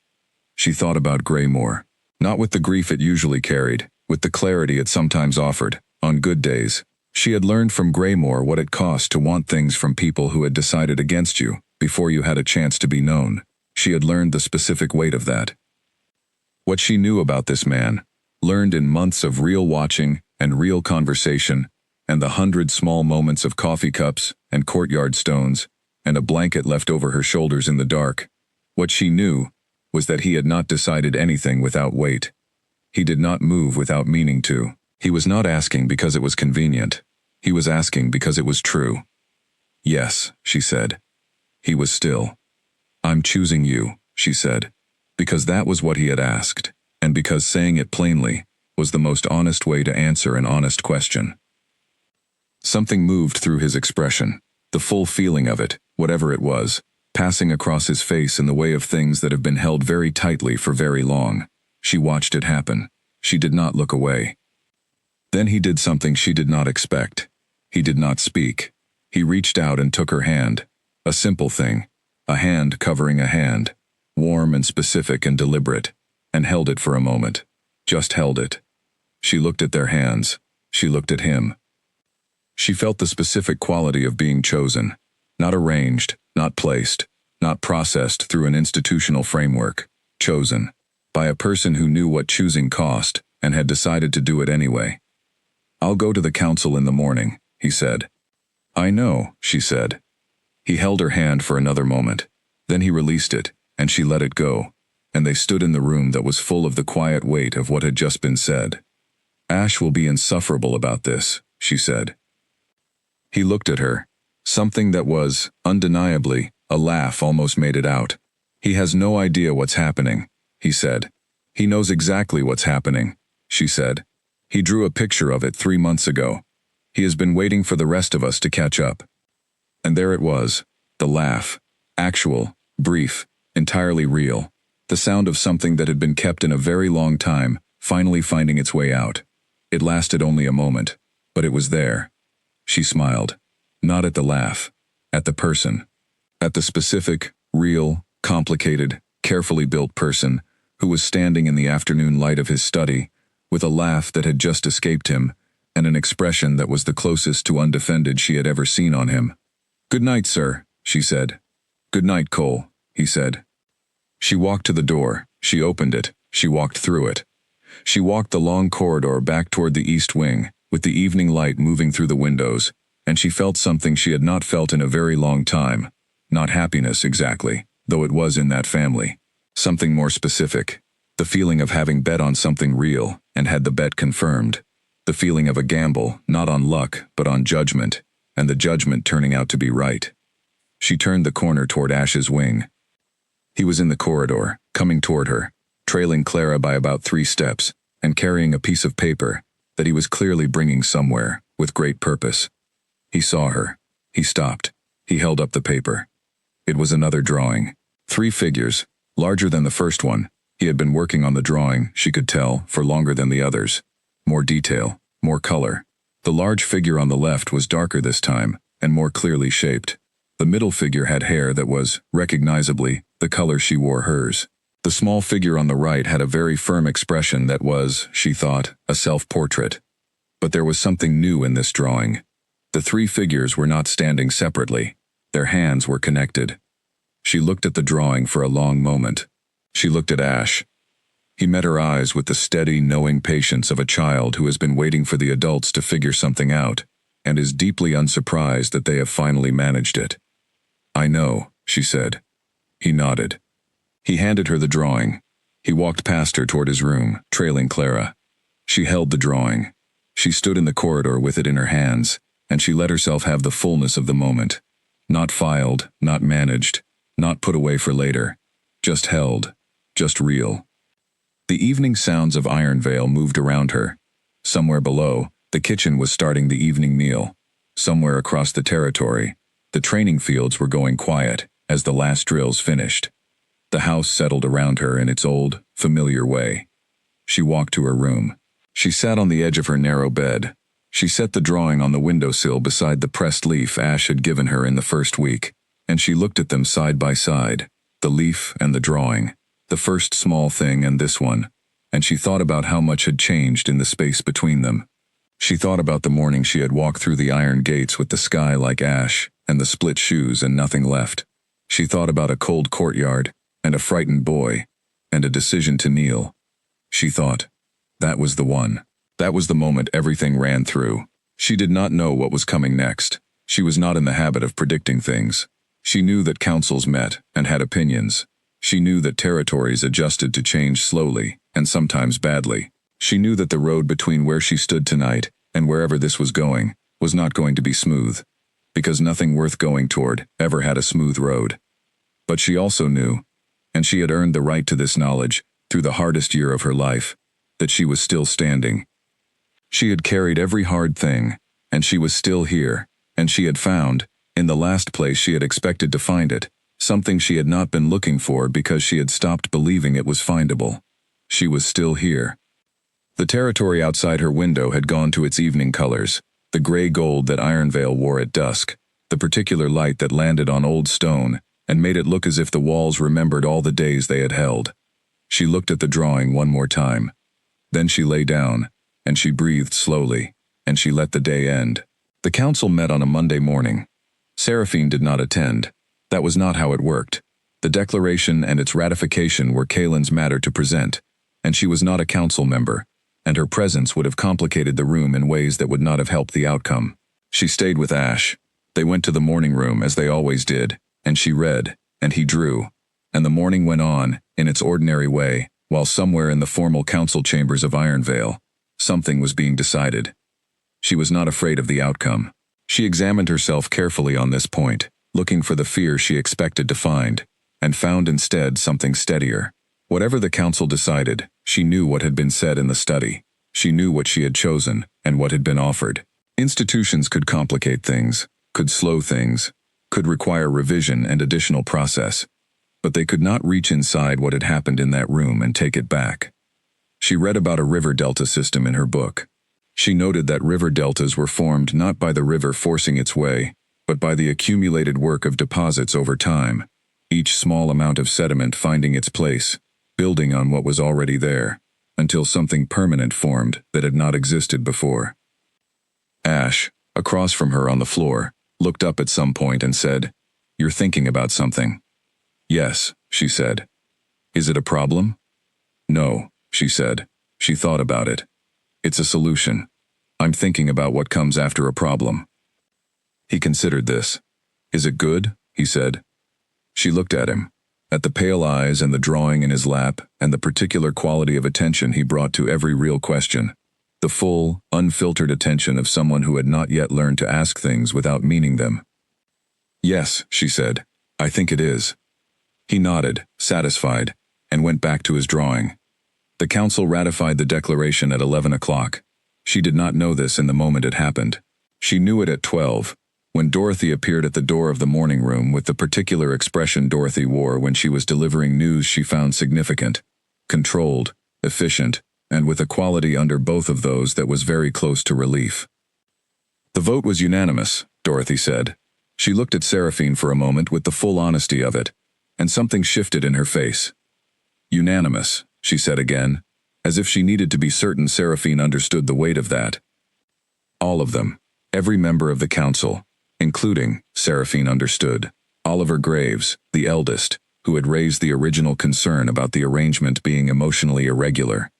She thought about Graymore. Not with the grief it usually carried, with the clarity it sometimes offered, on good days. She had learned from Graymore what it cost to want things from people who had decided against you, before you had a chance to be known. She had learned the specific weight of that. What she knew about this man, learned in months of real watching and real conversation, and the 100 small moments of coffee cups and courtyard stones, and a blanket left over her shoulders in the dark. What she knew was that he had not decided anything without weight. He did not move without meaning to. He was not asking because it was convenient. He was asking because it was true. "Yes," she said. He was still. "I'm choosing you," she said, because that was what he had asked, and because saying it plainly was the most honest way to answer an honest question. Something moved through his expression, the full feeling of it, whatever it was, passing across his face in the way of things that have been held very tightly for very long. She watched it happen. She did not look away. Then he did something she did not expect. He did not speak. He reached out and took her hand. A simple thing. A hand covering a hand. Warm and specific and deliberate. And held it for a moment. Just held it. She looked at their hands. She looked at him. She felt the specific quality of being chosen. Not arranged, not placed, not processed through an institutional framework. Chosen. By a person who knew what choosing cost and had decided to do it anyway. "I'll go to the council in the morning," he said. "I know," she said. He held her hand for another moment. Then he released it, and she let it go, and they stood in the room that was full of the quiet weight of what had just been said. "Ash will be insufferable about this," she said. He looked at her. Something that was, undeniably, a laugh almost made it out. "He has no idea what's happening," he said. "He knows exactly what's happening," she said. "He drew a picture of it 3 months ago. He has been waiting for the rest of us to catch up." And there it was, the laugh. Actual, brief, entirely real. The sound of something that had been kept in a very long time, finally finding its way out. It lasted only a moment, but it was there. She smiled. Not at the laugh. At the person. At the specific, real, complicated, carefully built person who was standing in the afternoon light of his study, with a laugh that had just escaped him, and an expression that was the closest to undefended she had ever seen on him. "Good night, sir," she said. "Good night, Cole," he said. She walked to the door. She opened it. She walked through it. She walked the long corridor back toward the east wing, with the evening light moving through the windows, and she felt something she had not felt in a very long time. Not happiness exactly, though it was in that family. Something more specific. The feeling of having bet on something real, and had the bet confirmed. The feeling of a gamble, not on luck, but on judgment, and the judgment turning out to be right. She turned the corner toward Ash's wing. He was in the corridor, coming toward her, trailing Clara by about 3 steps, and carrying a piece of paper that he was clearly bringing somewhere, with great purpose. He saw her. He stopped. He held up the paper. It was another drawing. 3 figures, larger than the first one. He had been working on the drawing, she could tell, for longer than the others. More detail, more color. The large figure on the left was darker this time, and more clearly shaped. The middle figure had hair that was, recognizably, the color she wore hers. The small figure on the right had a very firm expression that was, she thought, a self-portrait. But there was something new in this drawing. The 3 figures were not standing separately. Their hands were connected. She looked at the drawing for a long moment. She looked at Ash. He met her eyes with the steady, knowing patience of a child who has been waiting for the adults to figure something out, and is deeply unsurprised that they have finally managed it. "I know," she said. He nodded. He handed her the drawing. He walked past her toward his room, trailing Clara. She held the drawing. She stood in the corridor with it in her hands, and she let herself have the fullness of the moment. Not filed, not managed, not put away for later. Just held. Just real. The evening sounds of Ironvale moved around her. Somewhere below, the kitchen was starting the evening meal. Somewhere across the territory, the training fields were going quiet as the last drills finished. The house settled around her in its old, familiar way. She walked to her room. She sat on the edge of her narrow bed. She set the drawing on the windowsill beside the pressed leaf Ash had given her in the first week, and she looked at them side by side, the leaf and the drawing, the first small thing and this one, and she thought about how much had changed in the space between them. She thought about the morning she had walked through the iron gates with the sky like ash, and the split shoes and nothing left. She thought about a cold courtyard, and a frightened boy, and a decision to kneel. She thought, that was the one. That was the moment everything ran through. She did not know what was coming next. She was not in the habit of predicting things. She knew that councils met and had opinions. She knew that territories adjusted to change slowly, and sometimes badly. She knew that the road between where she stood tonight and wherever this was going was not going to be smooth, because nothing worth going toward ever had a smooth road. But she also knew, and she had earned the right to this knowledge through the hardest year of her life, that she was still standing. She had carried every hard thing, and she was still here, and she had found, in the last place she had expected to find it, something she had not been looking for because she had stopped believing it was findable. She was still here. The territory outside her window had gone to its evening colors, the gray gold that Ironvale wore at dusk, the particular light that landed on old stone and made it look as if the walls remembered all the days they had held. She looked at the drawing one more time. Then she lay down, and she breathed slowly, and she let the day end. The council met on a Monday morning. Seraphine did not attend. That was not how it worked. The declaration and its ratification were Kaylin's matter to present, and she was not a council member, and her presence would have complicated the room in ways that would not have helped the outcome. She stayed with Ash. They went to the morning room as they always did, and she read, and he drew, and the morning went on, in its ordinary way, while somewhere in the formal council chambers of Ironvale, something was being decided. She was not afraid of the outcome. She examined herself carefully on this point, looking for the fear she expected to find, and found instead something steadier. Whatever the council decided, she knew what had been said in the study. She knew what she had chosen, and what had been offered. Institutions could complicate things, could slow things, could require revision and additional process, but they could not reach inside what had happened in that room and take it back. She read about a river delta system in her book. She noted that river deltas were formed not by the river forcing its way, but by the accumulated work of deposits over time, each small amount of sediment finding its place, building on what was already there, until something permanent formed that had not existed before. Ash, across from her on the floor, looked up at some point and said, "You're thinking about something." "Yes," she said. "Is it a problem?" "No," she said. She thought about it. "It's a solution. I'm thinking about what comes after a problem." He considered this. "Is it good?" he said. She looked at him, at the pale eyes and the drawing in his lap and the particular quality of attention he brought to every real question. The full, unfiltered attention of someone who had not yet learned to ask things without meaning them. "Yes," she said. "I think it is." He nodded, satisfied, and went back to his drawing. The council ratified the declaration at 11 o'clock. She did not know this in the moment it happened. She knew it at 12, when Dorothy appeared at the door of the morning room with the particular expression Dorothy wore when she was delivering news she found significant, controlled, efficient, and with a quality under both of those that was very close to relief. "The vote was unanimous," Dorothy said. She looked at Seraphine for a moment with the full honesty of it, and something shifted in her face. "Unanimous," she said again, as if she needed to be certain Seraphine understood the weight of that. "All of them, every member of the council, including," Seraphine understood, Oliver Graves, the eldest, who had raised the original concern about the arrangement being emotionally irregular.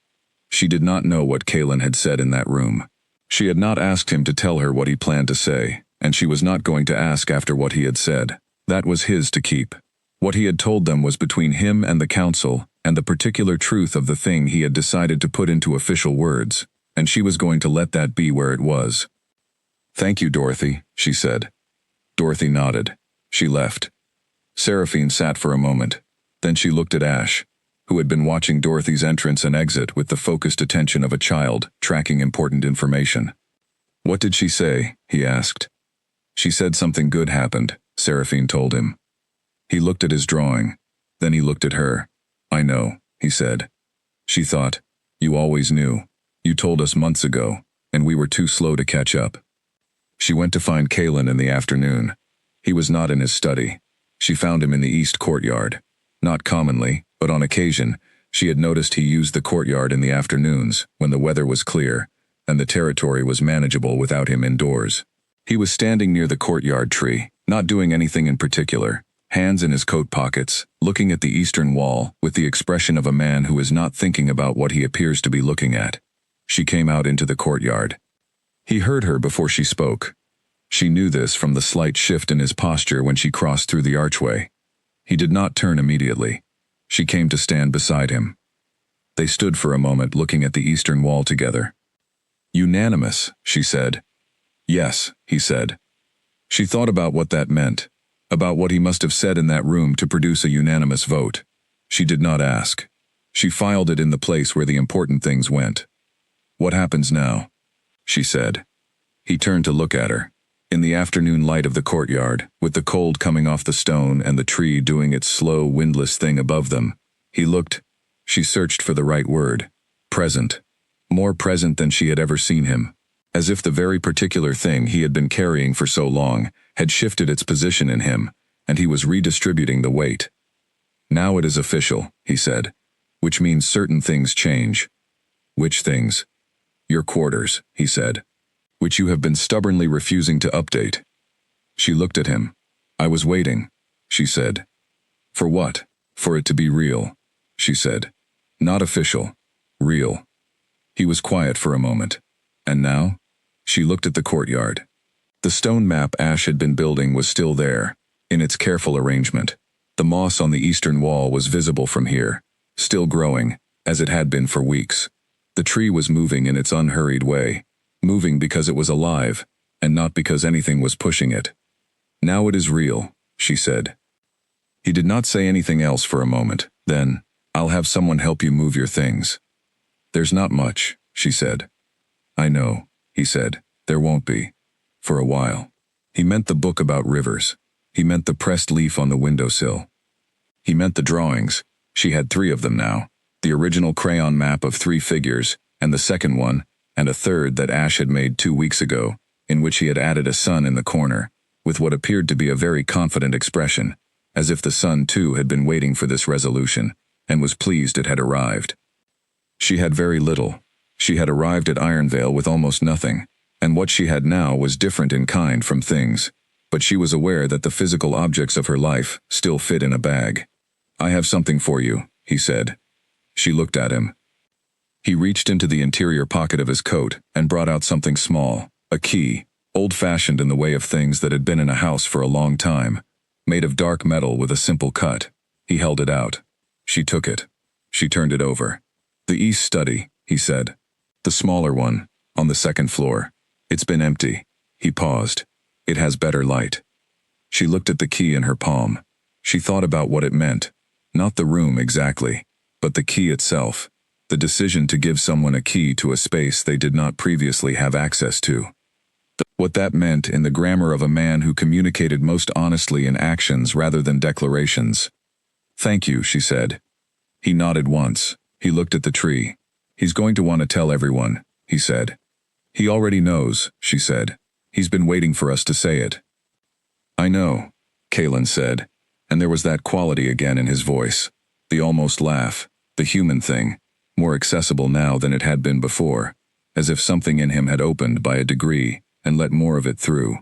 She did not know what Kaylin had said in that room. She had not asked him to tell her what he planned to say, and she was not going to ask after what he had said. That was his to keep. What he had told them was between him and the council, and the particular truth of the thing he had decided to put into official words, and she was going to let that be where it was. "Thank you, Dorothy," she said. Dorothy nodded. She left. Seraphine sat for a moment. Then she looked at Ash, who had been watching Dorothy's entrance and exit with the focused attention of a child tracking important information. "What did she say?" he asked. "She said something good happened," Seraphine told him. He looked at his drawing. Then he looked at her. "I know," he said. She thought, "You always knew. You told us months ago, and we were too slow to catch up." She went to find Kaylin in the afternoon. He was not in his study. She found him in the east courtyard. Not commonly, but on occasion, she had noticed he used the courtyard in the afternoons, when the weather was clear, and the territory was manageable without him indoors. He was standing near the courtyard tree, not doing anything in particular, hands in his coat pockets, looking at the eastern wall with the expression of a man who is not thinking about what he appears to be looking at. She came out into the courtyard. He heard her before she spoke. She knew this from the slight shift in his posture when she crossed through the archway. He did not turn immediately. She came to stand beside him. They stood for a moment looking at the eastern wall together. "Unanimous," she said. "Yes," he said. She thought about what that meant. about what he must have said in that room to produce a unanimous vote. She did not ask. She filed it in the place where the important things went. "What happens now?" she said. He turned to look at her. In the afternoon light of the courtyard, with the cold coming off the stone and the tree doing its slow, windless thing above them, he looked. She searched for the right word. Present. More present than she had ever seen him. As if the very particular thing he had been carrying for so long had shifted its position in him, and he was redistributing the weight. "Now it is official," he said, "which means certain things change." "Which things?" "Your quarters," he said, "which you have been stubbornly refusing to update." She looked at him. "I was waiting," she said. "For what?" "For it to be real," she said. "Not official. Real." He was quiet for a moment. "And now?" She looked at the courtyard. The stone map Ash had been building was still there, in its careful arrangement. The moss on the eastern wall was visible from here, still growing, as it had been for weeks. The tree was moving in its unhurried way, moving because it was alive, and not because anything was pushing it. "Now it is real," she said. He did not say anything else for a moment. Then, "I'll have someone help you move your things." "There's not much," she said. "I know," he said. "There won't be. For a while." He meant the book about rivers. He meant the pressed leaf on the windowsill. He meant the drawings. She had 3 of them now. The original crayon map of 3 figures, and the second one, and a third that Ash had made 2 weeks ago, in which he had added a sun in the corner, with what appeared to be a very confident expression, as if the sun too had been waiting for this resolution, and was pleased it had arrived. She had very little. She had arrived at Ironvale with almost nothing, and what she had now was different in kind from things, but she was aware that the physical objects of her life still fit in a bag. "I have something for you," he said. She looked at him. He reached into the interior pocket of his coat and brought out something small, a key, old-fashioned in the way of things that had been in a house for a long time, made of dark metal with a simple cut. He held it out. She took it. She turned it over. "The east study," he said. "The smaller one, on the 2nd floor. It's been empty." He paused. "It has better light." She looked at the key in her palm. She thought about what it meant. Not the room exactly, but the key itself. The decision to give someone a key to a space they did not previously have access to. What that meant in the grammar of a man who communicated most honestly in actions rather than declarations. "Thank you," she said. He nodded once. He looked at the tree. "He's going to want to tell everyone," he said. "He already knows," she said. "He's been waiting for us to say it." "I know," Kalen said, and there was that quality again in his voice. The almost laugh, the human thing, more accessible now than it had been before, as if something in him had opened by a degree and let more of it through.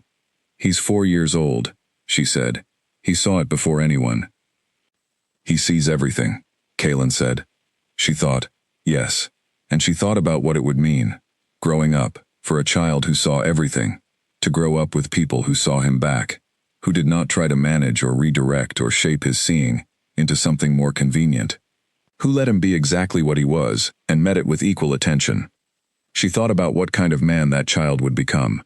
"He's 4 years old," she said. "He saw it before anyone." "He sees everything," Kalen said. She thought, yes, and she thought about what it would mean, growing up, for a child who saw everything, to grow up with people who saw him back, who did not try to manage or redirect or shape his seeing into something more convenient, who let him be exactly what he was and met it with equal attention. She thought about what kind of man that child would become.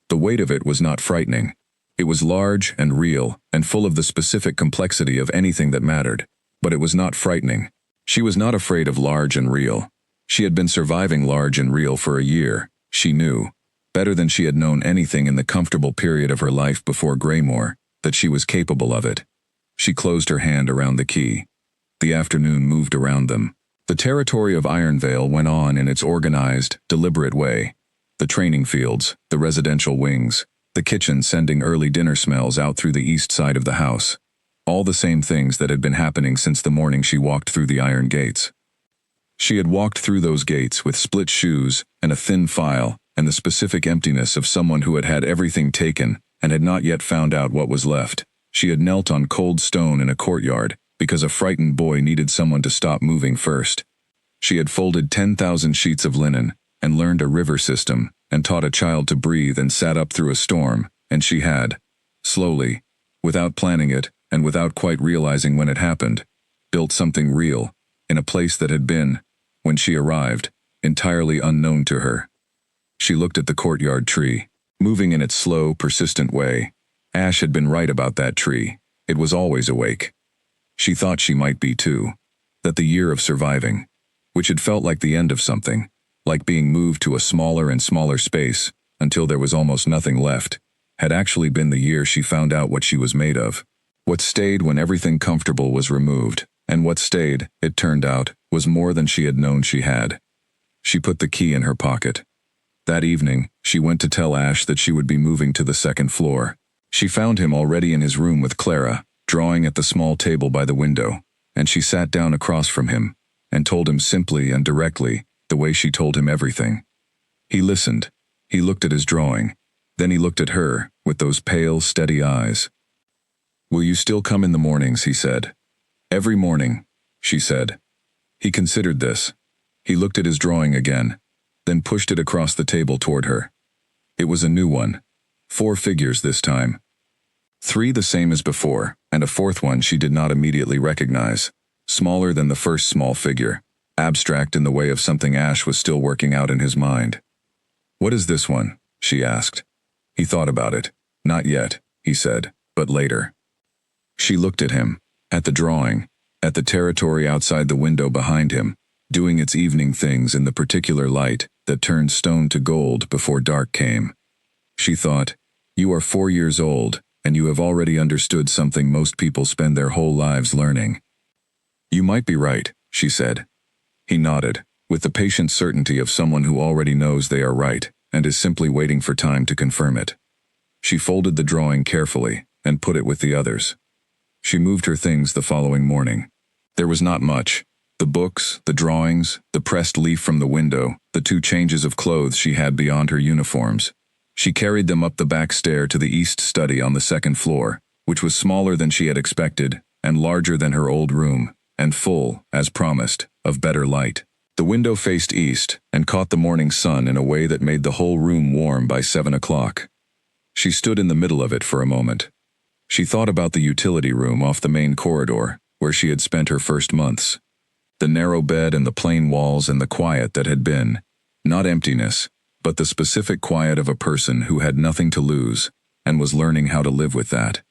The weight of it was not frightening. It was large and real and full of the specific complexity of anything that mattered, but it was not frightening. She was not afraid of large and real. She had been surviving large and real for a year, she knew, better than she had known anything in the comfortable period of her life before Greymore, that she was capable of it. She closed her hand around the key. The afternoon moved around them. The territory of Ironvale went on in its organized, deliberate way. The training fields, the residential wings, the kitchen sending early dinner smells out through the east side of the house. All the same things that had been happening since the morning she walked through the iron gates. She had walked through those gates with split shoes and a thin file and the specific emptiness of someone who had had everything taken and had not yet found out what was left. She had knelt on cold stone in a courtyard because a frightened boy needed someone to stop moving first. She had folded 10,000 sheets of linen and learned a river system and taught a child to breathe and sat up through a storm, and she had, slowly, without planning it and without quite realizing when it happened, built something real in a place that had been, when she arrived, entirely unknown to her. She looked at the courtyard tree, moving in its slow, persistent way. Ash had been right about that tree. It was always awake. She thought she might be too. That the year of surviving, which had felt like the end of something, like being moved to a smaller and smaller space until there was almost nothing left, had actually been the year she found out what she was made of. What stayed when everything comfortable was removed, and what stayed, it turned out, was more than she had known she had. She put the key in her pocket. That evening, she went to tell Ash that she would be moving to the second floor. She found him already in his room with Clara, drawing at the small table by the window, and she sat down across from him and told him simply and directly, the way she told him everything. He listened. He looked at his drawing. Then he looked at her, with those pale, steady eyes. "Will you still come in the mornings?" he said. "Every morning," she said. He considered this. He looked at his drawing again, then pushed it across the table toward her. It was a new one. 4 figures this time. 3 the same as before, and a 4th one she did not immediately recognize, smaller than the first small figure, abstract in the way of something Ash was still working out in his mind. "What is this one?" she asked. He thought about it. "Not yet," he said, "but later." She looked at him, at the drawing, at the territory outside the window behind him, doing its evening things in the particular light that turned stone to gold before dark came. She thought, "You are 4 years old, and you have already understood something most people spend their whole lives learning." "You might be right," she said. He nodded, with the patient certainty of someone who already knows they are right and is simply waiting for time to confirm it. She folded the drawing carefully and put it with the others. She moved her things the following morning. There was not much. The books, the drawings, the pressed leaf from the window, the 2 changes of clothes she had beyond her uniforms. She carried them up the back stair to the east study on the second floor, which was smaller than she had expected, and larger than her old room, and full, as promised, of better light. The window faced east, and caught the morning sun in a way that made the whole room warm by 7 o'clock. She stood in the middle of it for a moment. She thought about the utility room off the main corridor, where she had spent her first months. The narrow bed and the plain walls and the quiet that had been, not emptiness, but the specific quiet of a person who had nothing to lose, and was learning how to live with that.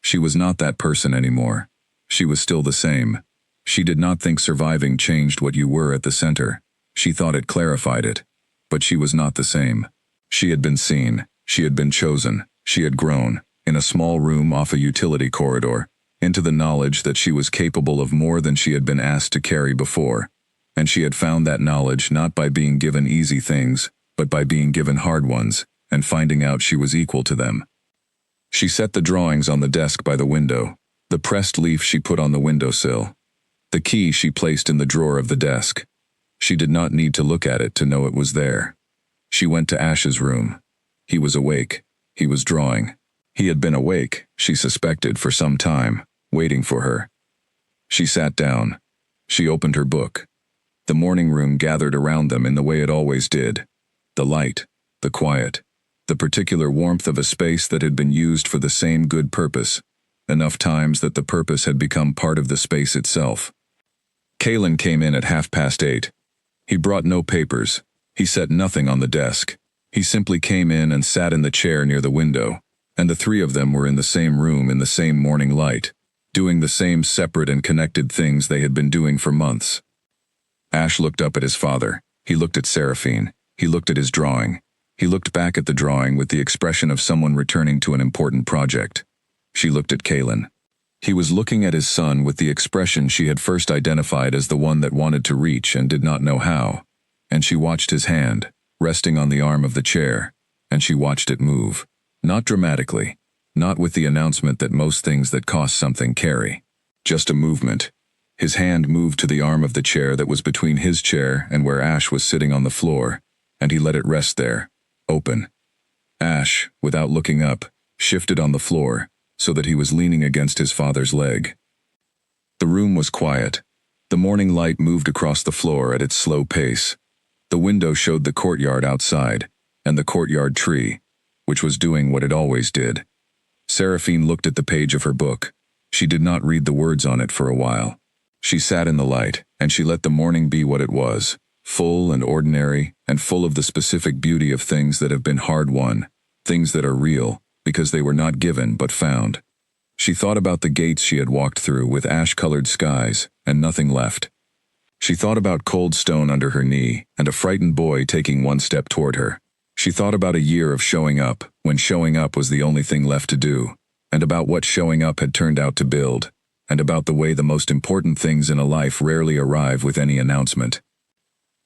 She was not that person anymore. She was still the same. She did not think surviving changed what you were at the center. She thought it clarified it. But she was not the same. She had been seen. She had been chosen. She had grown, in a small room off a utility corridor, into the knowledge that she was capable of more than she had been asked to carry before. And she had found that knowledge not by being given easy things, but by being given hard ones, and finding out she was equal to them. She set the drawings on the desk by the window. The pressed leaf she put on the windowsill. The key she placed in the drawer of the desk. She did not need to look at it to know it was there. She went to Ash's room. He was awake. He was drawing. He had been awake, she suspected, for some time, waiting for her. She sat down. She opened her book. The morning room gathered around them in the way it always did. The light, the quiet, the particular warmth of a space that had been used for the same good purpose, enough times that the purpose had become part of the space itself. Kalen came in at 8:30. He brought no papers. He set nothing on the desk. He simply came in and sat in the chair near the window, and the 3 of them were in the same room in the same morning light, doing the same separate and connected things they had been doing for months. Ash looked up at his father. He looked at Seraphine. He looked at his drawing. He looked back at the drawing with the expression of someone returning to an important project. She looked at Kalen. He was looking at his son with the expression she had first identified as the one that wanted to reach and did not know how. And she watched his hand, resting on the arm of the chair, and she watched it move. Not dramatically, not with the announcement that most things that cost something carry. Just a movement. His hand moved to the arm of the chair that was between his chair and where Ash was sitting on the floor, and he let it rest there, open. Ash, without looking up, shifted on the floor, so that he was leaning against his father's leg. The room was quiet. The morning light moved across the floor at its slow pace. The window showed the courtyard outside, and the courtyard tree, which was doing what it always did. Seraphine looked at the page of her book. She did not read the words on it for a while. She sat in the light, and she let the morning be what it was, full and ordinary, and full of the specific beauty of things that have been hard won, things that are real, because they were not given but found. She thought about the gates she had walked through with ash-colored skies, and nothing left. She thought about cold stone under her knee, and a frightened boy taking one step toward her. She thought about a year of showing up, when showing up was the only thing left to do, and about what showing up had turned out to build, and about the way the most important things in a life rarely arrive with any announcement.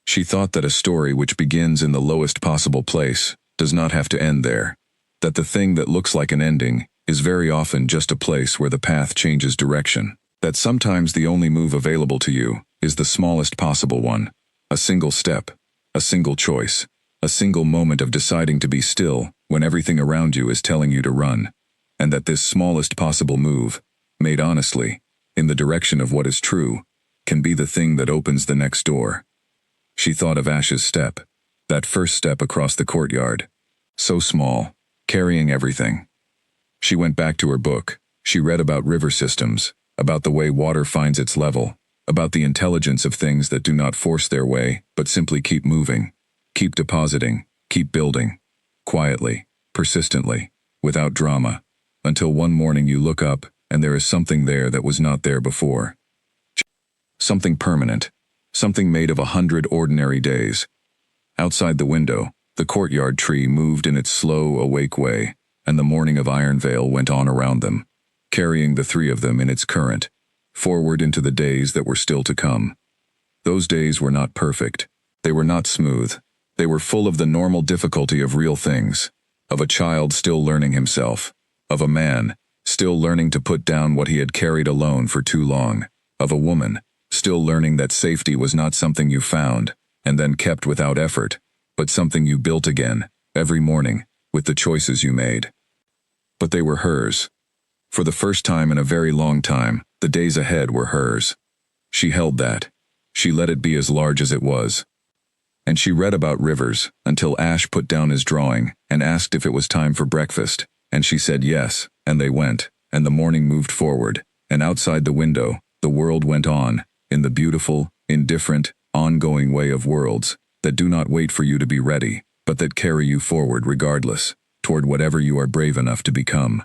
She thought that a story which begins in the lowest possible place does not have to end there, that the thing that looks like an ending is very often just a place where the path changes direction, that sometimes the only move available to you is the smallest possible one, a single step, a single choice, a single moment of deciding to be still when everything around you is telling you to run, and that this smallest possible move, made honestly, in the direction of what is true, can be the thing that opens the next door. She thought of Ash's step, that first step across the courtyard, so small, carrying everything. She went back to her book. She read about river systems, about the way water finds its level, about the intelligence of things that do not force their way, but simply keep moving, keep depositing, keep building, quietly, persistently, without drama, until one morning you look up and there is something there that was not there before. Something permanent, something made of 100 ordinary days. Outside the window, the courtyard tree moved in its slow, awake way, and the morning of Iron Vale went on around them, carrying the three of them in its current, forward into the days that were still to come. Those days were not perfect. They were not smooth. They were full of the normal difficulty of real things, of a child still learning himself, of a man still learning to put down what he had carried alone for too long, of a woman still learning that safety was not something you found and then kept without effort, but something you built again, every morning, with the choices you made. But they were hers. For the first time in a very long time, the days ahead were hers. She held that. She let it be as large as it was. And she read about rivers until Ash put down his drawing and asked if it was time for breakfast, and she said yes, and they went, and the morning moved forward, and outside the window, the world went on, in the beautiful, indifferent, ongoing way of worlds that do not wait for you to be ready, but that carry you forward regardless, toward whatever you are brave enough to become.